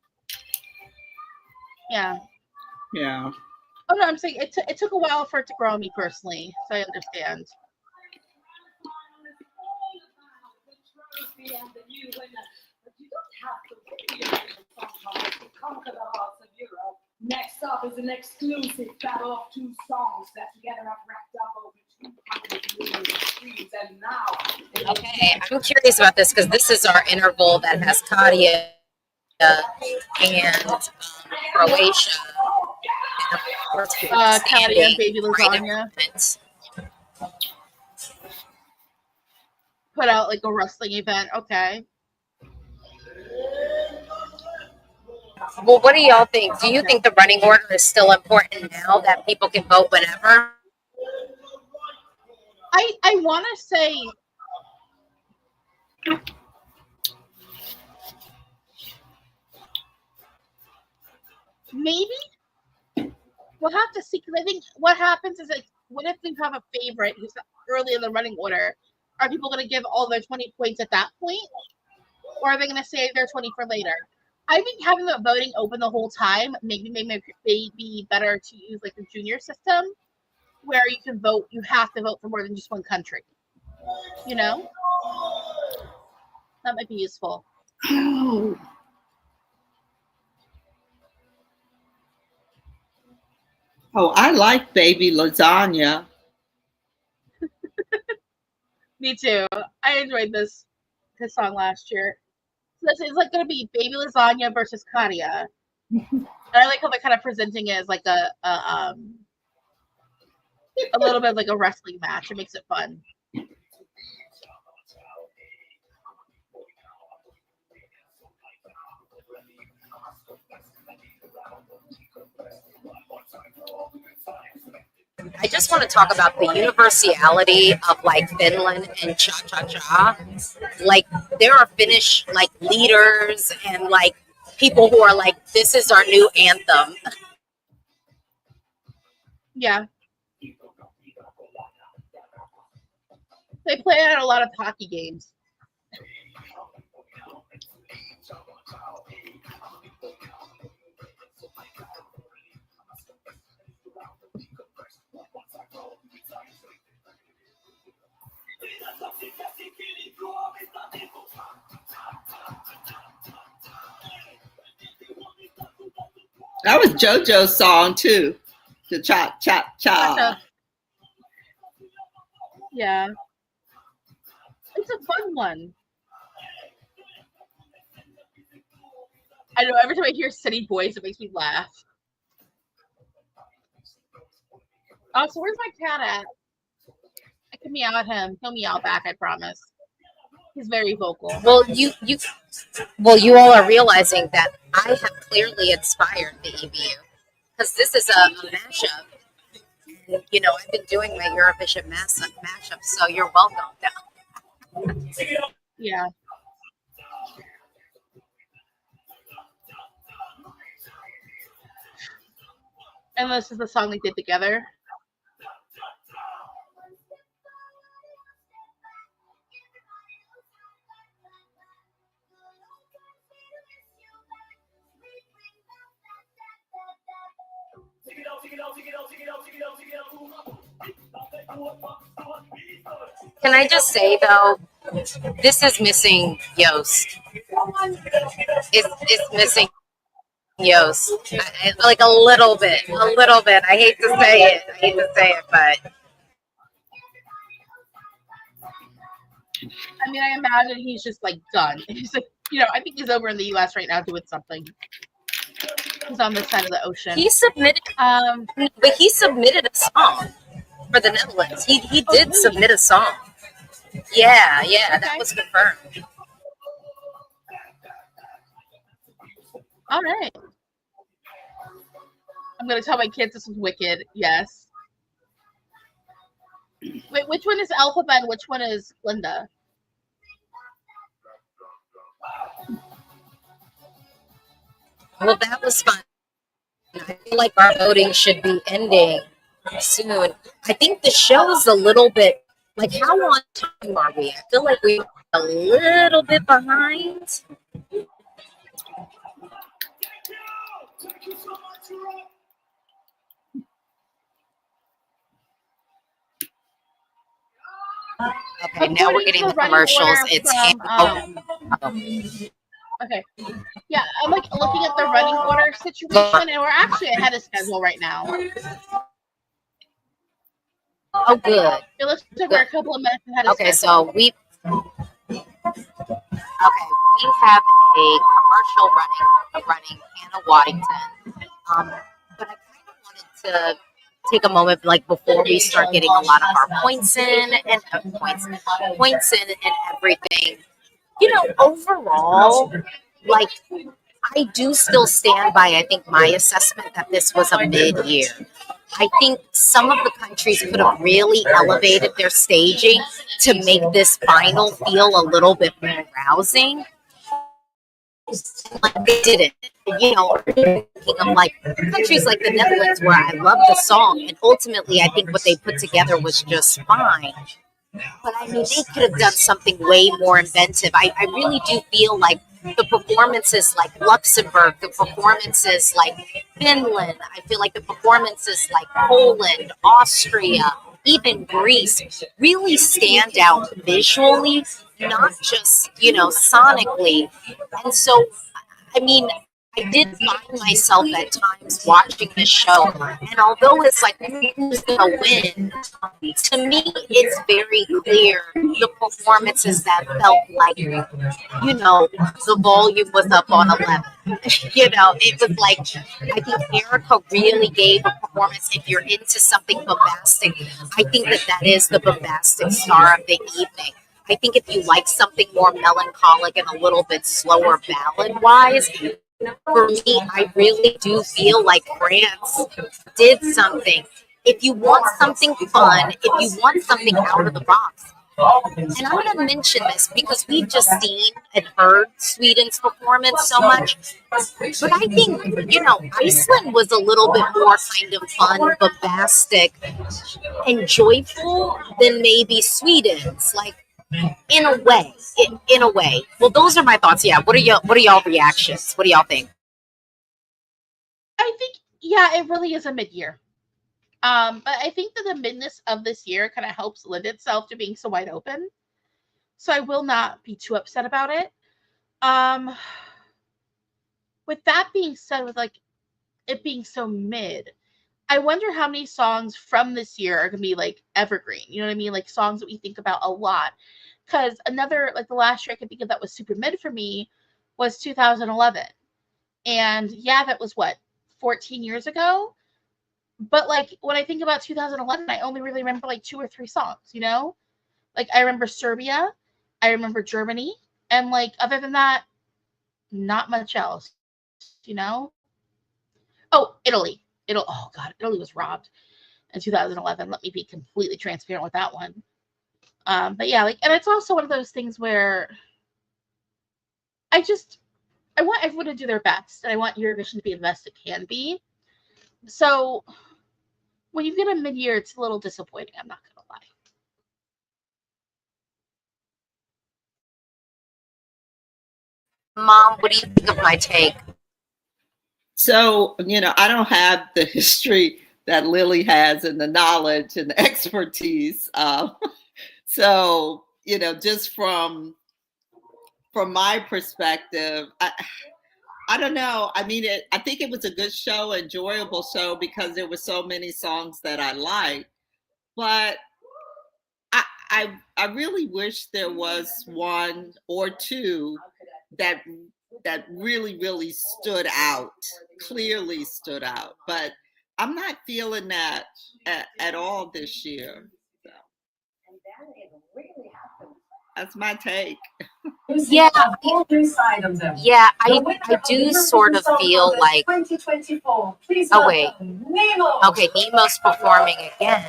S2: Yeah.
S3: Yeah.
S2: Oh no, I'm saying it took a while for it to grow on me personally, so I understand.
S6: Next up is an exclusive battle of two songs that together have racked up over 200 million streams, and now.
S1: Okay, I'm curious about this because this is our interval that has Katia and Croatia. And of course,
S2: Katia and Baby Lasagna put out like a wrestling event. Okay.
S1: Well, what do y'all think? Do you think the running order is still important now that people can vote whenever?
S2: I want to say maybe we'll have to see, because I think what happens is, like, what if we have a favorite who's early in the running order? Are people going to give all their 20 points at that point, or are they going to save their 20 for later? I think having the voting open the whole time maybe be better to use like the junior system, where you can vote. You have to vote for more than just one country. You know, that might be useful.
S3: Oh, I like Baby Lasagna.
S2: Me too. I enjoyed this song last year. So this is like going to be Baby Lasagna versus Katia. And I like how they're kind of presenting it as like a little bit like a wrestling match. It makes it fun.
S1: I just want to talk about the universality of like Finland and cha-cha-cha. Like there are Finnish like leaders and like people who are like, this is our new anthem.
S2: Yeah. They play at a lot of hockey games.
S3: That was JoJo's song too. The cha cha cha.
S2: Yeah. It's a fun one. I know, every time I hear City Boys, it makes me laugh. Oh, so where's my cat at? I can meow at him. He'll meow back, I promise. He's very vocal.
S1: Well, you all are realizing that I have clearly inspired the EBU because this is a mashup. And, you know, I've been doing my Eurovision mashup, so you're welcome.
S2: Yeah. And this is the song they did together.
S1: Can I just say though, this is missing Yost. It's missing Yost. Like a little bit. I hate to say it, but
S2: I mean, I imagine he's just like done. He's like, you know, I think he's over in the US right now doing something. He's on this side of the ocean.
S1: He submitted a song for the Netherlands. He did submit a song. Yeah, that was confirmed.
S2: All right. I'm gonna tell my kids this was wicked. Yes. Wait, which one is Alphabet and which one is Linda?
S1: Well, that was fun. I feel like our voting should be ending soon. I think the show's a little bit like how on time are we? I feel like we're a little bit behind. Okay, now we're
S2: According
S1: getting
S2: to
S1: the
S2: the running
S1: commercials.
S2: order
S1: It's
S2: okay. Yeah, I'm like looking at the running order situation, and we're actually ahead of schedule right now.
S1: oh good.
S2: It looks like we're a couple of minutes ahead of
S1: Okay,
S2: schedule.
S1: so we have a commercial running Hannah Waddington. But I kind of wanted to take a moment, like before we start getting a lot of our points in and points in and everything. You know, overall, like I do still stand by. I think my assessment that this was a mid-year. I think some of the countries could have really elevated their staging to make this final feel a little bit more rousing. Like they didn't. You know, thinking of like countries like the Netherlands where I love the song, and ultimately I think what they put together was just fine. But I mean, they could have done something way more inventive. I really do feel like the performances like Luxembourg, the performances like Finland, I feel like the performances like Poland, Austria, even Greece really stand out visually, not just, you know, sonically. And so, I mean, I did find myself at times watching the show, and although it's like who's gonna win, to me it's very clear the performances that felt like, you know, the volume was up on 11. You know, it was like I think Erica really gave a performance. If you're into something bombastic, I think that that is the bombastic star of the evening. I think if you like something more melancholic and a little bit slower ballad wise, for me, I really do feel like France did something. If you want something fun, if you want something out of the box, and I'm going to mention this because we've just seen and heard Sweden's performance so much, but I think, you know, Iceland was a little bit more kind of fun, bombastic, and joyful than maybe Sweden's. Like, in a way, in a way. Well, those are my thoughts. Yeah. What are y'all reactions? What do y'all think?
S2: I think, yeah, it really is a mid-year. But I think that the midness of this year kind of helps lend itself to being so wide open. So I will not be too upset about it. Um, with that being said, with like it being so mid, I wonder how many songs from this year are gonna be like evergreen. You know what I mean? Like songs that we think about a lot. Because another, like the last year I could think of that was super mid for me was 2011. And yeah, that was what, 14 years ago? But like when I think about 2011, I only really remember like two or three songs, you know? Like I remember Serbia, I remember Germany, and like other than that, not much else, you know? Oh, Italy. Oh god, Italy was robbed in 2011. Let me be completely transparent with that one. But yeah, like, and it's also one of those things where I just I want everyone to do their best, and I want Eurovision to be the best it can be. So when you get a mid-year, it's a little disappointing. I'm not gonna lie.
S1: Mom, what do you think of my take?
S3: So, you know, I don't have the history that Lily has and the knowledge and the expertise. So, you know, just from my perspective, I don't know. I mean, I think it was a good show, enjoyable show because there were so many songs that I liked. But I really wish there was one or two that really stood out, clearly stood out. But I'm not feeling that at all this year. So. That's my take.
S1: Yeah, yeah, I do sort of feel like. Oh wait, okay, Nemo's performing again.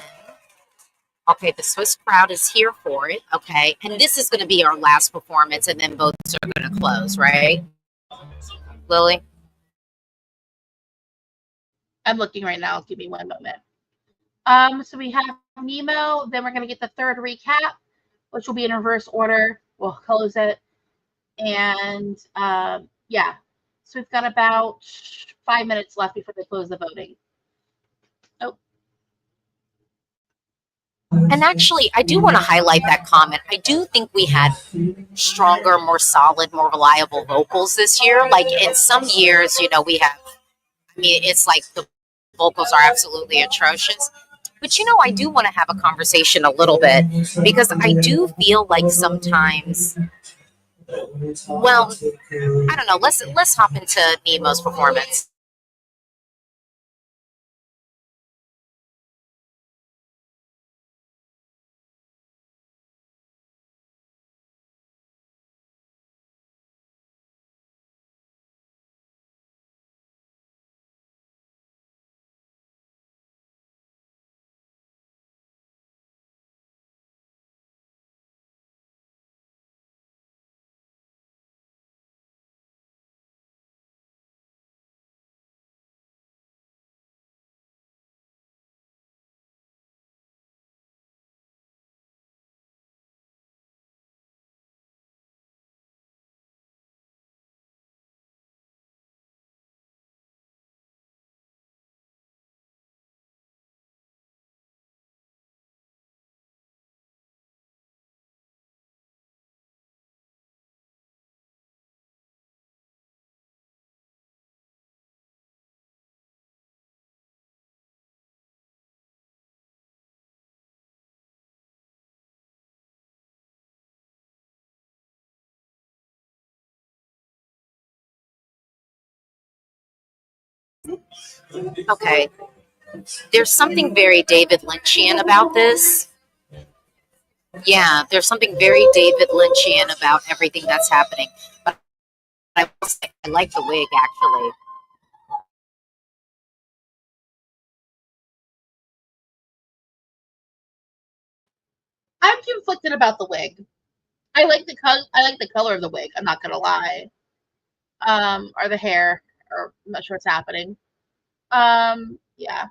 S1: Okay, the Swiss crowd is here for it. Okay, and this is going to be our last performance, and then votes are going to close, right, Lily?
S2: I'm looking right now. Give me one moment. So we have Nemo, then we're gonna get the third recap, which will be in reverse order. We'll close it. And yeah. So we've got about 5 minutes left before they close the voting. Oh.
S1: And actually, I do want to highlight that comment. I do think we had stronger, more solid, more reliable vocals this year. Like in some years, you know, we have, I mean, it's like the vocals are absolutely atrocious. But, you know, I do want to have a conversation a little bit because I do feel like sometimes, well, I don't know. Let's hop into Nemo's performance. Okay. There's something very David Lynchian about this. Yeah, there's something very David Lynchian about everything that's happening. But I will say, I like the wig, actually.
S2: I'm conflicted about the wig. I like the color of the wig. I'm not gonna lie. Or the hair, or I'm not sure what's happening. Yeah.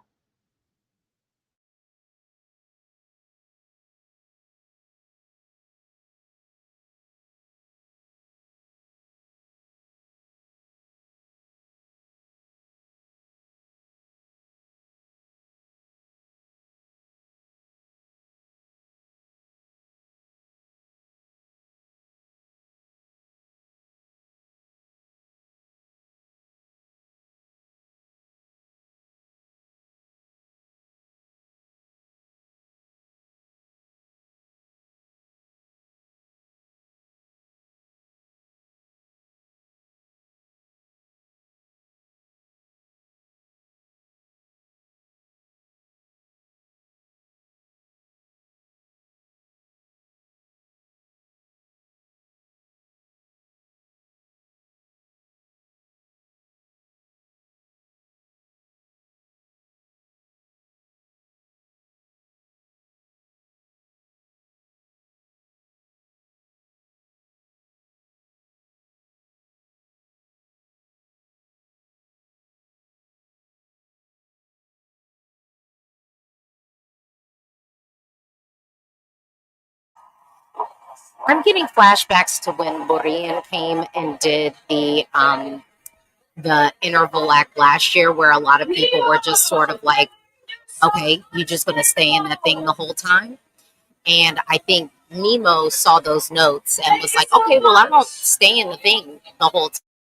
S1: I'm getting flashbacks to when Borean came and did the interval act last year, where a lot of people were just sort of like, "Okay, you're just going to stay in that thing the whole time." And I think Nemo saw those notes and was like, "Okay, well, I won't stay in the thing the whole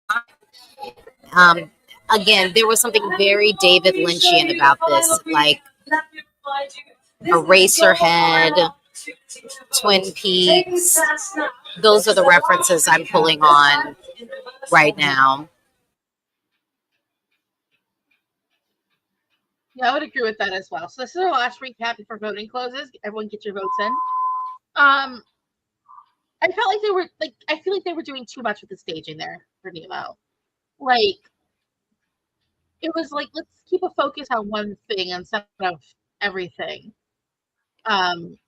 S1: time." Again, there was something very David Lynchian about this, like Eraserhead, Twin Peaks. Those are the references I'm pulling on right now.
S2: Yeah, I would agree with that as well. So this is our last recap before voting closes. Everyone get your votes in. Um, I felt like they were like I feel like they were doing too much with the staging there for Nemo. Like it was like let's keep a focus on one thing instead of everything.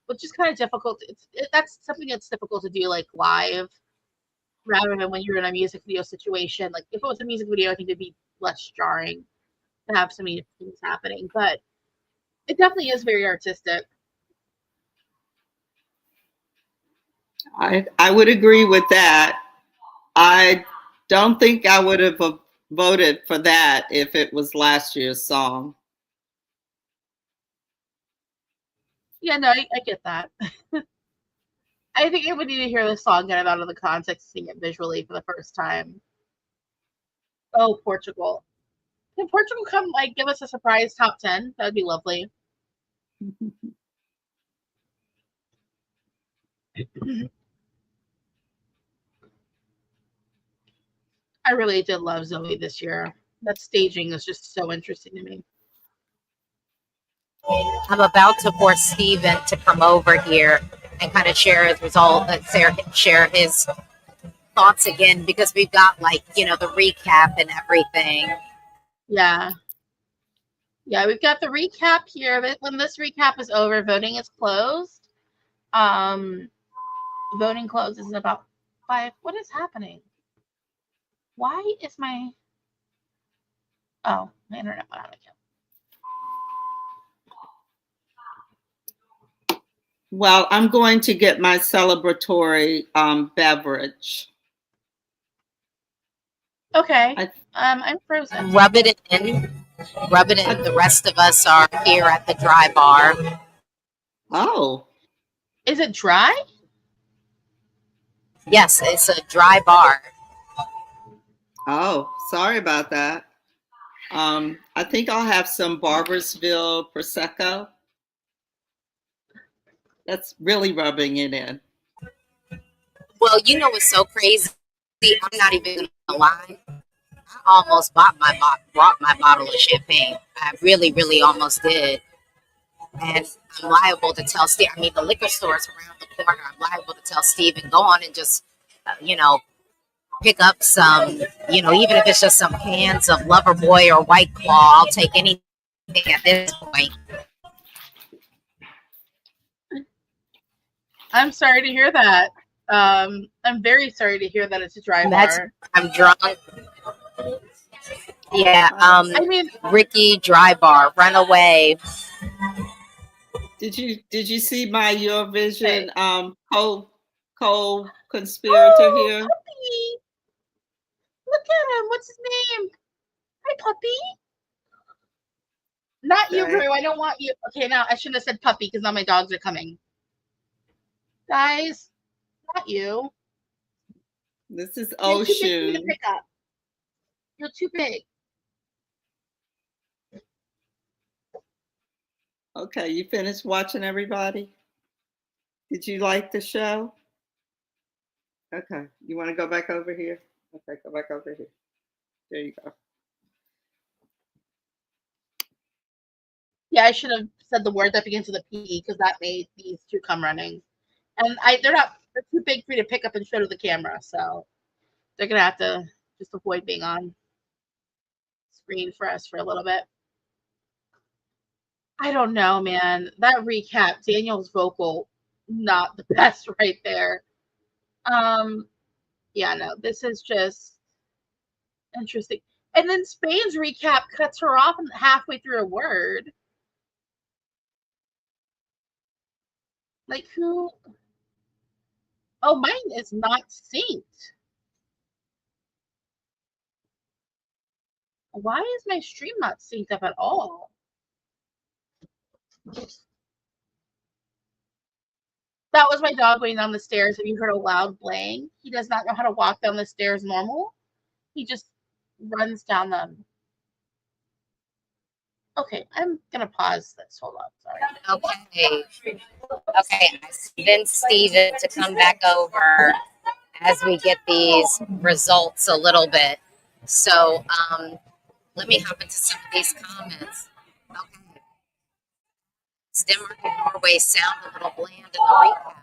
S2: Which is kind of difficult. That's something that's difficult to do like live rather than when you're in a music video situation. Like if it was a music video, I think it'd be less jarring to have so many things happening. But it definitely is very artistic.
S3: I would agree with that. I don't think I would have voted for that if it was last year's song.
S2: Yeah, no, I get that. I think I would need to hear the song, get it out of the context, sing it visually for the first time. Oh, Portugal. Can Portugal come like give us a surprise top 10? That'd be lovely. I really did love Zoe this year. That staging is just so interesting to me.
S1: I'm about to force Steven to come over here and kind of share his result, share his thoughts again, because we've got like, the recap and everything.
S2: Yeah. Yeah, we've got the recap here. But when this recap is over, voting is closed. Voting closes in about 5. What is happening? Why is my internet went out again.
S3: Well, I'm going to get my celebratory beverage.
S2: Okay. I'm frozen.
S1: Rub it in. Rub it in. The rest of us are here at the dry bar.
S3: Oh.
S2: Is it dry?
S1: Yes, it's a dry bar.
S3: Oh, sorry about that. I think I'll have some Barbersville Prosecco. That's really rubbing it in.
S1: Well, what's so crazy? I'm not even gonna lie. I almost brought my bottle of champagne. I really, really almost did. And I'm liable to tell Steve. I mean, the liquor store is around the corner. I'm liable to tell Steven, go on and just, pick up some, even if it's just some cans of Loverboy or White Claw. I'll take anything at this point.
S2: I'm sorry to hear that. I'm very sorry to hear that it's a dry bar.
S1: I'm drunk. Yeah. I mean, Ricky, dry bar, run away.
S3: Did you see my Eurovision co-conspirator here?
S2: Puppy. Look at him. What's his name? Hi, puppy. Not you, Brew. I don't want you. Okay, now I shouldn't have said puppy because now my dogs are coming. Guys, not you.
S3: This is
S2: You're too big for
S3: Ocean.
S2: me to pick up. You're too big.
S3: Okay, you finished watching, everybody? Did you like the show? Okay, you want to go back over here? Okay, go back over here. There you go.
S2: Yeah, I should have said the word that begins with a P because that made these two come running. And they're too big for you to pick up and show to the camera, so they're gonna have to just avoid being on screen for us for a little bit. I don't know, man. That recap, Daniel's vocal, not the best right there. Yeah, no, this is just interesting. And then Spain's recap cuts her off halfway through a word. Like who? Oh, mine is not synced. Why is my stream not synced up at all? That was my dog going down the stairs. Have you heard a loud blang? He does not know how to walk down the stairs normal. He just runs down them. Okay, I'm gonna pause this. Hold on, sorry.
S1: Okay. I convinced Steven to come back over as we get these results a little bit. So let me hop into some of these comments. Okay. Denmark and Norway sound a little bland in the recap.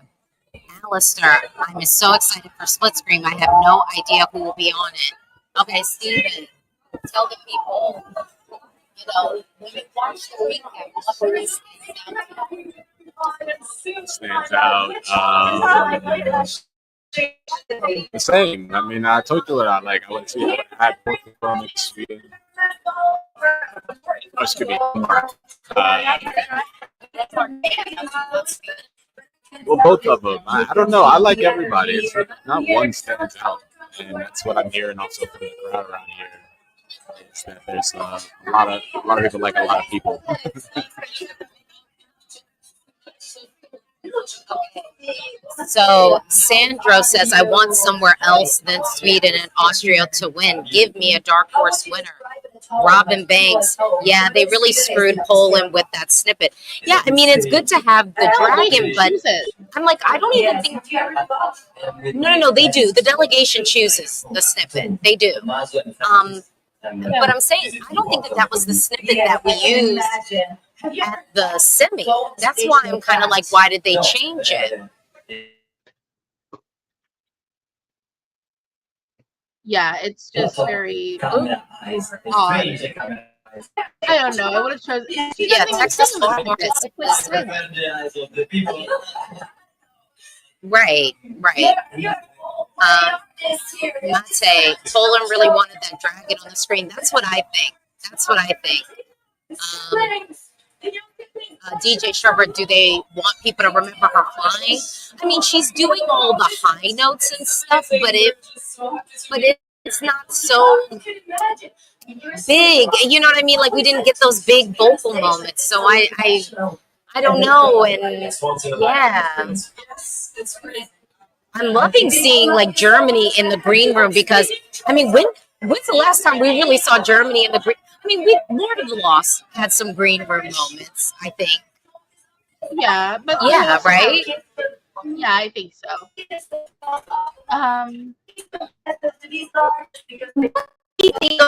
S1: Alistair, I'm so excited for Split Screen. I have no idea who will be on it. Okay, Steven, tell the people, when you watch the recap, what really
S4: Stands out. The same. I mean, I told you what I like. I would see. I would add Portugal and Sweden. This could be more. Well, both of them. I don't know. I like everybody. It's not one stands out, and that's what I'm hearing also from the crowd around here. Is that there's a lot of people like a lot of people.
S1: So Sandro says, I want somewhere else than Sweden and Austria to win. Give me a dark horse winner. Robin Banks, yeah, they really screwed Poland with that snippet. Yeah, I mean, it's good to have the dragon, but I'm like, I don't even think. No, they do. The delegation chooses the snippet. They do. But I'm saying, I don't think that was the snippet that we used at the semi. That's why I'm kind of like, why did they change it?
S2: Yeah, it's just very odd. I don't know. I would have chosen.
S1: Yeah, Texas Florida. Right. Mate, Poland really wanted that dragon on the screen. That's what I think. DJ Shrubber, do they want people to remember her flying? I mean, she's doing all the high notes and stuff, but it's not so big. You know what I mean? Like, we didn't get those big vocal moments, so I don't know. And yeah, I'm loving seeing like Germany in the green room because I mean, when's the last time we really saw Germany in the green? I mean, Lord of the Lost had some green room moments, I think.
S2: Yeah, but
S1: yeah, right?
S2: Yeah, I think so.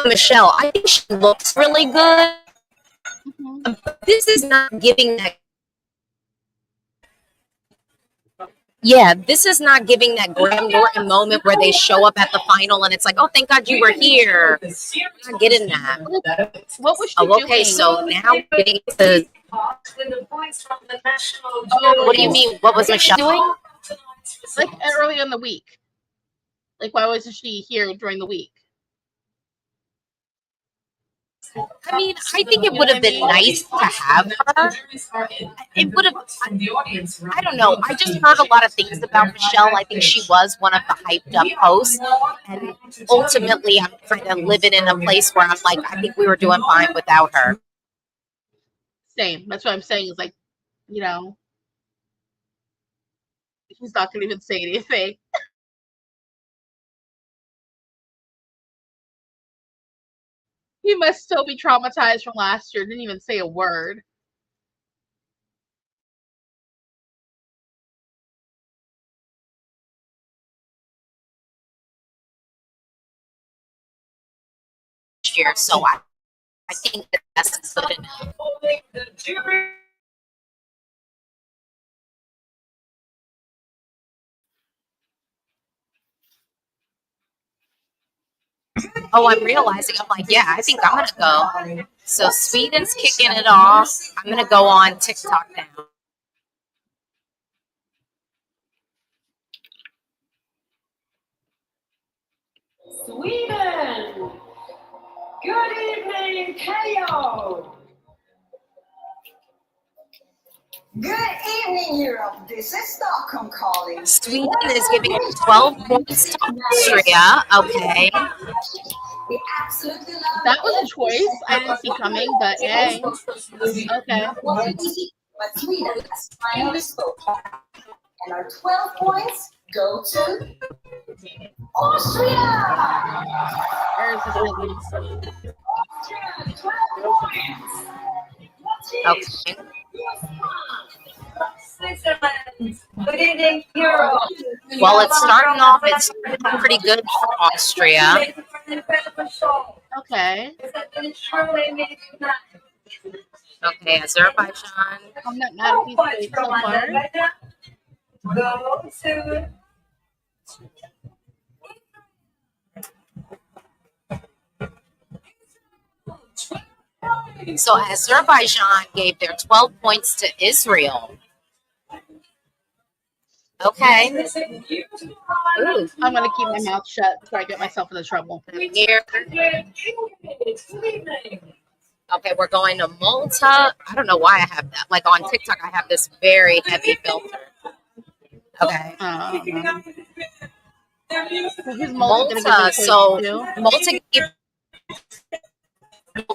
S1: Michelle, I think she looks really good. This is not giving that. Yeah, this is not giving that Graham Norton moment where they show up at the final and it's like, oh, thank God you were here. I'm not getting that.
S2: What was she doing?
S1: Okay, so now we're getting to. What do you mean? What was Michelle doing?
S2: Like early in the week. Like, why wasn't she here during the week?
S1: I mean, I think it would have been nice to have her. It would have, I don't know. I just heard a lot of things about Michelle. I think she was one of the hyped up hosts. And ultimately, I'm kind of living in a place where I'm like, I think we were doing fine without her.
S2: Same. That's what I'm saying is like, he's not going to even say anything. He must still be traumatized from last year. Didn't even say a word.
S1: Year, so I think that's good enough. Oh, I'm realizing. I'm like, yeah, I think I'm gonna go. So Sweden's kicking it off. I'm gonna go on TikTok now.
S5: Sweden. Good evening, KO.
S9: Good evening, Europe. This is Stockholm calling.
S1: Sweden is giving 12 points to Austria. Okay.
S9: We absolutely love
S2: that was a choice I didn't see coming, but hey. Okay.
S9: But Sweden has finally spoken. And our 12 points go to Austria.
S5: Austria, 12 points.
S1: Okay.
S9: Good evening, Europe.
S1: Well, it's starting off. It's pretty good for Austria.
S2: Okay.
S1: Okay, Azerbaijan.
S2: I'm not mad at these so far.
S5: go to
S1: So Azerbaijan gave their 12 points to Israel. Okay. Ooh,
S2: I'm gonna keep my mouth shut before I get myself into trouble.
S1: here. Okay, we're going to Malta. I don't know why I have that. Like on TikTok, I have this very heavy filter. Okay.
S2: Who's Malta gonna give
S1: Malta.
S2: me
S1: So
S2: points to?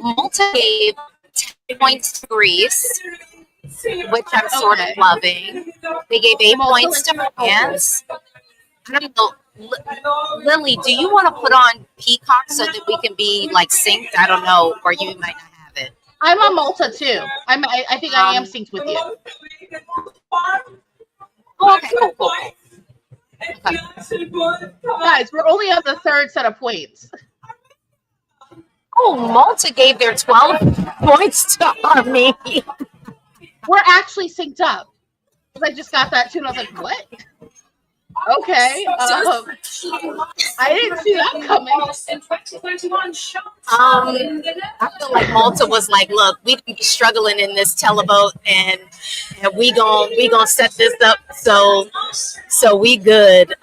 S1: Malta gave 10 points to Greece, which I'm sort of loving. They gave 8 points to France. I don't know. Lily, do you want to put on Peacock so that we can be like synced? I don't know, or you might not have it.
S2: I'm on Malta too. I think I am synced with you.
S1: Oh, okay, cool. Okay.
S2: Guys, we're only on the third set of points.
S1: Oh, Malta gave their 12 points to Armenia.
S2: We're actually synced up. I just got that too, and I was like, what? Okay. I didn't see that coming.
S1: I feel like Malta was like, look, we can be struggling in this teleboat, and we gonna set this up so we good.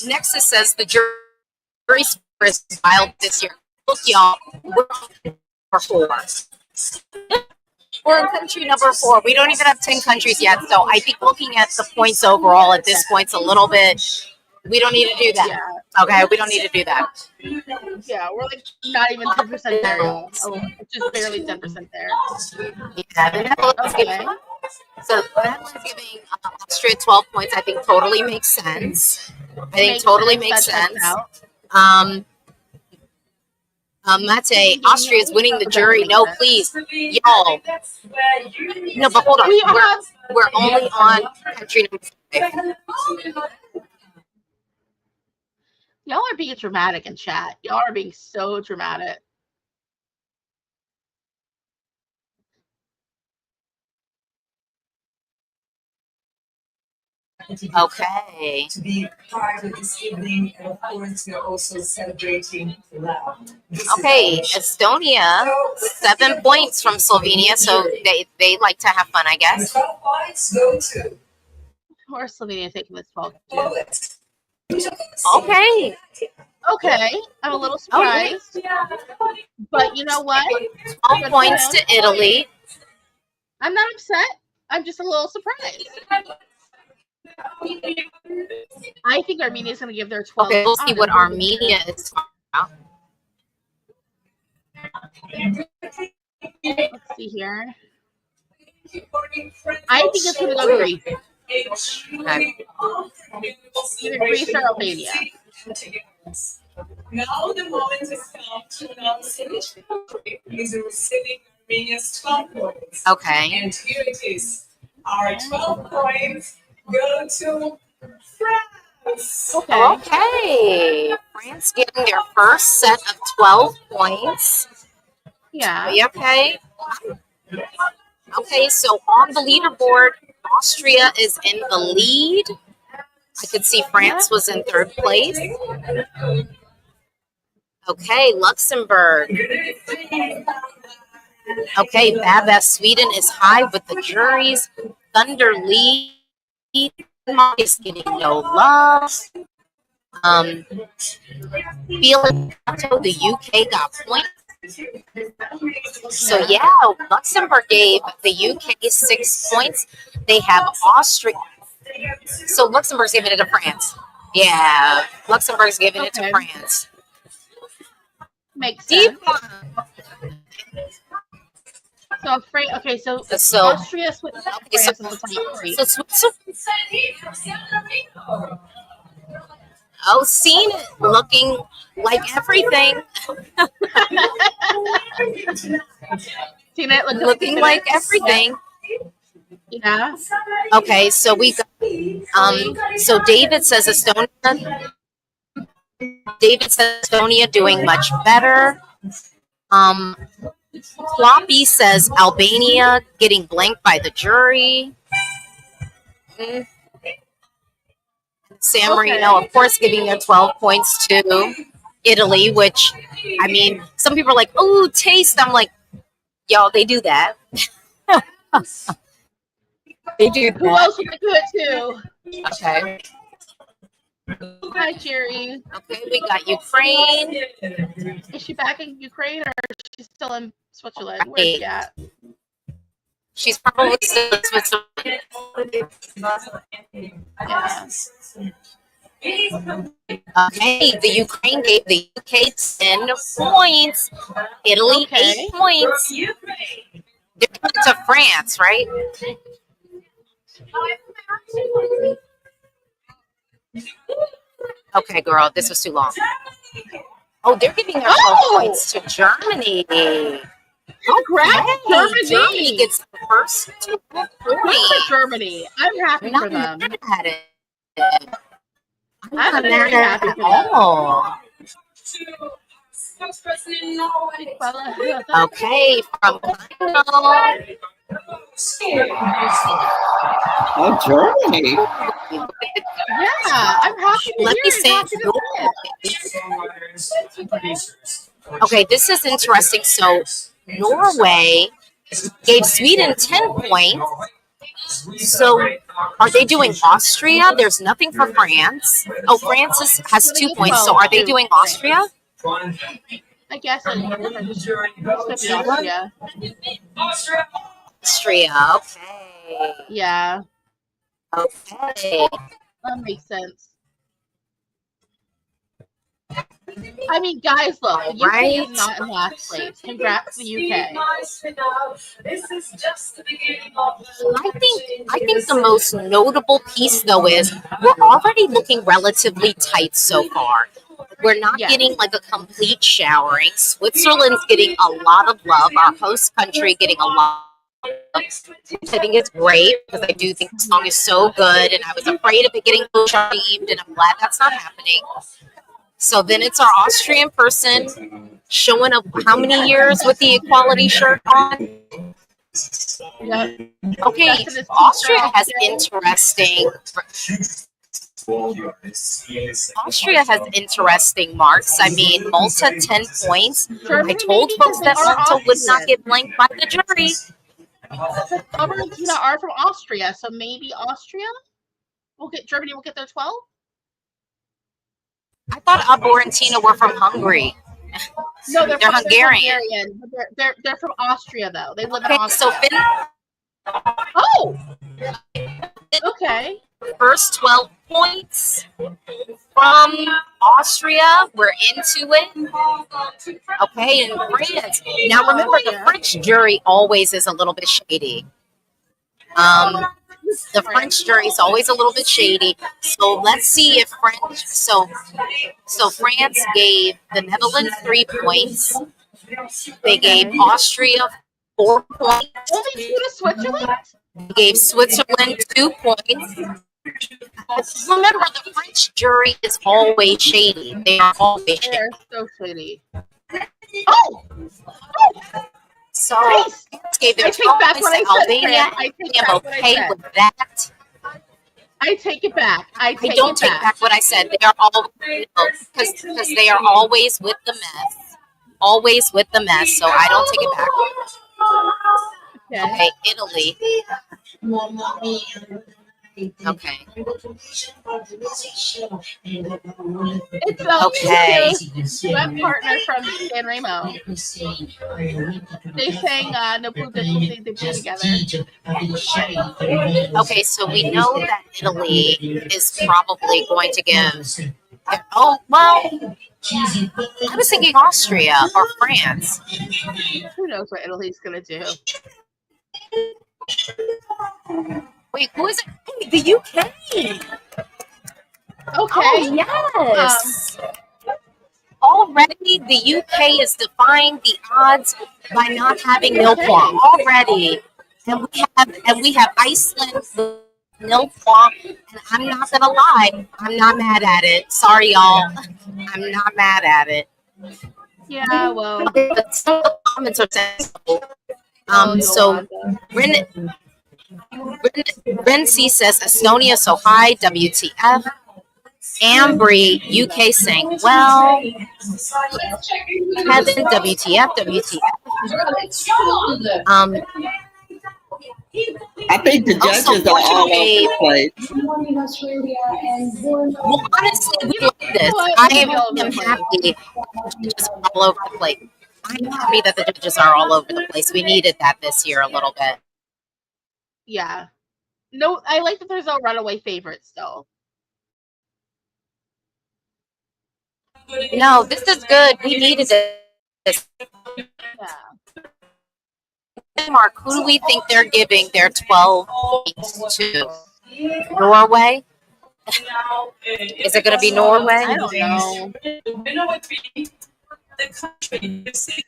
S1: Nexus says the jury score is wild this year. Look, y'all, we're number 4. We're in country number 4. We don't even have 10 countries yet. So I think looking at the points overall at this point's a little bit. We don't need to do that. Yeah. Okay, we don't need to do that.
S2: Yeah, we're like not even 10% there. Oh, just barely 10% there.
S1: Yeah, the Netherlands giving. So the Netherlands giving Austria 12 points. I think totally makes sense. Makes sense. Mate, Austria is winning the jury. No, please, y'all. No, but hold on. We're only on country number 5.
S2: Y'all are being dramatic in chat. Y'all are being so dramatic.
S1: Okay.
S5: To be part of this evening, and of course, we're also celebrating love.
S1: Okay, Estonia, 7 points from Slovenia, so they like to have fun, I guess.
S5: 12 points go to.
S2: Or Slovenia taking this 12.
S1: Okay.
S2: Okay, I'm a little surprised. But you know what?
S1: 12 points to Italy.
S2: I'm not upset. I'm just a little surprised. I think Armenia is going to give their 12.
S1: Okay, we'll see what Armenia is.
S2: Let's see here. I think it's going to go Greece.
S1: Okay.
S2: Either Greece or Albania.
S5: Now the moment has come to announce which country is receiving Armenia's 12 points.
S1: Okay.
S5: And here it is. Our 12 points go to France.
S1: Okay. France getting their first set of 12 points.
S2: Yeah.
S1: Okay. Okay, so on the leaderboard, Austria is in the lead. I could see France was in 3rd place. Okay, Luxembourg. Okay, Babas, Sweden is high with the juries. Thunder lead. Denmark is getting no love. The UK got points. So yeah, Luxembourg gave the UK 6 points. They have Austria. So Luxembourg's giving it to France. Yeah, Luxembourg's giving it to France.
S2: Makes sense. So Austria, Switzerland, France is the top 3.
S1: So oh, seen it looking like everything.
S2: Seen it
S1: looking like everything.
S2: Yeah.
S1: Okay, so we got, so David says Estonia. David says Estonia doing much better. Floppy says Albania getting blanked by the jury. San Marino, of course, giving their 12 points to Italy, which, I mean, some people are like, oh, taste. I'm like, y'all, they do that. They do
S2: Who
S1: that.
S2: else would do it too?
S1: Okay.
S2: Hi, Jerry.
S1: Okay, we got Ukraine.
S2: Is she back in Ukraine or is she still in Switzerland? Where's she at?
S1: She's probably still in Switzerland.
S2: Yeah.
S1: Okay, the Ukraine gave the UK 10 points. Italy, 8 points. They're going to France, right? Okay, girl, this was too long. Oh, they're giving their 12 points to Germany.
S2: Congrats, Germany.
S1: Germany gets the first 2 points.
S2: Good for Germany. I'm happy for them.
S1: Mad at it.
S2: I'm
S1: not
S2: very
S1: mad
S2: happy
S1: at
S2: for them.
S1: all. Okay, from final.
S3: Oh, Germany.
S2: Yeah, I'm happy to
S1: Let me
S2: hear
S1: say okay, this is interesting. So Norway gave Sweden 10 points. So are they doing Austria? There's nothing for France. Oh, France has 2 points. So are they doing Austria?
S2: I guess it's Austria.
S1: Austria, okay.
S2: Yeah.
S1: Okay.
S2: That makes sense. I mean, guys, look, the UK is not in last place. Congrats to the UK.
S1: I think the most notable piece, though, is we're already looking relatively tight so far. We're not getting like a complete showering. Switzerland's getting a lot of love. Our host country getting a lot. I think it's great because I do think the song is so good, and I was afraid of it getting shamed, and I'm glad that's not happening. So then it's our Austrian person showing up how many years with the equality shirt on?
S2: Yep.
S1: Okay, Austria has interesting. Austria has interesting marks. I mean, Malta 10 points. I told folks that Malta would not get blanked by the jury.
S2: Argentina are from Austria, so maybe Austria Germany will get their 12.
S1: I thought Argentina were from Hungary.
S2: No, they're
S1: Hungarian.
S2: They're from Austria though. They live in
S1: Okay,
S2: Austria.
S1: so
S2: Oh. Okay.
S1: First 12 points from Austria. We're into it. Okay, and France. Now remember, the French jury always is a little bit shady. The French jury is always a little bit shady. So let's see if French. So France gave the Netherlands 3 points. They gave Austria 4 points.
S2: Only 2 to Switzerland.
S1: They gave Switzerland 2 points. Remember, the French jury is always shady. They are always shady.
S2: They're so shady. Oh!
S1: So, gave their 12 points to Albania. I am okay with that.
S2: I take it back. I
S1: don't take back what I said. They are all because they are always with the mess. Always with the mess. So I don't take it back. Okay, Italy. Okay.
S2: It's
S1: okay.
S2: Web partner from San Remo. They sang No Blue They Blue together.
S1: Okay, so we know that Italy is probably going to give. Oh well, I was thinking Austria or France.
S2: Who knows what Italy's gonna do?
S1: Wait, who is it? Hey, the UK.
S2: Okay.
S1: Oh, yes. Already, the UK is defying the odds by not having nil point already, and we have Iceland with nil point. And I'm not gonna lie, I'm not mad at it. Sorry, y'all, I'm not mad at it.
S2: Yeah, well,
S1: but some of the comments are sensible. So Ren C says Estonia so high, WTF. Ambry, UK sang well. Kevin, WTF, WTF.
S3: I think the
S1: Also,
S3: judges are all over
S1: Portugal.
S3: the place.
S1: Well, honestly, we like this.
S2: what?
S1: I
S2: We'll be all over
S1: am
S2: the place.
S1: happy that the judges are all over the place. I'm happy that the judges are all over the place. We needed that this year a little bit.
S2: Yeah. No, I like that there's no runaway favorites though.
S1: No, this is good. We needed this.
S2: Yeah.
S1: Denmark, who do we think they're giving their 12 points to? Norway? Is it going to be Norway?
S2: I don't know.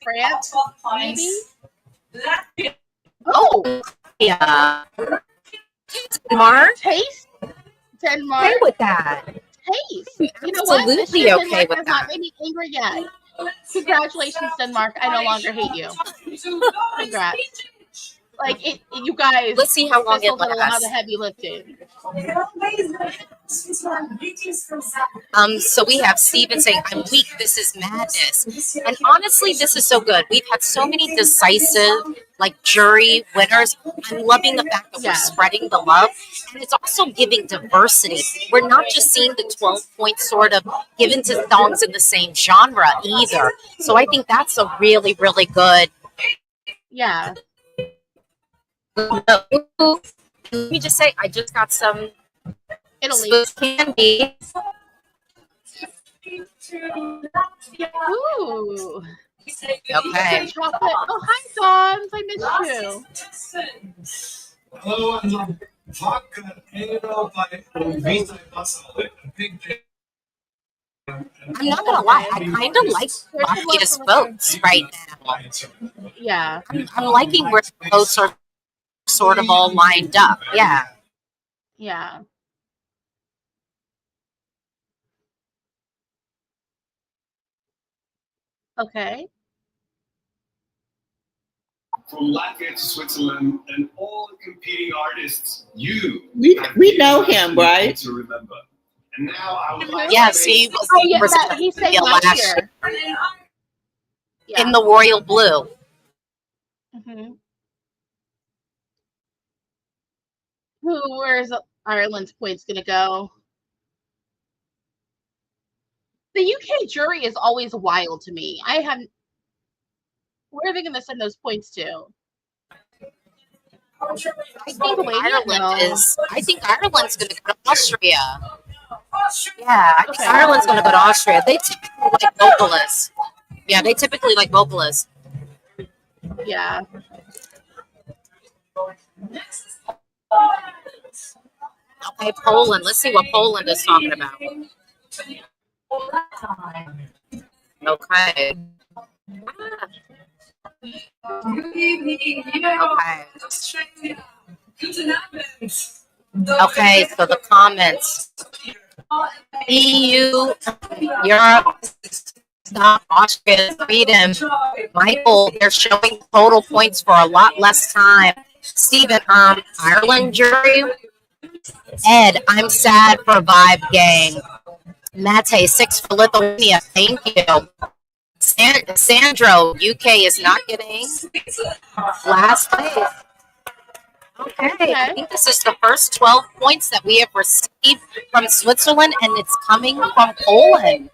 S2: France, maybe? Oh,
S1: Yeah. Denmark?
S2: taste? Denmark.
S1: Okay with that.
S2: Taste. You know what? This
S1: Absolutely
S2: year
S1: okay
S2: Denmark
S1: with
S2: has not
S1: that.
S2: made me angry yet. Congratulations, Denmark. I no longer hate you. Congrats. Like it, you guys.
S1: Let's see how long it
S2: Crystal did a lot of
S1: lasts.
S2: the heavy lifting.
S1: So we have Steven saying, I'm weak, this is madness. And honestly, this is so good. We've had so many decisive, like jury winners. I'm loving the fact that we're spreading the love. And it's also giving diversity. We're not just seeing the 12 points sort of given to songs in the same genre either. So I think that's a really, really good.
S2: Yeah.
S1: Let me just say, I just got some
S2: Italy.
S1: candy.
S2: Ooh.
S1: Okay.
S2: Chocolate. Oh, hi, Dons. I missed you.
S8: Hello, and vodka ale by Vita Basel.
S1: I'm not gonna lie, I kind of like Bakia's votes right now.
S2: Yeah.
S1: I'm liking where the votes are sort of all lined up. Yeah.
S2: Yeah. Okay.
S8: From Latvia to Switzerland and all the competing artists,
S3: We know him, right?
S8: To remember. And now I would like
S1: Yes,
S8: to
S1: he was.
S2: Oh, yeah,
S1: was
S2: he sang last year. Yeah.
S1: in the royal blue.
S2: Mm-hmm. Where's Ireland's points gonna go? The UK jury is always wild to me. Where are they gonna send those points to?
S1: I think Ireland's going to go to Austria. Yeah, I think Ireland's going to go to Austria. They typically like vocalists. Yeah, they typically like vocalists.
S2: Yeah.
S1: Okay, Poland. Let's see what Poland is talking about. Okay. Okay, so the comments. EU, Europe, stop Austria's freedom. Michael, they're showing total points for a lot less time. Stephen, Ireland jury. Ed, I'm sad for Vibe Gang. Mate, 6 for Lithuania. Thank you. Sandro, UK is not getting last place. Okay, I think this is the first 12 points that we have received from Switzerland, and it's coming from Poland.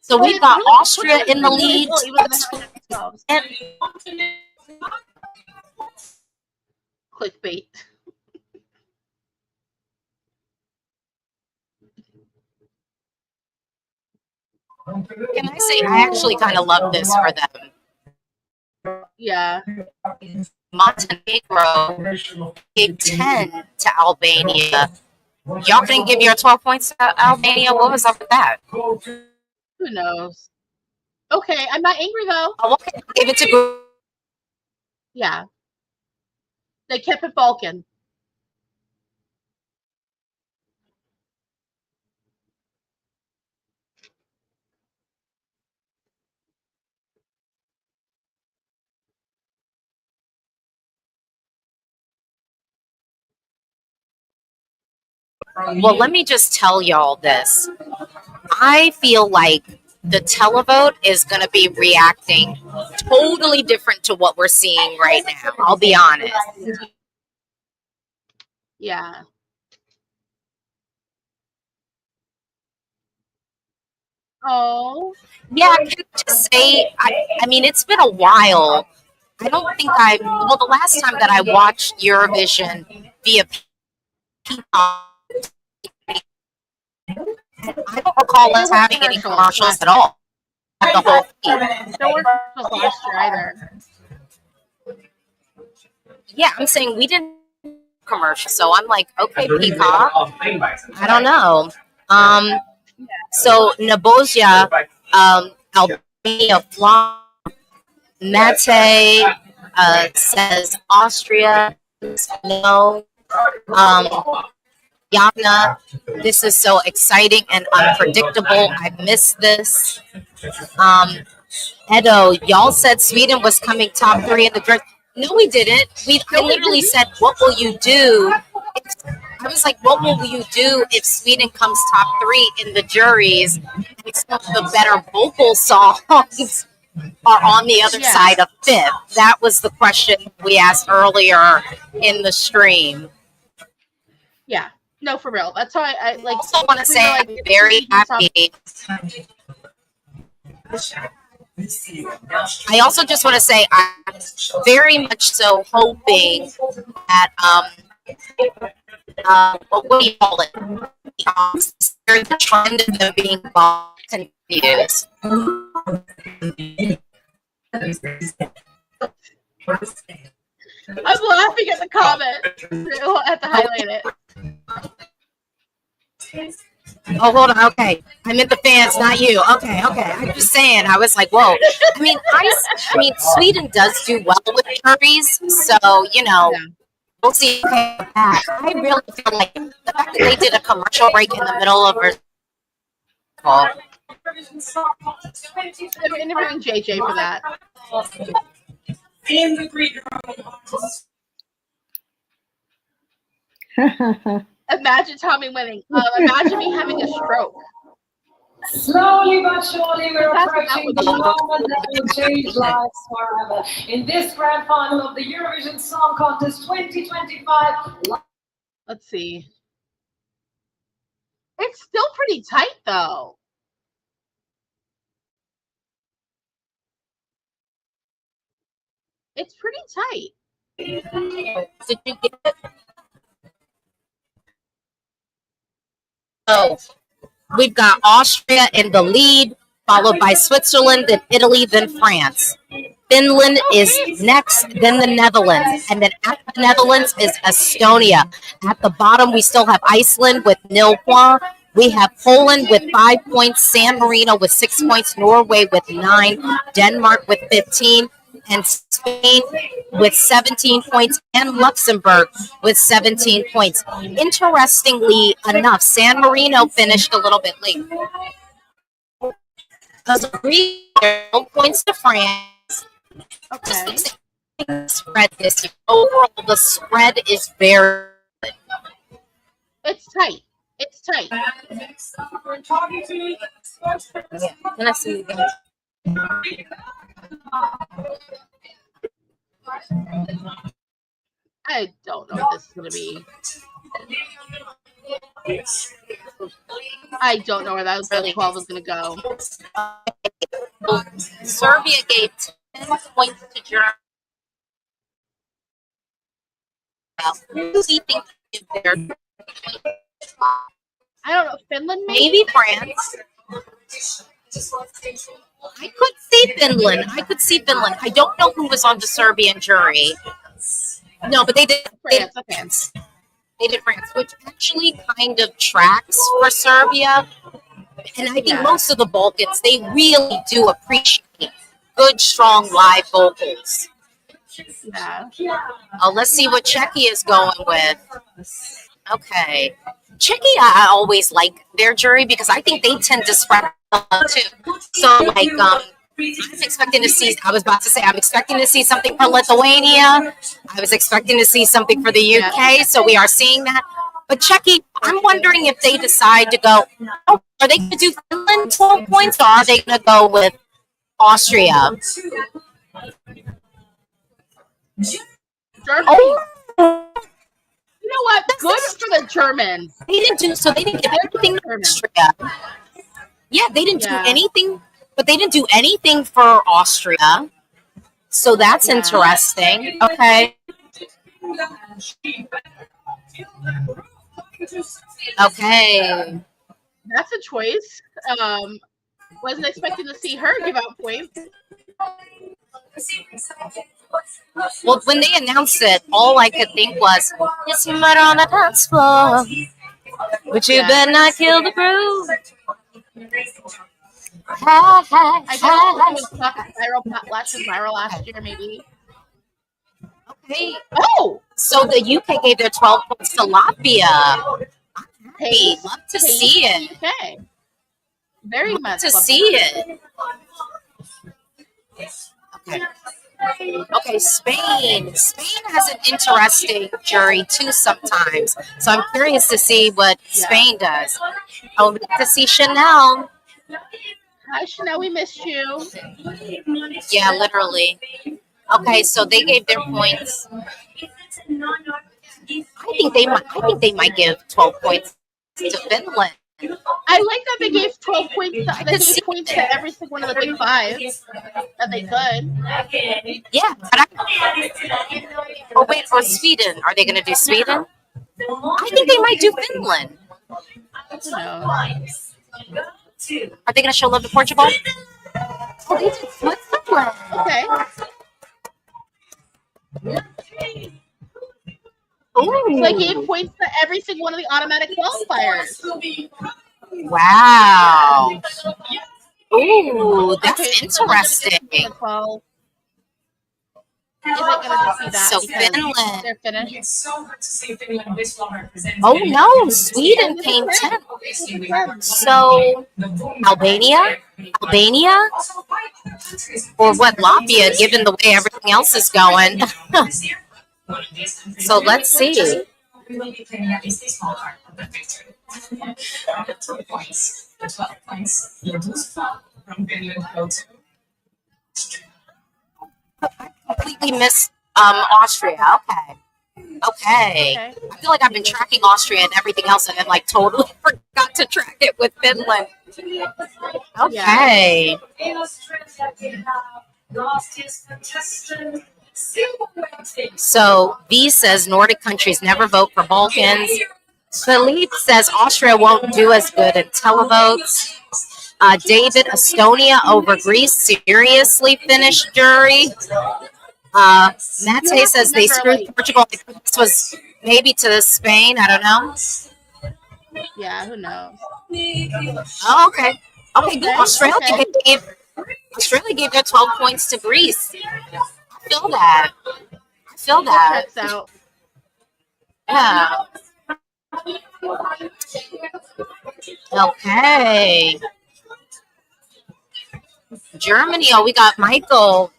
S1: So we've got Austria in the lead.
S2: Clickbait.
S1: Can I say, I actually kind of love this for them.
S2: Yeah.
S1: Montenegro gave 10 to Albania. Y'all can give your 12 points to Albania. What was up with that?
S2: Who knows? Okay, I'm not angry though.
S1: Oh, okay. Give it to.
S2: Yeah. They kept it Balkan.
S1: Well, let me just tell y'all this. I feel like the televote is going to be reacting totally different to what we're seeing right now. I'll be honest.
S2: Yeah. Oh.
S1: Yeah, I can just say, I mean, it's been a while. I don't think well, the last time that I watched Eurovision via Peacock, I don't recall us having any commercials at all. The whole thing.
S2: There weren't commercials last year either.
S1: Yeah, I'm saying we didn't commercial, so I'm like, okay, Peacock. I don't know. So Nabosia, Albania, Mate says Austria. No. Yana, this is so exciting and unpredictable. I missed this. Edo, y'all said Sweden was coming top 3 in the draft. No, we didn't. I literally said, what will you do? I was like, what will you do if Sweden comes top 3 in the juries and some of the better vocal songs are on the other side of 5th? That was the question we asked earlier in the stream.
S2: Yeah. No, for real. That's how I like.
S1: Also want to say I'm very happy. I also just want to say I'm very much so hoping that what do you call it? The trend of them being confused.
S2: I'm laughing at the comment. I'll have to highlight it.
S1: Oh, hold on. Okay, I meant the fans, not you. Okay. I'm just saying. I was like, whoa. I mean, Sweden does do well with juries, so we'll see. I really feel like the fact that they did a commercial break in the middle of her.
S2: They're interviewing JJ for that. Imagine Tommy winning. Imagine me having a stroke.
S5: Slowly but surely, we're approaching the moment that will change lives forever. In this grand final of the Eurovision Song Contest 2025.
S2: Let's see. It's still pretty tight, though. It's pretty tight.
S1: Did you get it? Oh, we've got Austria in the lead, followed by Switzerland, then Italy, then France. Finland is next, then the Netherlands, and then after the Netherlands is Estonia. At the bottom, we still have Iceland with 0 points. We have Poland with 5 points, San Marino with 6 points, Norway with 9, Denmark with 15, and Spain with 17 points, and Luxembourg with 17 points. Interestingly enough, San Marino finished a little bit late. Agree, 0 points to France.
S2: Okay.
S1: Spread this year. Overall, the spread is very good.
S2: It's tight. It's tight.
S1: Can I see you again?
S2: I don't know what this is going to be. I don't know where that 12 is going to go.
S1: Serbia gave 10 points to Germany. Who do you think they're?
S2: I don't know. Finland,
S1: maybe France. I could see Finland. I don't know who was on the Serbian jury. No, but they did France. They did France, which actually kind of tracks for Serbia. And I think most of the Balkans, they really do appreciate good, strong live vocals.
S2: Yeah.
S1: Let's see what Czechia is going with. Okay. Czechia, I always like their jury because I think they tend to spread too. So, like, I'm expecting to see something for Lithuania. I was expecting to see something for the UK, so we are seeing that. But Czechia, I'm wondering if they decide to go. Oh, are they going to do Finland 12 points, or are they going to go with Austria?
S2: Germany.
S1: Oh,
S2: You know what? Good for the Germans.
S1: they didn't do so. They didn't get anything to Austria. Yeah, they didn't do anything, but they didn't do anything for Austria. So that's interesting. Okay. Okay.
S2: That's a choice. Wasn't expecting to see her give out points.
S1: Well, when they announced it, all I could think was, "Yes, you met on the dance floor, but you better not kill the groove."
S2: I guess it was last year, maybe.
S1: Okay.
S2: Oh,
S1: so the UK gave their 12 points to Latvia. Hey, love to see it.
S2: Okay. Very much
S1: to see it. Okay. Okay, Spain. Spain has an interesting jury too sometimes. So I'm curious to see what Spain does. I would like to see Chanel.
S2: Hi, Chanel, we missed you.
S1: Yeah, literally. Okay, so they gave their points. I think they might give 12 points to Finland.
S2: I like that they gave 12 points. They gave points to every single one of the big five that they could.
S1: Yeah. Oh wait, for Sweden. Are they going to do Sweden? I think they might do Finland. Are they going to show love to Portugal? Oh, they did Switzerland.
S2: Okay.
S1: Ooh.
S2: So they gave points to every single one of the automatic qualifiers.
S1: Wow. Ooh, that's interesting.
S2: Is it going to just be that?
S1: So Finland.
S2: They're finished.
S1: Oh no, Sweden came 10th. So Albania? Or what, Latvia, given the way everything else is going. So let's see. I completely missed Austria. Okay. I feel like I've been tracking Austria and everything else, and then like totally forgot to track it with Finland. Okay. So V says Nordic countries never vote for Balkans. Philippe says Austria won't do as good in televotes. David, Estonia over Greece. Seriously, Finnish jury. Mate says they screwed Portugal. This was maybe to Spain. I don't know.
S2: Yeah, who knows?
S1: Oh, okay. Okay, good. Australia gave their 12 points to Greece. I feel that.
S2: Checks out.
S1: Yeah. Okay. Germany. Oh, we got Michael.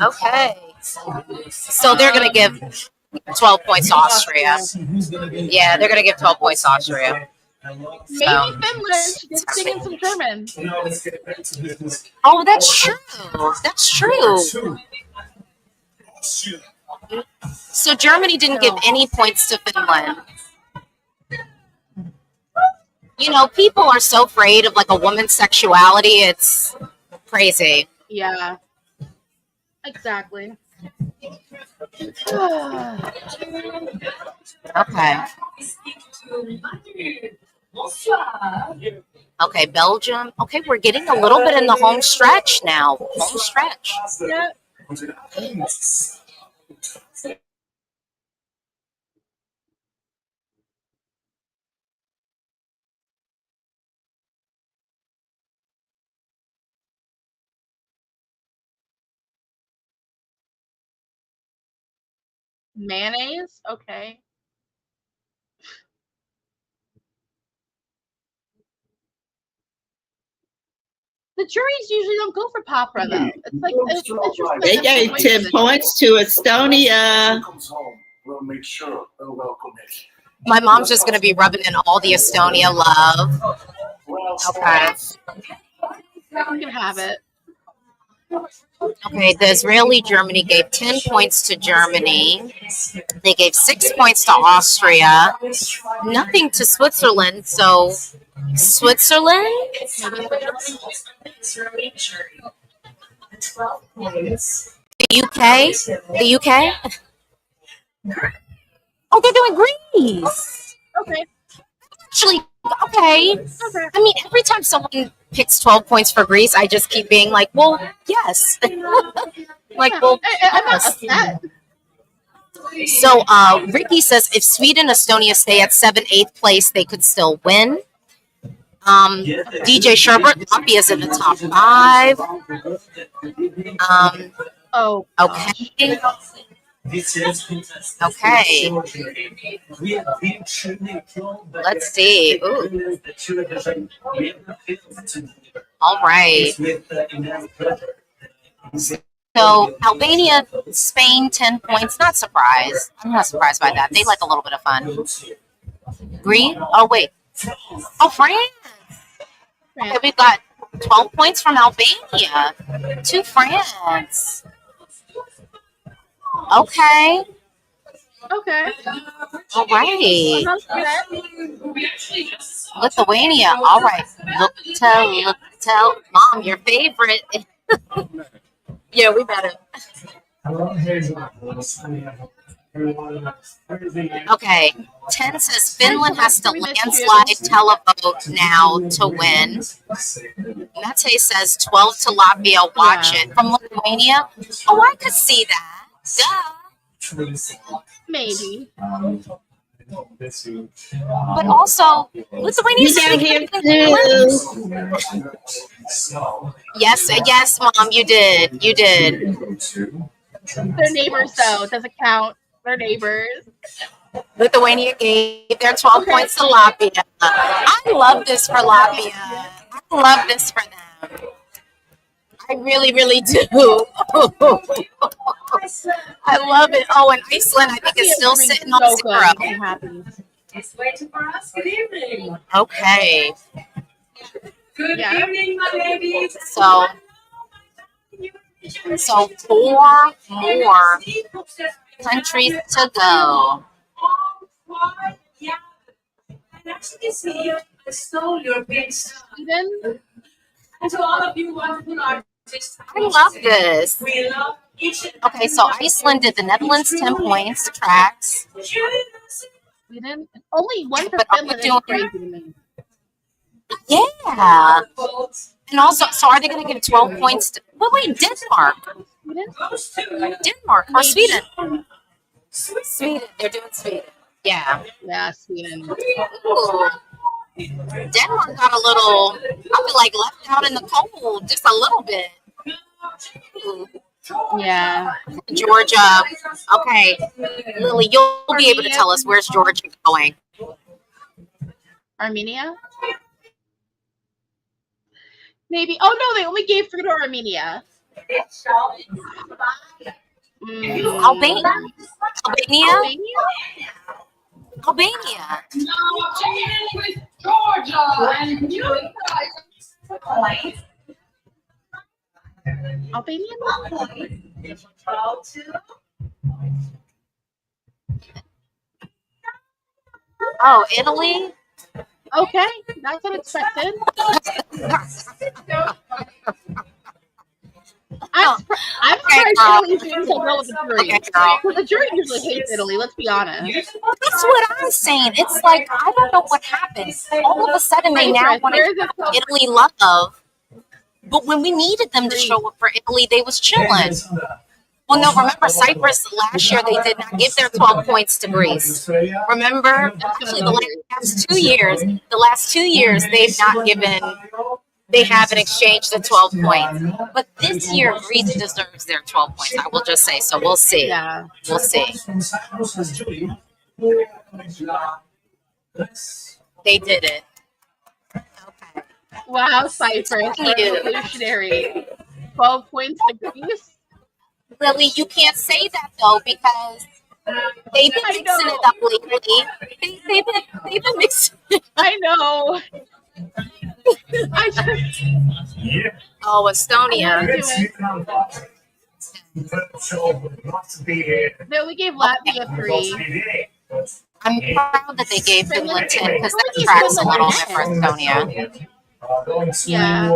S1: Okay. So they're going to give 12 points to Austria. Yeah, they're going to give 12 points to Austria.
S2: Maybe Finland is singing some German.
S1: Oh, that's true. That's true. So Germany didn't give any points to Finland. You know, people are so afraid of like a woman's sexuality. It's crazy.
S2: Yeah. Exactly.
S1: Okay. Okay, Belgium. Okay, we're getting a little bit in the home stretch now. Home stretch.
S2: Yeah. Mayonnaise? Okay. The juries usually don't go for opera, though. It's like it's
S3: They gave 10 points to Estonia.
S8: we'll make sure we'll welcome it.
S1: My mom's just going to be rubbing in all the Estonia love. Okay.
S2: You can have it.
S1: Okay, the Israeli Germany gave 10 points to Germany. They gave 6 points to Austria. Nothing to Switzerland. So, Switzerland? The UK? The UK? Oh, they're doing Greece.
S2: Okay.
S1: Actually, okay. I mean, every time someone picks 12 points for Greece, I just keep being like, well, yes. Like, well,
S2: I'm not upset.
S1: So, Ricky says if Sweden, Estonia stay at 7th, 8th place, they could still win. DJ Sherbert, Latvia is in the top 5.
S2: Oh,
S1: okay. Okay. Let's see. Ooh. All right. So Albania, Spain, 10 points. Not surprised. I'm not surprised by that. They like a little bit of fun. Green? Oh, wait. Oh, France. Okay, we've got 12 points from Albania to France. Okay.
S2: Okay.
S1: All right.
S2: I'm
S1: Lithuania. All right. Look, tell. Mom, your favorite. Yeah, we better. Okay. 10 says Finland has to landslide televote now to win. Mete says 12 to Latvia. Watch it. From Lithuania. Oh, I could see that. Duh.
S2: Maybe.
S1: But also, Lithuania's
S3: here too.
S1: Yes, Mom, you did. You did.
S2: They're neighbors, though. It doesn't count. They're neighbors.
S1: Lithuania gave their 12 points to Latvia. I love this for Latvia. I love this for them. I really, really do. I love it. Oh, and Iceland, I think, is still sitting on 0.
S5: It's waiting for us. Good evening.
S1: Okay.
S5: Good evening, my ladies.
S1: So 4 more countries to go.
S5: Yeah. I actually see you stole your big
S2: Sweden.
S5: And to all of you wonderful artists,
S1: I love this.
S5: we love each and
S1: Okay, so Iceland did the Netherlands 10 points, tracks.
S2: Sweden. Only one for
S1: But are
S2: Finland
S1: we
S2: is
S1: doing-
S2: crazy to me.
S1: Yeah. And also, so are they going to give 12 points to, wait, Denmark. Denmark or Sweden? Sweden. They're doing Sweden. Yeah.
S2: Yeah, Sweden.
S1: Ooh. Denmark got a little, I feel like left out in the cold just a little bit. Ooh.
S2: Yeah.
S1: Georgia. Okay. Lily, you'll be able to tell us where's Georgia going.
S2: Armenia? Maybe. Oh, no, they only gave 3 to Armenia.
S1: Albania. Albania?
S2: Albania?
S6: Now checking in with Georgia and you guys.
S2: Albania?
S1: Oh, Italy?
S2: Okay, that's unexpected. I'm surprised Italy's doing so well with the jury.
S1: Okay, girl.
S2: Because the jury usually hates Italy, let's be honest.
S1: That's what I'm saying. It's like, I don't know what happened. All of a sudden, they now want to Italy love. But when we needed them to show up for Italy, they was chilling. Well, no, remember, Cyprus last year, they did not give their 12 points to Greece. Remember? Actually, the last 2 years, they've not given, they haven't exchanged the 12 points. But this year, Greece deserves their 12 points, I will just say. So we'll see.
S2: Yeah.
S1: We'll see. They did it. Okay.
S2: Wow, Cyprus. Revolutionary. 12 points to Greece.
S1: Lily, you can't say that, though, because They've been
S2: I
S1: mixing
S2: know.
S1: it up lately. They've been mixing.
S2: I know. I just
S1: Oh,
S2: I want to
S1: Estonia.
S2: do it. No, we gave Latvia 3.
S1: I'm proud that they gave
S2: Finland.
S1: Finland 10 because
S2: Well,
S1: that
S2: we gave
S1: tracks a
S2: Finland
S1: little bit for
S2: 10.
S1: Estonia.
S2: Yeah.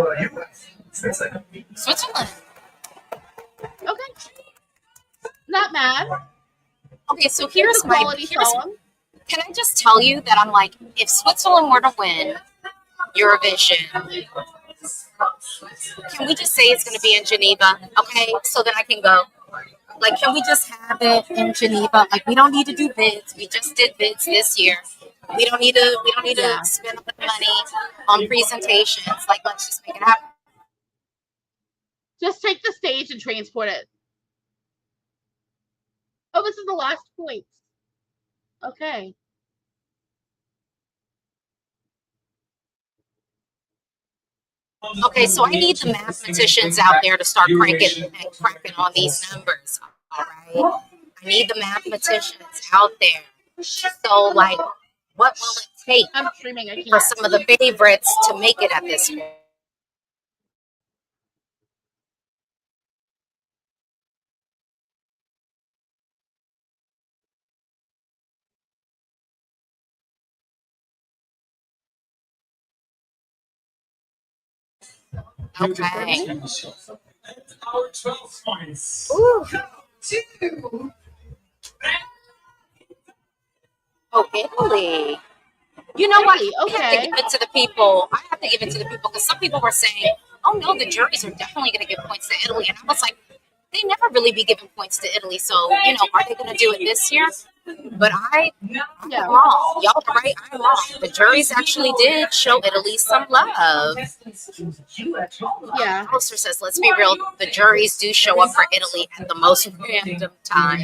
S1: Switzerland.
S2: Okay. Not mad.
S1: Okay, so
S2: It's
S1: here's
S2: a
S1: my
S2: quality song.
S1: Can I just tell you that I'm like, if Switzerland were to win Eurovision, can we just say it's going to be in Geneva? Okay, so then I can go. Like, can we just have it in Geneva? Like, we don't need to do bids. We just did bids this year. We don't need to. We don't need
S2: Yeah.
S1: to spend all the money on presentations. Like, let's just make it happen.
S2: Just take the stage and transport it. Oh, this is the last point. Okay.
S1: Okay, so I need the mathematicians out there to start cracking on these numbers. All right, I need the mathematicians out there. So, like, what will it take
S2: I'm streaming. I
S1: for
S2: can't.
S1: some of the favorites to make it at this point? Okay. Ooh. Oh, Italy. You know what?
S2: Italy,
S1: I have to
S2: okay.
S1: give it to the people. I have to give it to the people because some people were saying, "Oh no, the juries are definitely going to give points to Italy," and I was like, "They never really be giving points to Italy, so are they going to do it this year?" But I'm
S2: Yeah.
S1: wrong. Y'all are right. I'm wrong. The juries actually did show Italy some love.
S2: Yeah.
S1: Poster says, "Let's be real. The juries do show up for Italy at the most random times."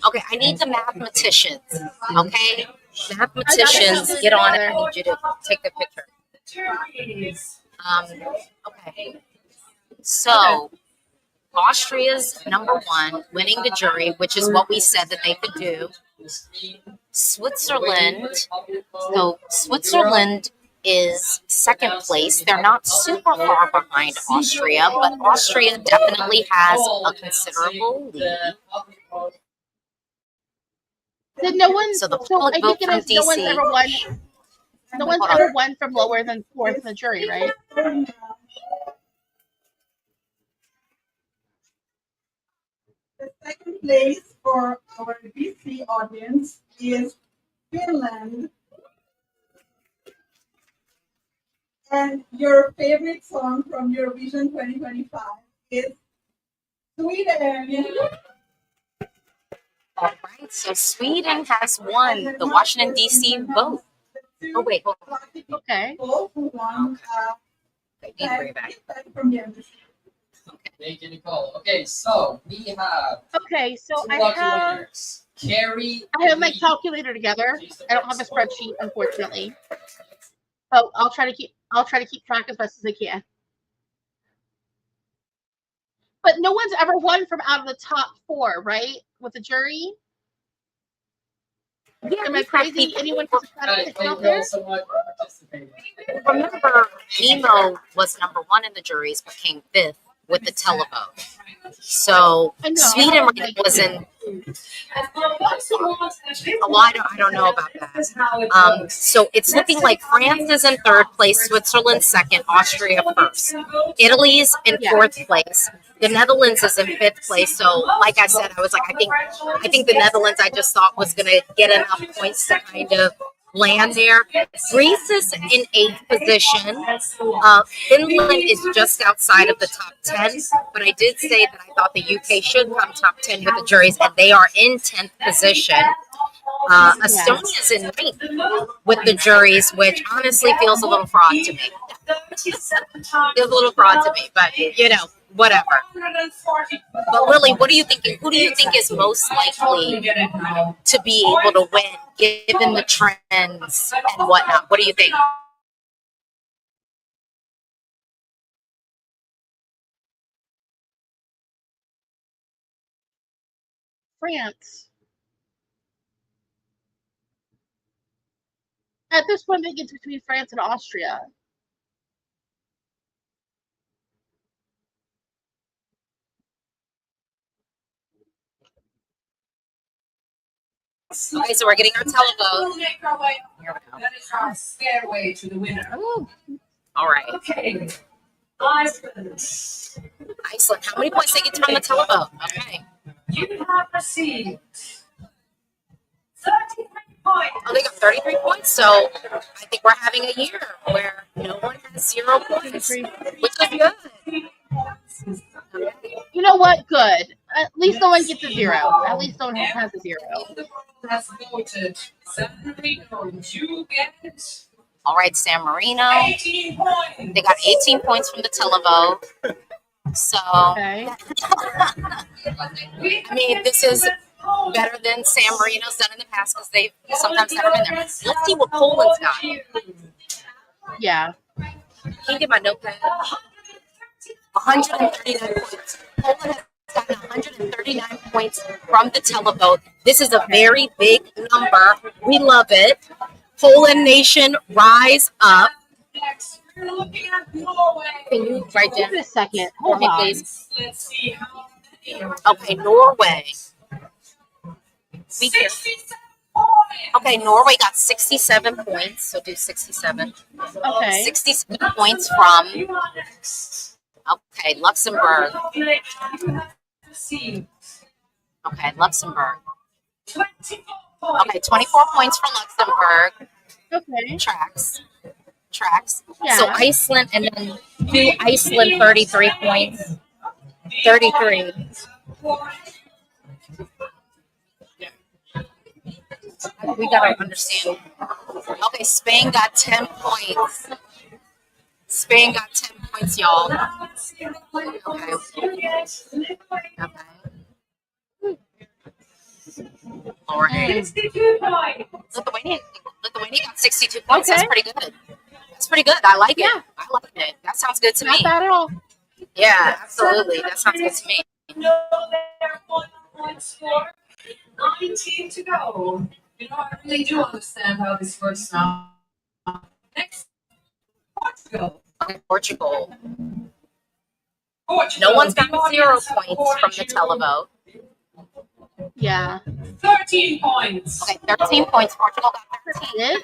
S1: Okay, I need the mathematicians. Okay, mathematicians, get on it. I need you to take the picture. Okay. So Austria's #1, winning the jury, which is what we said that they could do. Switzerland. So Switzerland is second place. They're not super far behind Austria, but Austria definitely has a considerable lead.
S2: Did no one?
S1: So the
S2: So
S1: public
S2: I
S1: vote
S2: think
S1: from
S2: it is. No one's
S1: DC.
S2: ever won. No one's
S1: Hold on.
S2: ever won from lower than 4th in the jury, right?
S10: The second place for our BC audience is Finland. And your favorite song from Eurovision 2025 is Sweden.
S1: All right, so Sweden has won the Washington, D.C. vote. Oh, wait, hold on.
S2: Okay.
S10: Who won from the embassy.
S11: Thank you, Nicole. Okay, so we have
S2: Okay, so
S11: two
S2: I
S11: lucky
S2: have
S11: winners. Carrie.
S2: my calculator together. I don't have a spreadsheet, unfortunately. But I'll try to keep track as best as I can. But no one's ever won from out of the top 4, right? With the jury.
S1: Yeah,
S2: Am I crazy? Anyone out there?
S1: Remember, Emo was #1 in the juries, but came 5th with the televote. So Sweden was in. Well, I don't know about that. So it's looking like France is in 3rd place, Switzerland 2nd, Austria 1st. Italy's in 4th place. The Netherlands is in 5th place. So, like I said, I was like, I think the Netherlands I just thought was going to get enough points to kind of land there. Greece is in 8th position. Finland is just outside of the top 10, but I did say that I thought the UK should come top 10 with the juries, and they are in 10th position. Estonia is in 9th with the juries, which honestly feels a little fraud to me. Feels a little fraud to me, but whatever. But Lily, what do you think? Who do you think is most likely to be able to win, given the trends and whatnot? What do you think?
S2: France. At this point, I think it's between France and Austria.
S1: Okay, so we're getting our televote.
S6: We'll make our way up.
S1: Here we go.
S6: That is our stairway to the winner.
S1: Ooh. All right.
S6: Okay. Iceland.
S1: Iceland. How many points they get from the televote? Okay.
S6: You have received 33 points.
S1: Oh, they got 33 points. So I think we're having a year where no one has 0 points, which is good.
S2: You know what? Good. At least no one gets a 0. At least no one has a 0.
S6: That's voted. San Marino, you get
S1: All right, San Marino.
S6: 18 points.
S1: They got 18 points from the televote. So,
S2: Okay.
S1: I mean, this is better than San Marino's done in the past because they've sometimes never been there. Let's see what Poland's got.
S2: Yeah.
S1: Can you get my notepad? 139 points. Poland has gotten 139 points from the televote. This is a very big number. We love it. Poland nation, rise up.
S6: Next, we're looking at Norway.
S1: Can you write
S2: Wait
S1: down
S2: a second.
S1: for
S2: Hold
S1: me,
S2: on.
S1: please?
S6: Let's see how many.
S1: Okay, Norway. We hear.
S6: 67 points.
S1: Okay, Norway got 67 points, so do 67.
S2: Okay.
S1: 67 points from,
S6: You are next.
S1: okay, Luxembourg.
S6: You have received
S1: Okay, Luxembourg.
S6: 24 points.
S1: Okay, 24 points for Luxembourg.
S2: Okay.
S1: Tracks.
S2: Yeah.
S1: So Iceland, and then do Iceland 33 points. 33. We gotta understand. Okay, Spain got 10 points. Spain got 10 points, y'all. Okay. All right.
S6: 62 points.
S1: Lithuania got 62 points.
S2: Okay.
S1: That's pretty good. That's pretty good. I like it.
S2: Yeah.
S1: I like it. That sounds good to
S2: Not
S1: me.
S2: bad at all.
S1: Yeah, absolutely. That sounds good to me.
S6: No, they're 1 point score. 19 to go. You know, I really do understand how this works now. Next, Portugal.
S1: Okay, Portugal.
S6: Portugal.
S1: No one's got
S6: The
S1: 0
S6: audience
S1: points
S6: supported
S1: from the
S6: you.
S1: televote.
S2: Yeah.
S6: 13 points.
S1: Okay, 13 points. Portugal got 13.
S2: It?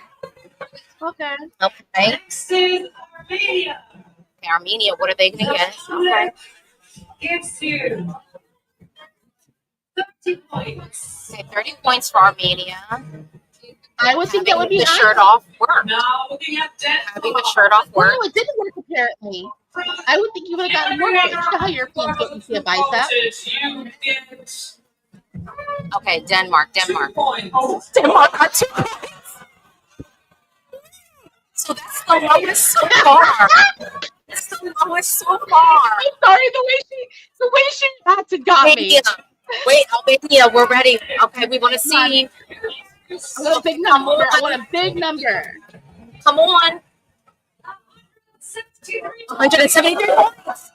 S2: Okay.
S1: Okay.
S6: Next is Armenia.
S1: Okay, Armenia, what are they going to get? Okay.
S6: Gives you 30 points.
S1: Okay, 30 points for Armenia.
S2: I would think that would
S1: Having
S2: be
S1: the shirt off work.
S6: Now looking at Denmark.
S1: Having the shirt off
S2: Well,
S1: work.
S2: no, it didn't work apparently. I would think you would have gotten more points. You know how Europeans get to see a bicep?
S6: You get
S1: Okay, Denmark.
S6: 2 points.
S1: Denmark got 2 points. So that's the lowest so far. That's the lowest so far.
S2: I'm sorry, the way she had to got me.
S1: Albania. Wait, Albania, we're ready. Okay, we want to see.
S2: I want a big number. I want a big number.
S1: Come on. 173 points.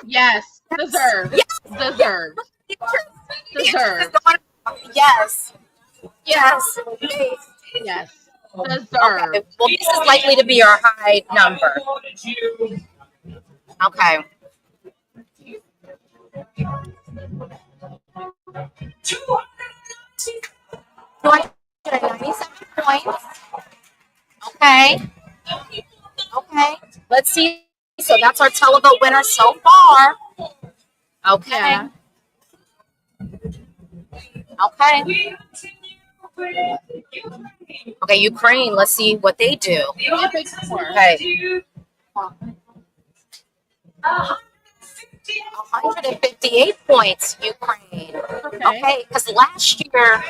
S2: Yes. Deserved.
S1: Yes.
S2: Deserved. Deserved.
S1: Yes. Yes.
S2: Yes.
S1: Okay.
S2: Deserved.
S1: Well, this is likely to be our high number. Okay. 297 points. Okay. Okay. Let's see. So that's our televote winner so far. Okay.
S2: Yeah.
S1: Okay. Okay, Ukraine. Let's see what they do.
S2: Give me a big score.
S1: Okay. 158 points, Ukraine. Okay, because last year,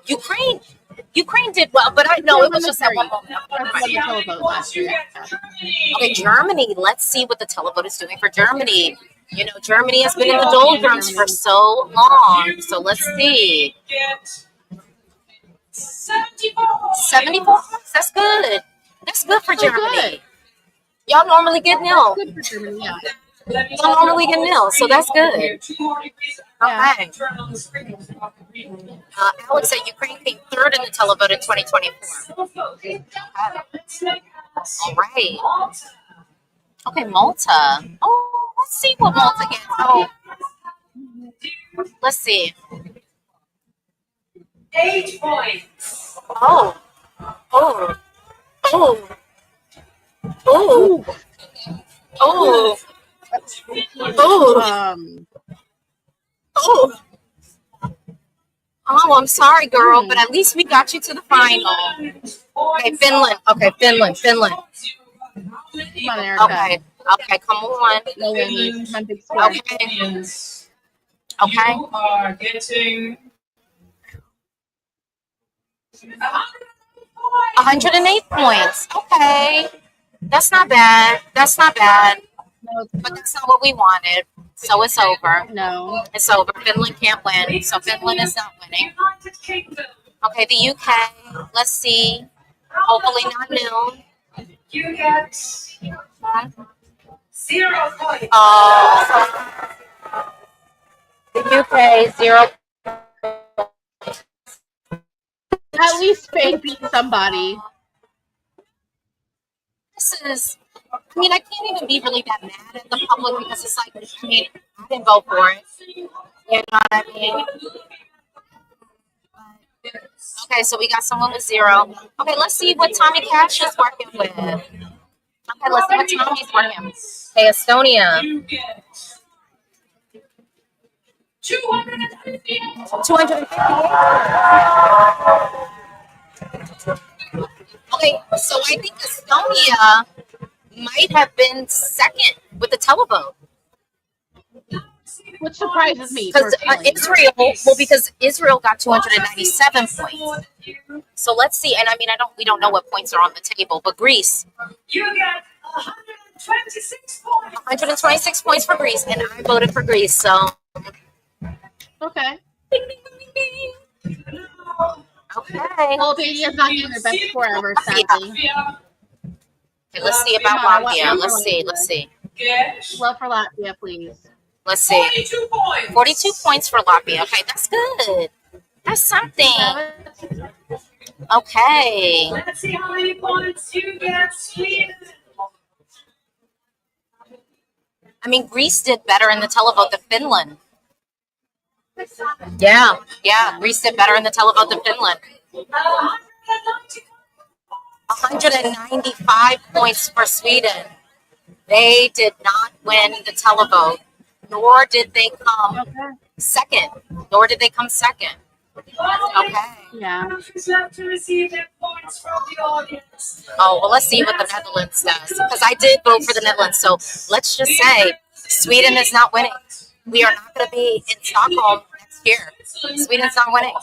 S1: Ukraine did well, but I know it was just at one moment.
S2: The televote last year.
S1: Okay, Germany. Let's see what the televote is doing for Germany. You know, Germany has been in the doldrums for so long. So let's see. 74 points. That's good. That's good for Germany.
S2: Good.
S1: Y'all normally get nil.
S2: Good for Germany, yeah.
S1: You don't normally get nil, so that's good. Okay. Alex said Ukraine came third in the televote in 2024. All right. Okay, Malta. Oh, let's see what Malta gets. Oh, let's see.
S6: 8 points.
S1: Oh, oh, oh, oh, oh, oh, oh. Oh, I'm sorry, girl, but at least we got you to the final. Okay, Finland. Okay, Finland.
S2: Come on, Erica.
S1: Okay, okay, come on.
S2: No whammies. Come on, big square.
S1: Okay. Okay.
S6: You are getting
S1: 108 points. Okay. That's not bad. That's not bad. But that's not what we wanted. So it's over.
S2: No.
S1: It's over. Finland can't win. So Finland is not winning. Okay, the UK. Let's see. Hopefully not nil.
S6: You get 0 points.
S1: The UK 0.
S2: At least Spain beat somebody.
S1: This is, I mean, I can't even be really that mad at the public because it's like, I mean, I didn't vote for it. You know what I mean? Okay, so we got someone with 0. Okay, let's see what Tommy Cash is working with. Okay, let's see what Tommy's working with. Hey, Estonia.
S6: 258.
S1: 258. Okay, so I think Estonia might have been second with the televote.
S2: Which surprises me.
S1: Because Israel, well, because Israel got 297 points. So let's see, and I mean, we don't know what points are on the table, but Greece.
S6: You get 126 points.
S1: 126 points for Greece, and I voted for Greece, so.
S2: Okay.
S1: Okay.
S2: Albania's not getting their best score ever, sadly.
S1: Okay, let's see about Latvia. Let's see.
S2: Love for Latvia, please.
S1: Let's see.
S6: 42 points.
S1: 42 points for Latvia. Okay, that's good. That's something. Okay.
S6: Let's see how many points you get, Sweden.
S1: I mean, Greece did better in the televote than Finland. Yeah, Greece did better in the televote than Finland. 195 points for Sweden. They did not win the televote, nor did they come second. Okay.
S2: Yeah.
S6: To receive their points from the audience.
S1: Oh, well, let's see what the Netherlands does. Because I did vote for the Netherlands. So let's just say Sweden is not winning. We are not going to be in Stockholm next year. Sweden's not winning.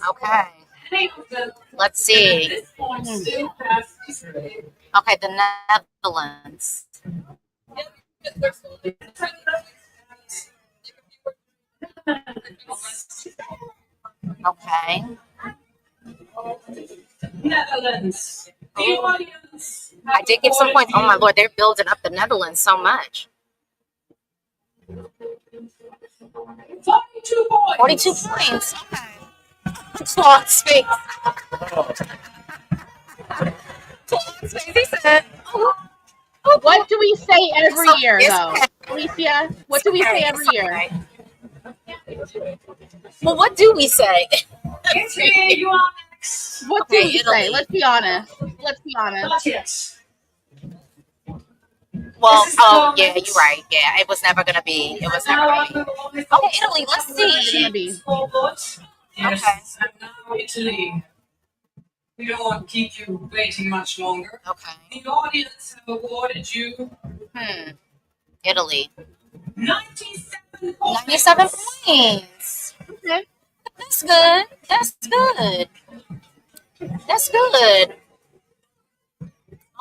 S1: Okay. Let's see. Okay, the Netherlands. Okay.
S6: Netherlands. The audience.
S1: I did give some points. Oh my Lord, they're building up the Netherlands so much.
S6: 42 points.
S1: 42 points. Okay. Claude Space. Claude Space, he said.
S2: What do we say every
S1: So
S2: year,
S1: it's
S2: though?
S1: okay.
S2: Alicia, what do we say every year?
S1: Well, what do we say?
S6: Italy, you are next.
S2: What
S1: Okay,
S2: do we
S1: Italy.
S2: say? Let's be honest. Let's be honest.
S6: Yes.
S1: Well,
S6: This is
S1: oh,
S6: the
S1: yeah, you're right. Yeah, it was never going to be. It was never going to be. Okay, Italy, let's see.
S6: Yes.
S1: Okay.
S6: And now Italy. We don't want to keep you waiting much longer.
S1: Okay.
S6: The audience have awarded you
S1: Italy.
S6: 97 points.
S1: 97 points.
S2: Okay.
S1: That's good. That's good. That's good.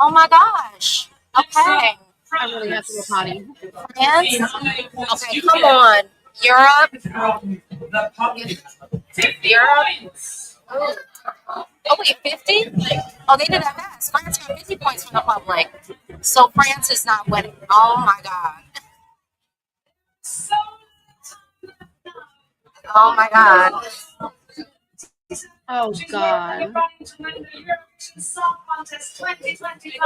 S1: Oh my gosh. Okay.
S2: I really have to go potty.
S1: France. Okay, come on. Europe.
S6: From the public. 50
S1: Europe.
S6: points.
S1: Oh wait, 50? Oh, they did that fast. France got 50 points from the public. So France is not winning. Oh my god. Oh my god.
S2: Oh God.
S6: Eurovision Song Contest 2025.
S1: I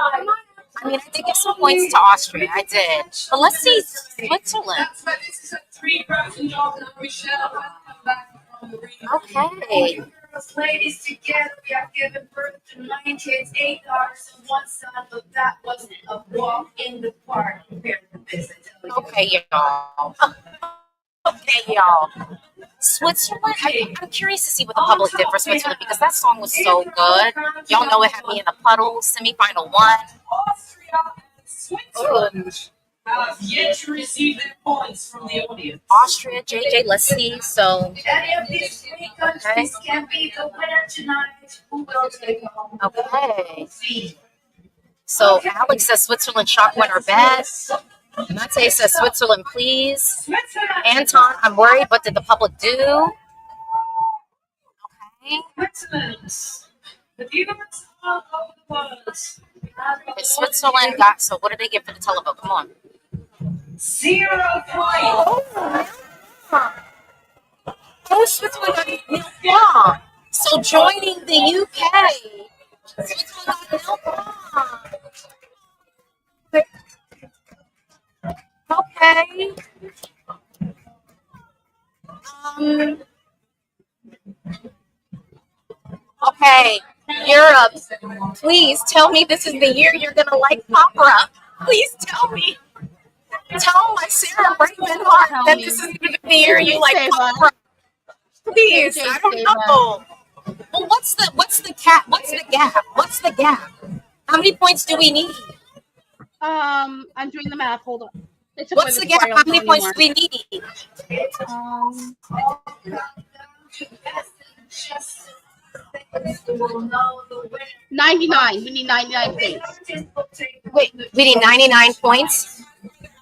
S1: mean, I did give some points to Austria. I did. But let's see Switzerland.
S6: That's why this is a 3 version of Michelle. Come back from the ring.
S1: Okay.
S6: Girls, ladies, together we have given birth to 9 kids, 8 daughters, and 1 son, but that wasn't a walk in the park compared to this, I tell you.
S1: Okay, y'all. Okay, y'all. Switzerland, I'm curious to see what the public did for Switzerland because that song was so good. Y'all know it had me in the puddle, semifinal 1.
S6: Austria and Switzerland have yet to receive their points from the audience.
S1: Austria, JJ, let's see. So,
S6: Any of these 3 countries can be the winner tonight. Who will take home?
S1: okay. So, Alex says Switzerland shock winner bet. Mate says Switzerland, please. Anton, I'm worried. What did the public do? Okay.
S6: Excellent. The viewers all over the world.
S1: Okay, Switzerland got, so what did they get for the televote? Come on.
S6: 0 points.
S1: Oh, Switzerland got nil point. So joining the UK, Switzerland got nil point. Okay. Okay. Europe, please tell me this is the year you're gonna like opera. Please tell me. Tell my Sarah Raymond heart that this is the year you like opera. Please, I don't know. Well, what's the cap? What's the gap? What's the gap? How many points do we need?
S2: I'm doing the math. Hold on.
S1: What's the gap? How many points do we need?
S2: 99. We need 99 points.
S1: Wait, we need 99 points?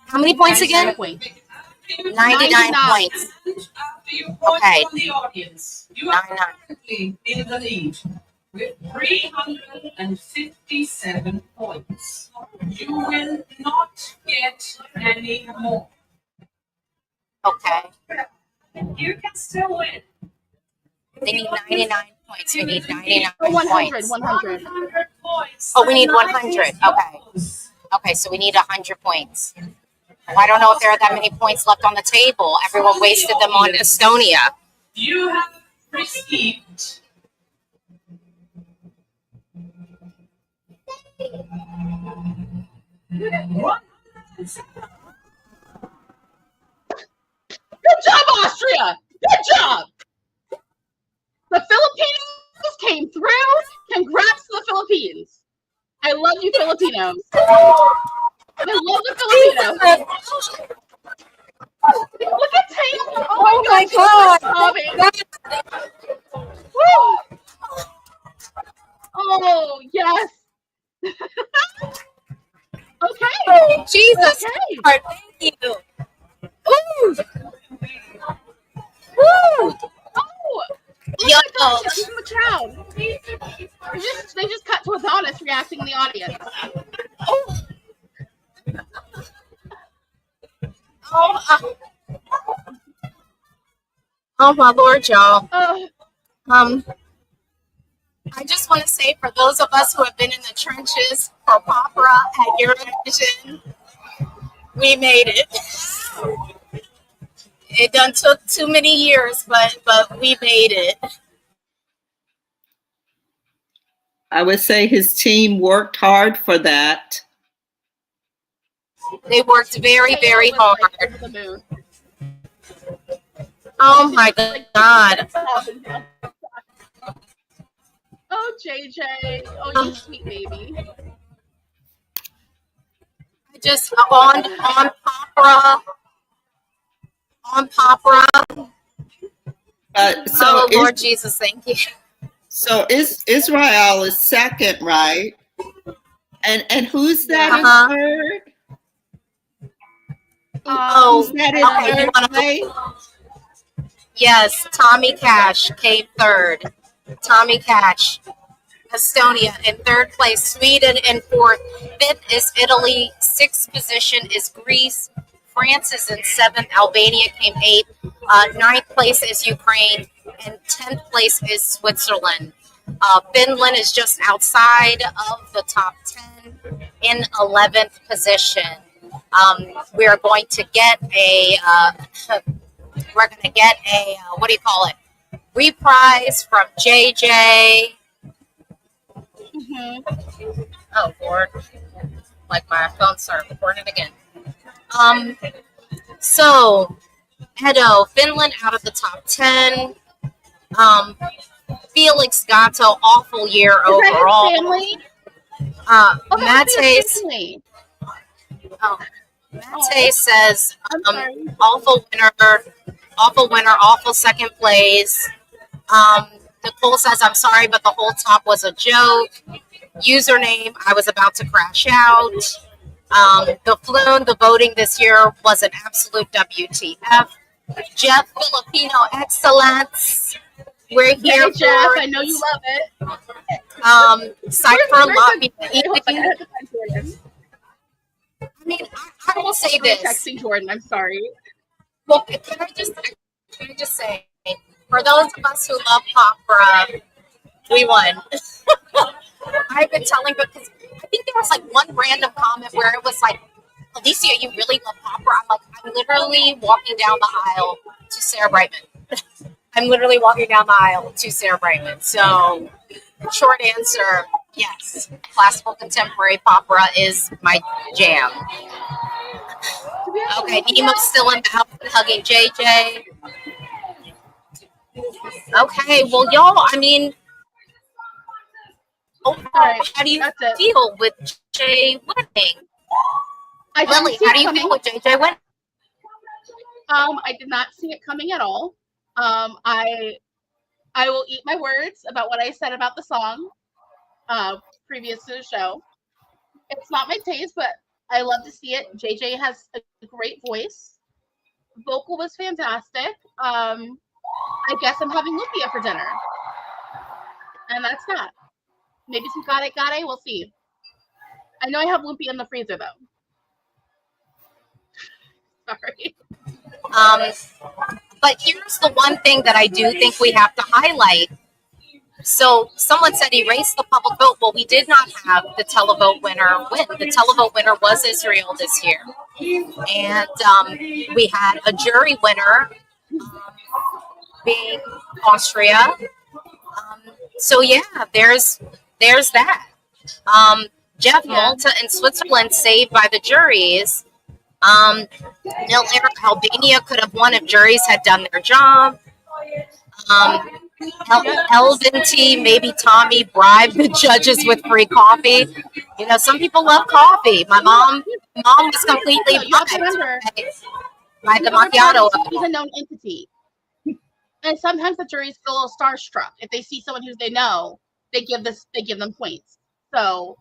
S1: How many points again? 99 points. Okay.
S6: The audience. You are currently in the lead with 357 points. You will not get any more.
S1: Okay.
S6: You can still win.
S1: They need 99 points. We need 99
S2: 100.
S1: points.
S2: 100.
S6: Points.
S1: Oh, we need 100. Okay. Okay, so we need 100 points. I don't know if there are that many points left on the table. Everyone wasted them on Estonia.
S6: You have received
S2: Good job, Austria. Good job. The Filipinos came through. Congrats to the Philippines. I love you, Filipinos. I love the Filipinos. Look at Taylor. Oh my God. Woo. Oh, yes. Okay.
S1: Jesus.
S2: Okay.
S1: Thank you. Ooh. Woo.
S2: Oh.
S1: Yo.
S2: Look in the crowd. They just cut to Adonis reacting in the audience.
S1: Oh my Lord, y'all.
S2: Oh.
S1: I just want to say for those of us who have been in the trenches for opera at Eurovision, we made it. It done took too many years, but we made it.
S3: I would say his team worked hard for that.
S1: They worked very, very hard. Oh my God.
S2: Oh, JJ. Oh, you sweet baby.
S1: Just on opera.
S3: So
S1: Lord Jesus, thank you.
S3: So Israel is second, right? And who's that in third? Who's that in third place?
S1: Yes, Tommy Cash came third. Tommy Cash. Estonia in third place, Sweden in fourth, fifth is Italy, sixth position is Greece, France is in seventh, Albania came eighth, ninth place is Ukraine, and 10th place is Switzerland. Finland is just outside of the top 10 in 11th position. We are going to get a what do you call it? Reprise from JJ. Oh Lord, like my phone started recording again. So Edo, Finland out of the top 10. Felix Gatto, awful year overall. Mate says awful winner, awful second place. Nicole says, I'm sorry, but the whole top was a joke. Username, I was about to crash out. The Flume, the voting this year was an absolute WTF. Jeff, Filipino excellence. We're here for
S2: Jeff. I know you love it.
S1: Cypher Lobby. I mean, I will say this.
S2: Texting Jordan, I'm sorry.
S1: Well, can I just say, for those of us who love opera, we won. I've been telling, because I think there was like one random comment where it was like, Alicia, you really love opera? I'm like, I'm literally walking down the aisle to Sarah Brightman. I'm literally walking down the aisle to Sarah Brightman. So, short answer, yes. Classical contemporary opera is my jam. Okay, Nemo's still in the house hugging JJ. Okay, well, y'all, I mean, how do you feel with JJ winning? Lily, how do you feel with JJ winning?
S2: I did not see it coming at all. I will eat my words about what I said about the song previous to the show. It's not my taste, but I love to see it. JJ has a great voice. Vocal was fantastic. I guess I'm having lumpia for dinner. And that's that. Maybe some gare, we'll see. I know I have lumpia in the freezer though. Sorry.
S1: But here's the one thing that I do think we have to highlight. So someone said erase the public vote. Well, we did not have the televote winner win. The televote winner was Israel this year. And we had a jury winner being Austria. So yeah, there's that. Jeff Malta in Switzerland saved by the juries. Albania could have won if juries had done their job. Elvin T, maybe Tommy bribed the judges with free coffee. You know, some people love coffee. My mom was completely bribed by the macchiato.
S2: He's a known entity. And sometimes the juries feel a little starstruck. If they see someone who they know, they give them points. So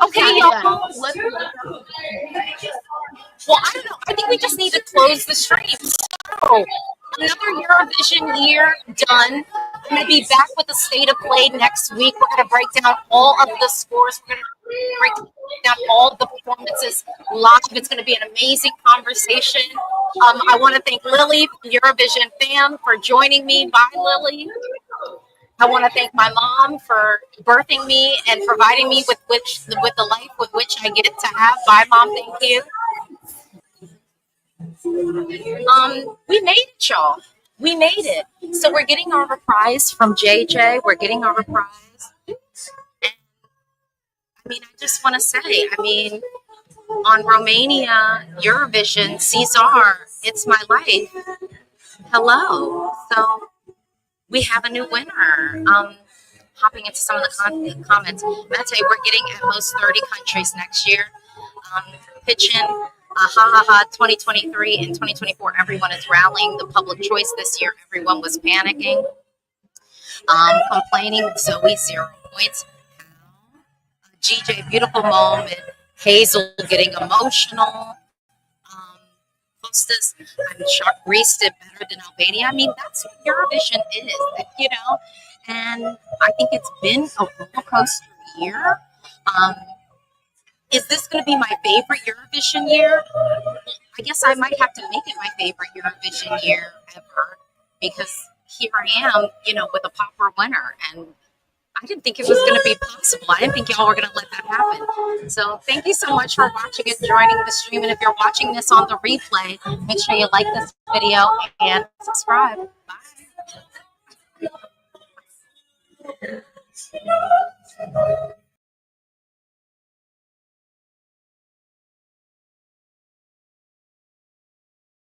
S1: okay, y'all. Well, I don't know. I think we just need to close the stream. So, another Eurovision year done. I'm going to be back with the state of play next week. We're going to break down all of the scores. We're going to break down all the performances live. It's going to be an amazing conversation. I want to thank Lily from Eurovision Fam for joining me. Bye, Lily. I want to thank my mom for birthing me and providing me with the life with which I get to have. Bye, Mom. Thank you. We made it, y'all. We made it. So we're getting our reprise from JJ. We're getting our reprise. And, I mean, I just want to say, on Romania, Eurovision, Caesar, it's my life. Hello. So we have a new winner. Hopping into some of the comments. Mate, we're getting at most 30 countries next year. Pitching, 2023 and 2024, everyone is rallying the public choice this year. Everyone was panicking, complaining. Zoe, 0 points. GJ, beautiful moment. Hazel getting emotional. hostess. I'm shocked Greece did better than Albania. I mean, that's what Eurovision is, you know. And I think it's been a roller coaster year. Um, is this going to be my favorite Eurovision year? I guess I might have to make it my favorite Eurovision year ever because here I am, you know, with a pauper winner, and I didn't think it was going to be possible. I didn't think y'all were going to let that happen. So thank you so much for watching and joining the stream. And if you're watching this on the replay, make sure you like this video and subscribe. Bye.